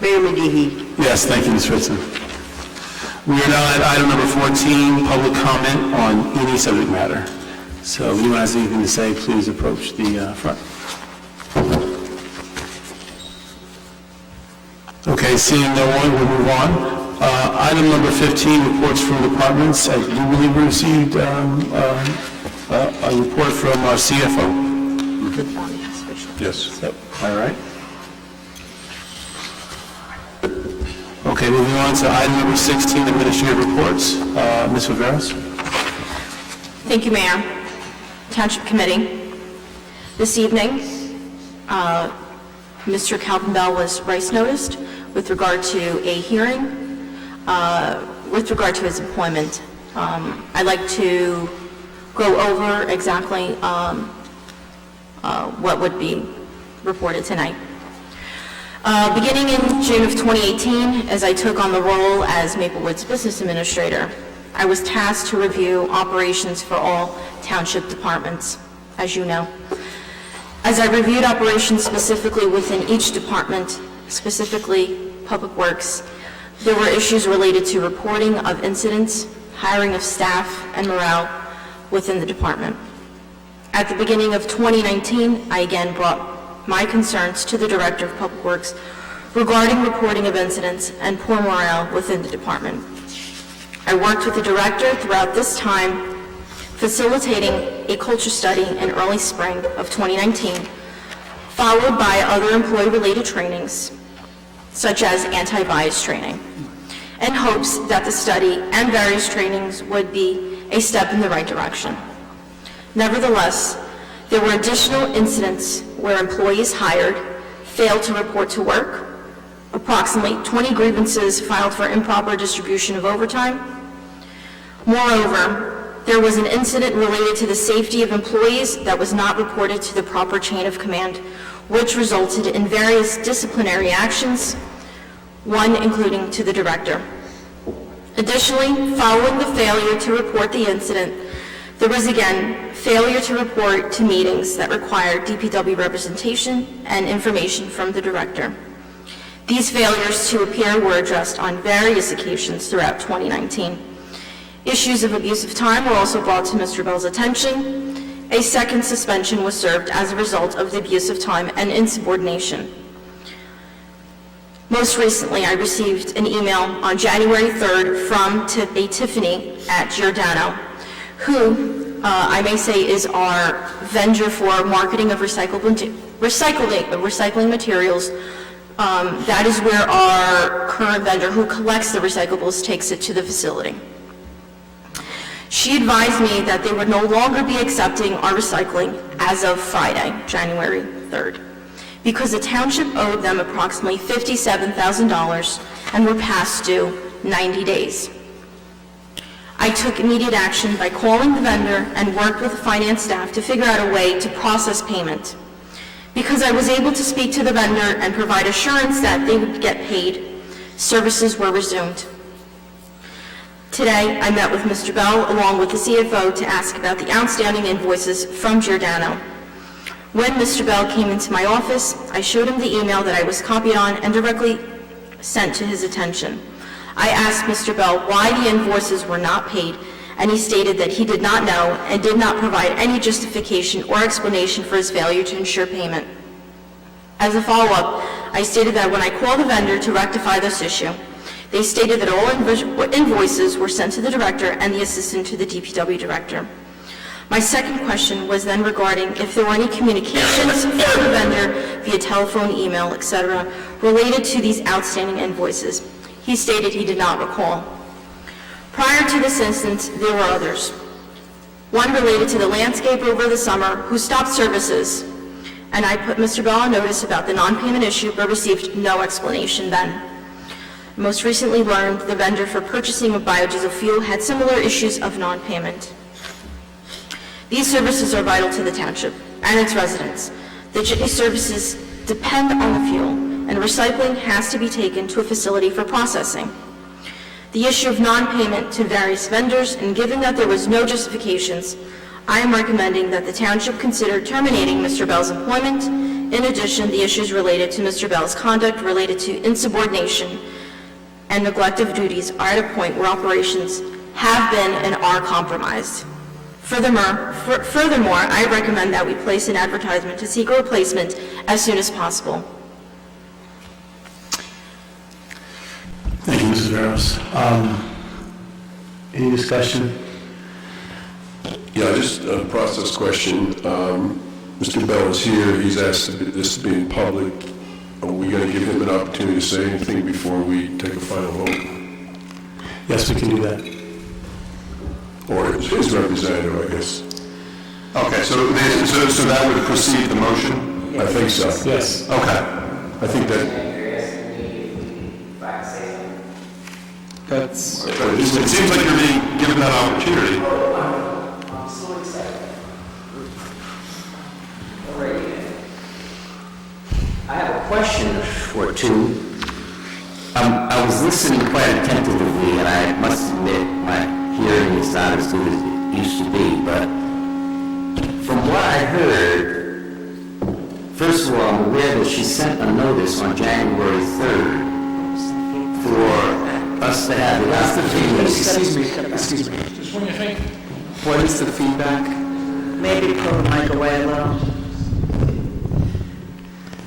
Mayor McGehee? Yes, thank you, Ms. Ritson. We are now at item number 14, public comment on any subject matter. So if anyone has anything to say, please approach the front. Okay, seeing no one, we'll move on. Item number 15, reports from departments. I do believe we received a report from our CFO. Yes. So, all right. Okay, moving on to item number 16, administrative reports. Ms. Viveros? Thank you, Mayor. Township Committee. This evening, Mr. Calvin Bell was rice noticed with regard to a hearing with regard to his employment. I'd like to go over exactly what would be reported tonight. Beginning in June of 2018, as I took on the role as Maplewood's business administrator, I was tasked to review operations for all township departments, as you know. As I reviewed operations specifically within each department, specifically Public Works, there were issues related to reporting of incidents, hiring of staff, and morale within the department. At the beginning of 2019, I again brought my concerns to the Director of Public Works regarding reporting of incidents and poor morale within the department. I worked with the Director throughout this time, facilitating a culture study in early spring of 2019, followed by other employee-related trainings, such as anti-bias training, in hopes that the study and various trainings would be a step in the right direction. Nevertheless, there were additional incidents where employees hired failed to report to work, approximately 20 grievances filed for improper distribution of overtime. Moreover, there was an incident related to the safety of employees that was not reported to the proper chain of command, which resulted in various disciplinary actions, one including to the Director. Additionally, following the failure to report the incident, there was again failure to report to meetings that required DPW representation and information from the Director. These failures to appear were addressed on various occasions throughout 2019. Issues of abuse of time were also brought to Mr. Bell's attention. A second suspension was served as a result of the abuse of time and insubordination. Most recently, I received an email on January 3rd from a Tiffany at Giordano, who I may say is our vendor for marketing of recycling materials. That is where our current vendor who collects the recyclables takes it to the facility. She advised me that they would no longer be accepting our recycling as of Friday, January 3rd, because the township owed them approximately $57,000 and were past due 90 days. I took immediate action by calling the vendor and worked with the finance staff to figure out a way to process payment. Because I was able to speak to the vendor and provide assurance that they would get paid, services were resumed. Today, I met with Mr. Bell along with the CFO to ask about the outstanding invoices from Giordano. When Mr. Bell came into my office, I showed him the email that I was copied on and directly sent to his attention. I asked Mr. Bell why the invoices were not paid, and he stated that he did not know and did not provide any justification or explanation for his failure to ensure payment. As a follow-up, I stated that when I called the vendor to rectify this issue, they stated that all invoices were sent to the Director and the assistant to the DPW Director. My second question was then regarding if there were any communications from the vendor via telephone, email, etc., related to these outstanding invoices. He stated he did not recall. Prior to this instance, there were others. One related to the landscaper over the summer who stopped services, and I put Mr. Bell on notice about the non-payment issue but received no explanation then. Most recently learned the vendor for purchasing of biodiesel fuel had similar issues of non-payment. These services are vital to the township and its residents. The jitney services depend on the fuel, and recycling has to be taken to a facility for processing. The issue of non-payment to various vendors, and given that there was no justifications, I am recommending that the township consider terminating Mr. Bell's employment. In addition, the issues related to Mr. Bell's conduct related to insubordination and neglect of duties are at a point where operations have been and are compromised. Furthermore, I recommend that we place an advertisement to seek a replacement as soon as possible. Thank you, Mrs. Veros. Any discussion? Yeah, just a process question. Mr. Bell is here. He's asked this to be in public. Are we going to give him an opportunity to say anything before we take a final vote? Yes, we can do that. Or his representative, I guess. Okay, so that would precede the motion? I think so. Yes. Okay. I think that... It it seems like you're being given that opportunity. I'm so excited. I have a question or two. I was listening quite attentively, and I must admit my hearing is not as good as it used to be, but from what I heard, first of all, I'm aware that she sent a notice on January 3rd for us to have the opportunity. Excuse me. Just when you think, What is the feedback? Maybe pull the mic away a little.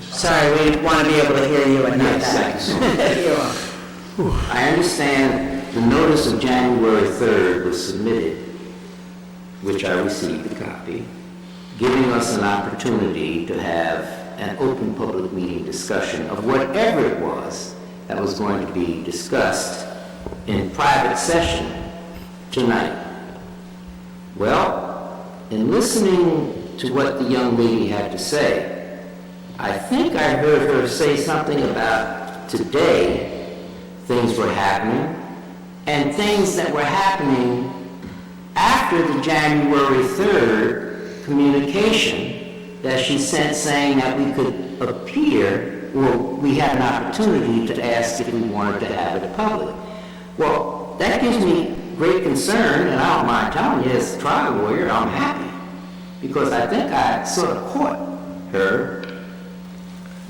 Sorry, we want to be able to hear you and not that. I understand the notice of January 3rd was submitted, which I received a copy, giving us an opportunity to have an open public meeting discussion of whatever it was that was going to be discussed in private session tonight. Well, in listening to what the young lady had to say, I think I heard her say something about today things were happening, and things that were happening after the January 3rd communication that she sent saying that we could appear, or we had an opportunity to ask if we wanted to have it public. Well, that gives me great concern, and I don't mind telling you, as a trial lawyer, I'm happy, because I think I sort of caught her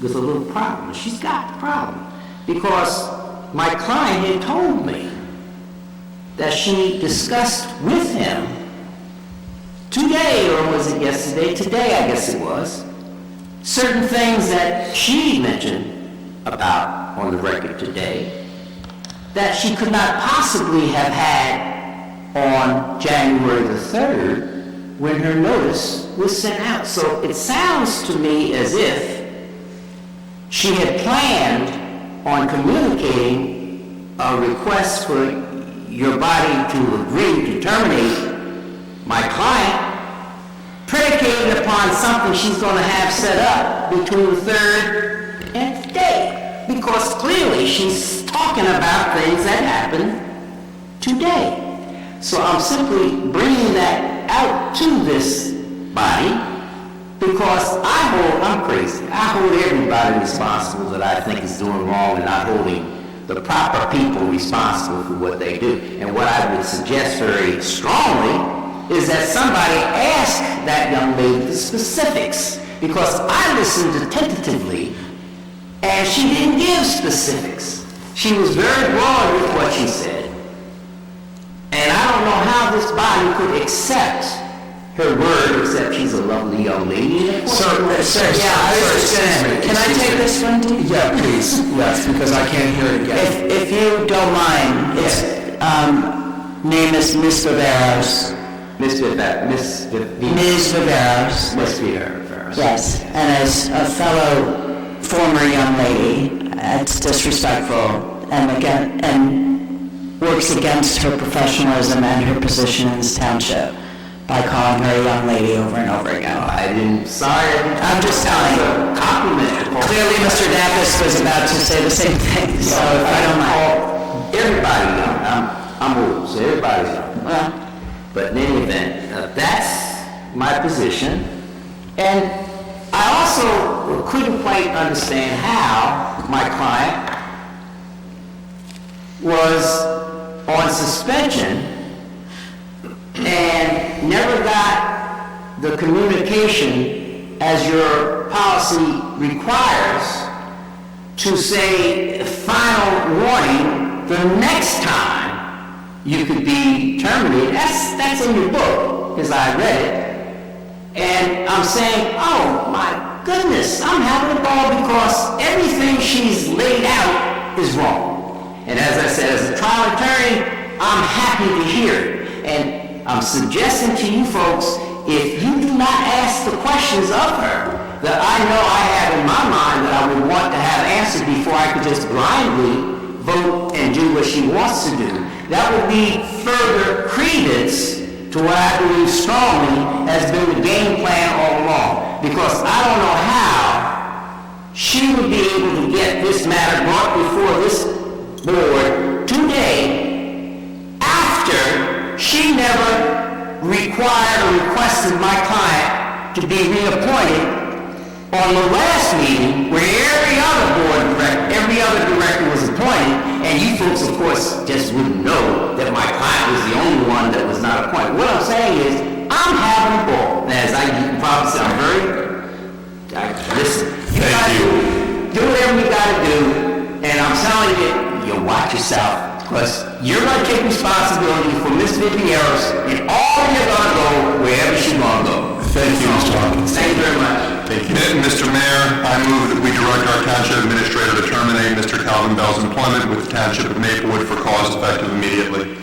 with a little problem. She's got the problem, because my client had told me that she discussed with him today, or was it yesterday? Today, I guess it was, certain things that she mentioned about on the record today that she could not possibly have had on January the 3rd when her notice was sent out. So it sounds to me as if she had planned on communicating a request for your body to agree to terminate my client, predicated upon something she's going to have set up between the 3rd and today. Because clearly she's talking about things that happened today. So I'm simply bringing that out to this body because I'm crazy. I hold everybody responsible that I think is doing wrong and not holding the proper people responsible for what they do. And what I would suggest very strongly is that somebody ask that young lady the specifics, because I listened attentively and she didn't give specifics. She was very broad with what she said. And I don't know how this body could accept her word, except she's a lovely young lady. Can I take this one, Dee? Yeah, please. Yes, because I can't hear it again. If you don't mind, its name is Miss Viveros. Miss Viveros. Ms. Viveros. Miss Viveros. Yes, and as a fellow former young lady, it's disrespectful and works against her professionalism and her position in this township by calling her a young lady over and over again. I'm just telling you. Compliment. Clearly, Mr. Dacus was about to say the same thing, so if I don't mind. Everybody young. I'm old, so everybody's young. Well, but in any event, that's my position. And I also couldn't quite understand how my client was on suspension and never got the communication as your policy requires to say final warning the next time you could be terminated. That's in your book, because I read it. And I'm saying, oh my goodness, I'm having a ball because everything she's laid out is wrong. And as I said, as a trial attorney, I'm happy to hear it. And I'm suggesting to you folks, if you do not ask the questions of her that I know I have in my mind that I would want to have answered before I could just blindly vote and do what she wants to do, that would be further credence to what I believe strongly has been the game plan all along. Because I don't know how she would be able to get this matter brought before this board today after she never required or requested my client to be reappointed on the last meeting where every other director was appointed, and you folks, of course, just wouldn't know that my client was the only one that was not appointed. What I'm saying is, I'm having a ball. As you can probably see, listen, do whatever you gotta do, and I'm telling you, you watch yourself, Because you're going to take responsibility for Ms. Vipieros, and all you're going to go wherever she's going to go. Thank you, Mr. Hawkins. Thank you very much. Thank you. Mr. Mayor, I move that we direct our township administrator to terminate Mr. Calvin Bell's employment with the township of Maplewood for cause effective immediately.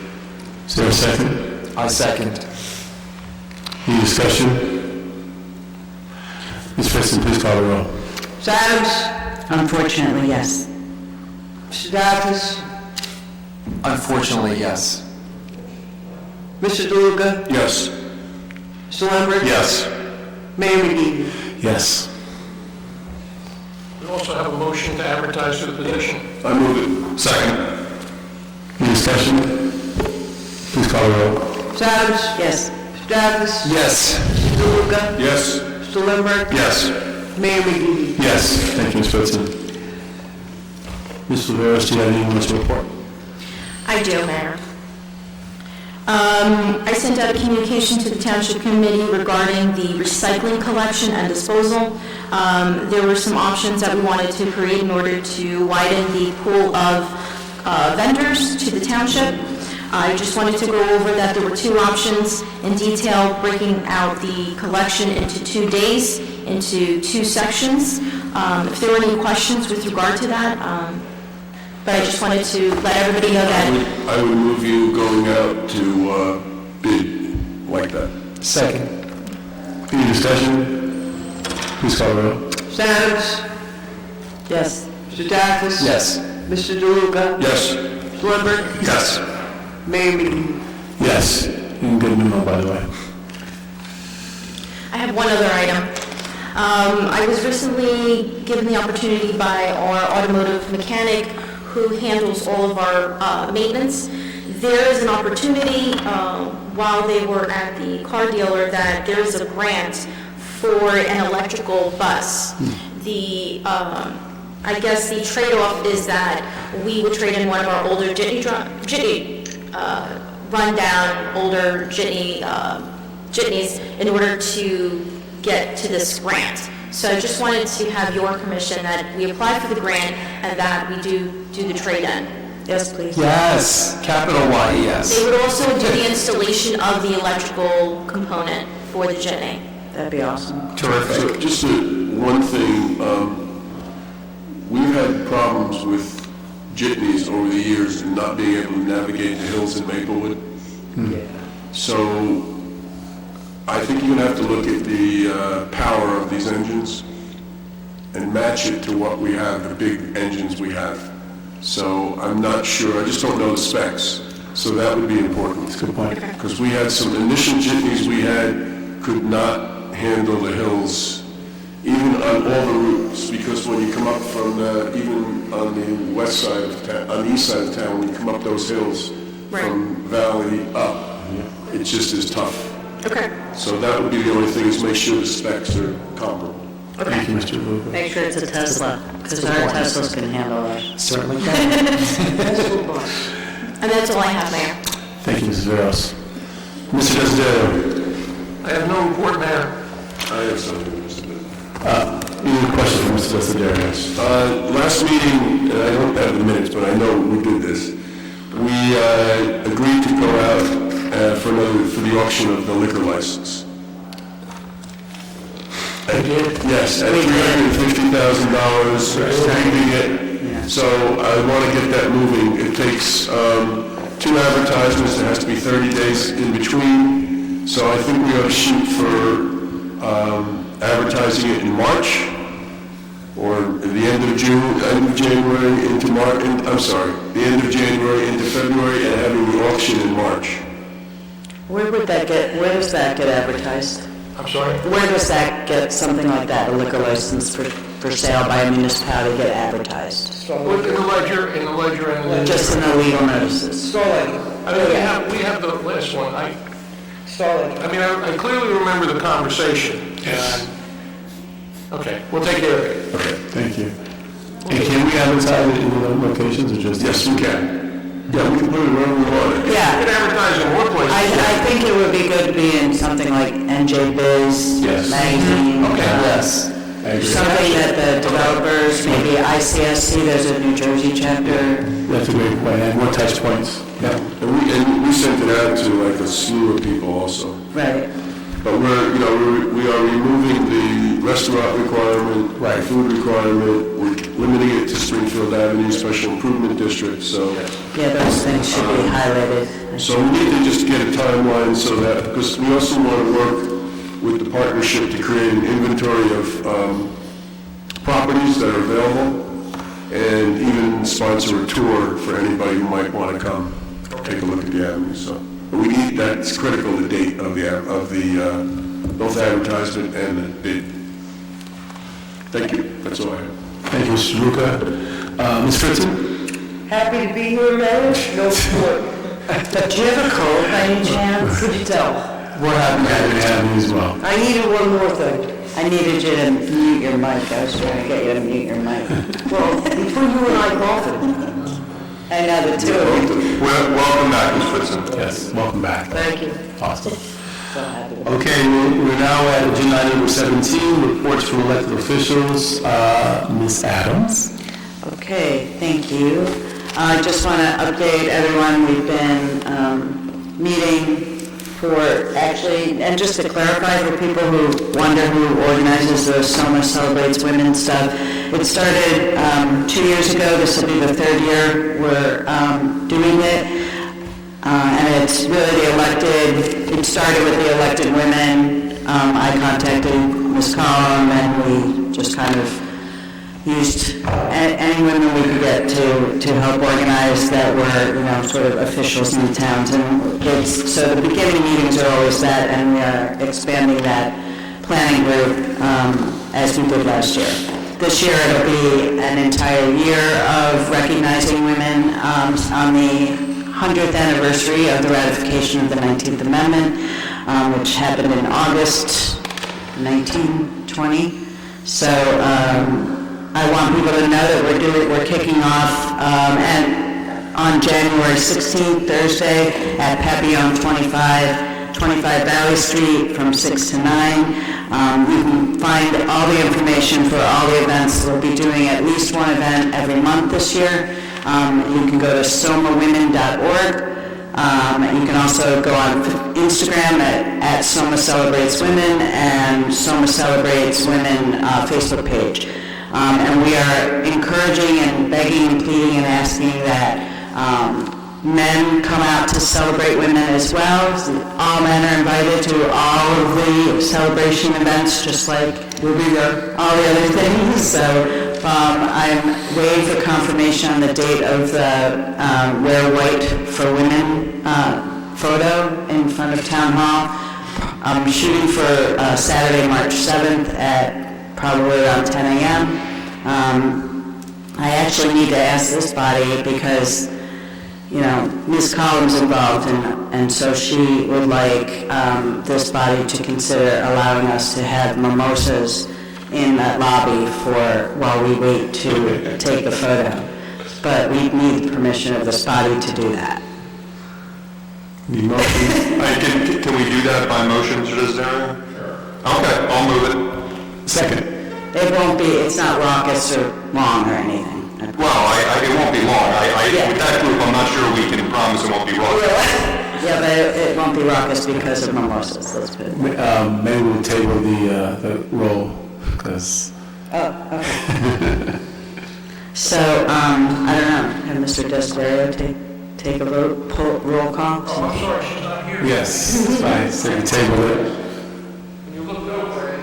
Is there a second? I second. Any discussion? Ms. Fritson, please call the roll. Ms. Adams? Unfortunately, yes. Mr. Dapkus? Unfortunately, yes. Mr. DeLuca? Yes. Mr. Lambert? Yes. Mayor McGee? Yes. We also have a motion to advertise for the position. I move it. Second. Any discussion? Please call the roll. Ms. Adams? Yes. Mr. Dapkus? Yes. Mr. DeLuca? Yes. Mr. Lambert? Yes. Mayor McGee? Yes. Thank you, Ms. Fritson. Ms. Oliveros, do you have anything to report? I do, Mayor. I sent out a communication to the Township Committee regarding the recycling collection and disposal. There were some options that we wanted to create in order to widen the pool of vendors to the Township. I just wanted to go over that there were two options in detail, breaking out the collection into 2 days, into 2 sections. If there were any questions with regard to that, but I just wanted to let everybody know that. I would move you going out to bid like that. Second. Any discussion? Please call the roll. Ms. Adams? Yes. Mr. Dapkus? Yes. Mr. DeLuca? Yes. Mr. Lambert? Yes. Mayor McGee? Yes. You can get a memo, by the way. I have one other item. I was recently given the opportunity by our automotive mechanic who handles all of our maintenance. There is an opportunity while they were at the car dealer that there is a grant for an electrical bus. The I guess the trade-off is that we would trade in one of our older run-down, older jitneys in order to get to this grant. So I just wanted to have your permission that we apply for the grant and that we do the trade-in. Yes, please. Yes. Capital Y, yes. They would also do the installation of the electrical component for the jitney. That'd be awesome. Terrific. So just one thing, we've had problems with jitneys over the years and not being able to navigate the hills in Maplewood. So I think you're going to have to look at the power of these engines and match it to what we have, the big engines we have. So I'm not sure, I just don't know the specs. So that would be important. That's a good point. Because we had some initial jitneys we had could not handle the hills, even on all the routes, because when you come up from even on the west side of town, on the east side of town, when you come up those hills from Valley up, it just is tough. Okay. So that would be the only thing, is make sure the specs are comparable. Thank you, Mr. Lugo. Make sure it's a Tesla, because our Teslas can handle that. Certainly can. And that's all I have, Mayor. Thank you, Mrs. Veros. Mr. Desiderio. I have no report, Mayor. I have something, Mr. Bennett. Any questions for Mr. Desiderio? Last meeting, and I don't have the minutes, but I know we did this. We agreed to go out for the auction of the liquor license. I did? Yes, at $350,000, saving it. So I want to get that moving. It takes 2 advertisements. There has to be 30 days in between. So I think we ought to shoot for advertising it in March, or the end of January into March, the end of January into February, and having the auction in March. Where does that get advertised? I'm sorry? Where does that get, something like that, a liquor license for sale by a municipality get advertised? Well, in the ledger, and Just in the legal notices? I mean, we have the last one. I clearly remember the conversation. Yes. Okay, we'll take care of it. Okay. Thank you. And can we advertise it in other locations or just? Yes, we can. Yeah, we can put it wherever we want it. Yeah. You can advertise in more places. I think it would be good to be in something like NJ Biz Yes. magazine. Okay. Yes. I agree. Something that the developers chapters, maybe ICSC, there's a New Jersey chapter. That's a great point, and more touch points. Yeah. And we sent it out to like a slew of people also. Right. But we are removing the restaurant requirement, the food requirement, we're limiting it to Springfield Avenue Special Improvement District, so. Yeah, those things should be highlighted. So we need to just get a timeline so that, because we also want to work with the partnership to create an inventory of properties that are available, and even sponsor a tour for anybody who might want to come take a look at the avenue. So, but we need that's critical. The date of the both advertisement and the bid. Thank you. That's all I have. Thank you, Mr. Luca. Ms. Fritzen? Happy to be here, Mayor. No support. Do you have a cold by any chance? Could you tell? We're happy to have you as well. I needed one more thing. I needed you to mute your mic. I was trying to get you to mute your mic. Well, between you and I, both of them. I know, the two of you. Welcome back, Ms. Fritzen. Yes, welcome back. Thank you. Awesome. Okay, we're now at agenda item number 17, reports from elected officials. Ms. Adams. Okay, thank you. I just want to update everyone. We've been meeting for actually, and just to clarify for people who wonder who organizes the Soma Celebrates Women stuff, it started 2 years ago. This will be the third year we're doing it. And it's really the elected, it started with the elected women. I contacted Ms. Collum and we just kind of used any women we could get to help organize that were, sort of officials in the towns. And so the beginning meetings are always that, and we are expanding that planning group as we did last year. This year it'll be an entire year of recognizing women on the 100th anniversary of the ratification of the 19th Amendment, which happened in August 1920. So I want people to know that we're kicking off, and on January 16th, Thursday, at Papillon 25 Valley Street from 6 to 9. You can find all the information for all the events. We'll be doing at least one event every month this year. You can go to somawomen.org. You can also go on Instagram at Soma Celebrates Women and Soma Celebrates Women Facebook page. And we are encouraging and begging and pleading and asking that men come out to celebrate women as well. All men are invited to all of the celebration events, just like we'll be there, all the other things. So I'm waiting for confirmation on the date of the Wear White for Women photo in front of Town Hall. I'm shooting for Saturday, March 7th at probably around 10 a.m. I actually need to ask this body because, Ms. Collins involved, and so she would like this body to consider allowing us to have mimosas in that lobby while we wait to take the photo. But we need permission of this body to do that. Can we do that by motion, Mr. Desidero? Okay, I'll move it. Second. It's not raucous or long or anything. Well, it won't be long. With that group, I'm not sure we can promise it won't be raucous. Yeah, but it won't be raucous because of mimosas, let's put it. Maybe we'll table the roll, because... Oh, okay. So, I don't know, have Mr. Desiderio take a vote, roll call? Oh, I'm sorry, she's not here. Yes, that's fine, so we table it. You looked over it.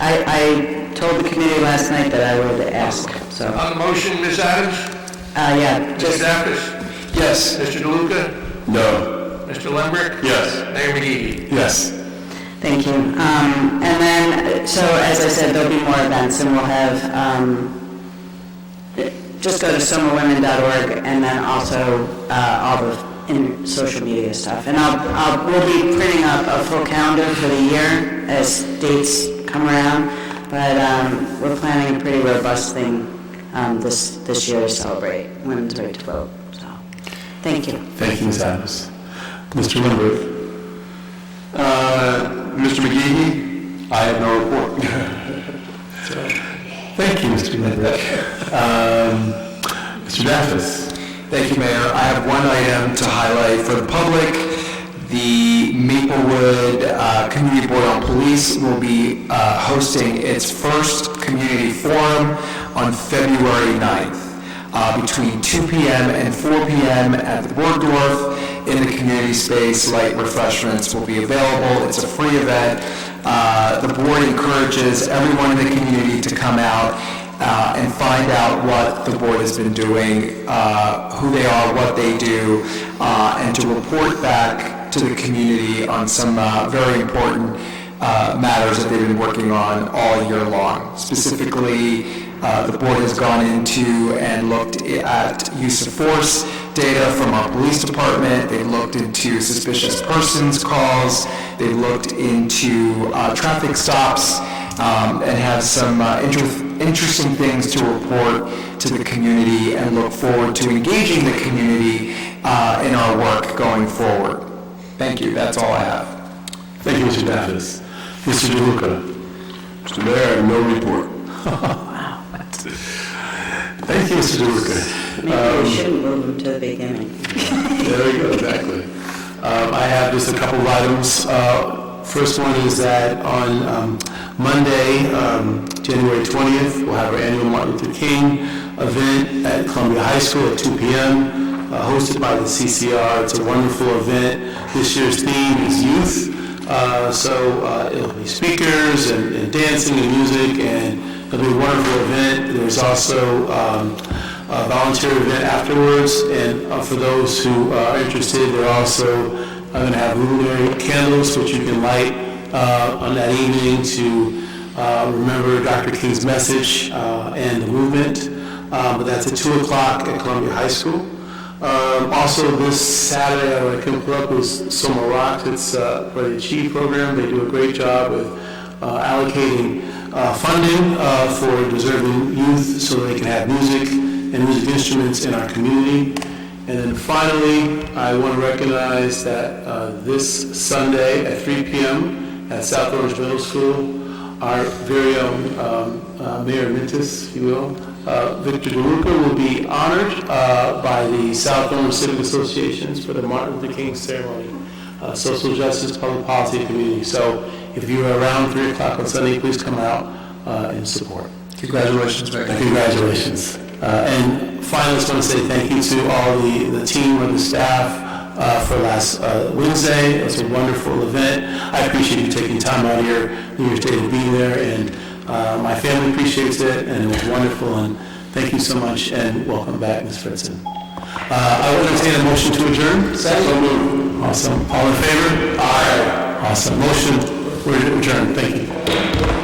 I told the committee last night that I would ask, so... On the motion, Ms. Adams? Yeah, Mr. Dapkus? Yes. Mr. DeLuca? No. Mr. Lembrick? Yes. Mayor McGee? Yes. Thank you. And then, so as I said, there'll be more events, and we'll have, just go to somawomen.org, and then also all the social media stuff. And we'll be printing up a full calendar for the year as dates come around, but we're planning a pretty robust thing this year to celebrate women's right to vote. So, thank you. Thank you, Ms. Adams. Mr. Lindbergh. Mr. McGee, I have no report. Thank you, Mr. Ledbetter. Mr. Daffis. Thank you, Mayor. I have one item to highlight for the public. The Maplewood Community Board on Police will be hosting its first community forum on February 9th between 2 p.m. and 4 p.m. at the Borgdorf in the community space. Light refreshments will be available. It's a free event. The board encourages everyone in the community to come out and find out what the board has been doing, who they are, what they do, and to report back to the community on some very important matters that they've been working on all year long. Specifically, the board has gone into and looked at use of force data from our police department. They've looked into suspicious persons calls. They've looked into traffic stops and have some interesting things to report to the community, and look forward to engaging the community in our work going forward. Thank you. That's all I have. Thank you, Mr. Daffis. Mr. DeLuca. Mr. Mayor, I have no report. Thank you, Mr. DeLuca. Maybe we shouldn't move them to the beginning. There we go, exactly. I have just a couple of items. First one is that on Monday, January 20th, we'll have our annual Martin Luther King event at Columbia High School at 2 p.m., hosted by the CCR. It's a wonderful event. This year's theme is youth. So it'll be speakers and dancing and music, and it'll be a wonderful event. There's also a volunteer event afterwards, and for those who are interested, they're also going to have luminary candles which you can light on that evening to remember Dr. King's message and the movement. But that's at 2 o'clock at Columbia High School. Also this Saturday, I can pull up is Soma Rocks. It's for the Achieve program. They do a great job with allocating funding for deserving youth so they can have music and music instruments in our community. And then finally, I want to recognize that this Sunday at 3 p.m. at South Orange Middle School, our very own Mayor Mintus, if you will, Victor DeLuca will be honored by the South Orange Civic Associations for the Martin Luther King ceremony, social justice, public policy, community. So if you're around 3 o'clock on Sunday, please come out and support. Congratulations, Mayor. Congratulations. And finally, I just want to say thank you to all the team and the staff for last Wednesday. It was a wonderful event. I appreciate you taking time out of your New Year's Day to be there, and my family appreciates it, and it was wonderful, and thank you so much, and welcome back, Ms. Fritzen. I would entertain a motion to adjourn. Second. Awesome. All in favor? Aye. Awesome. Motion, we're adjourned. Thank you.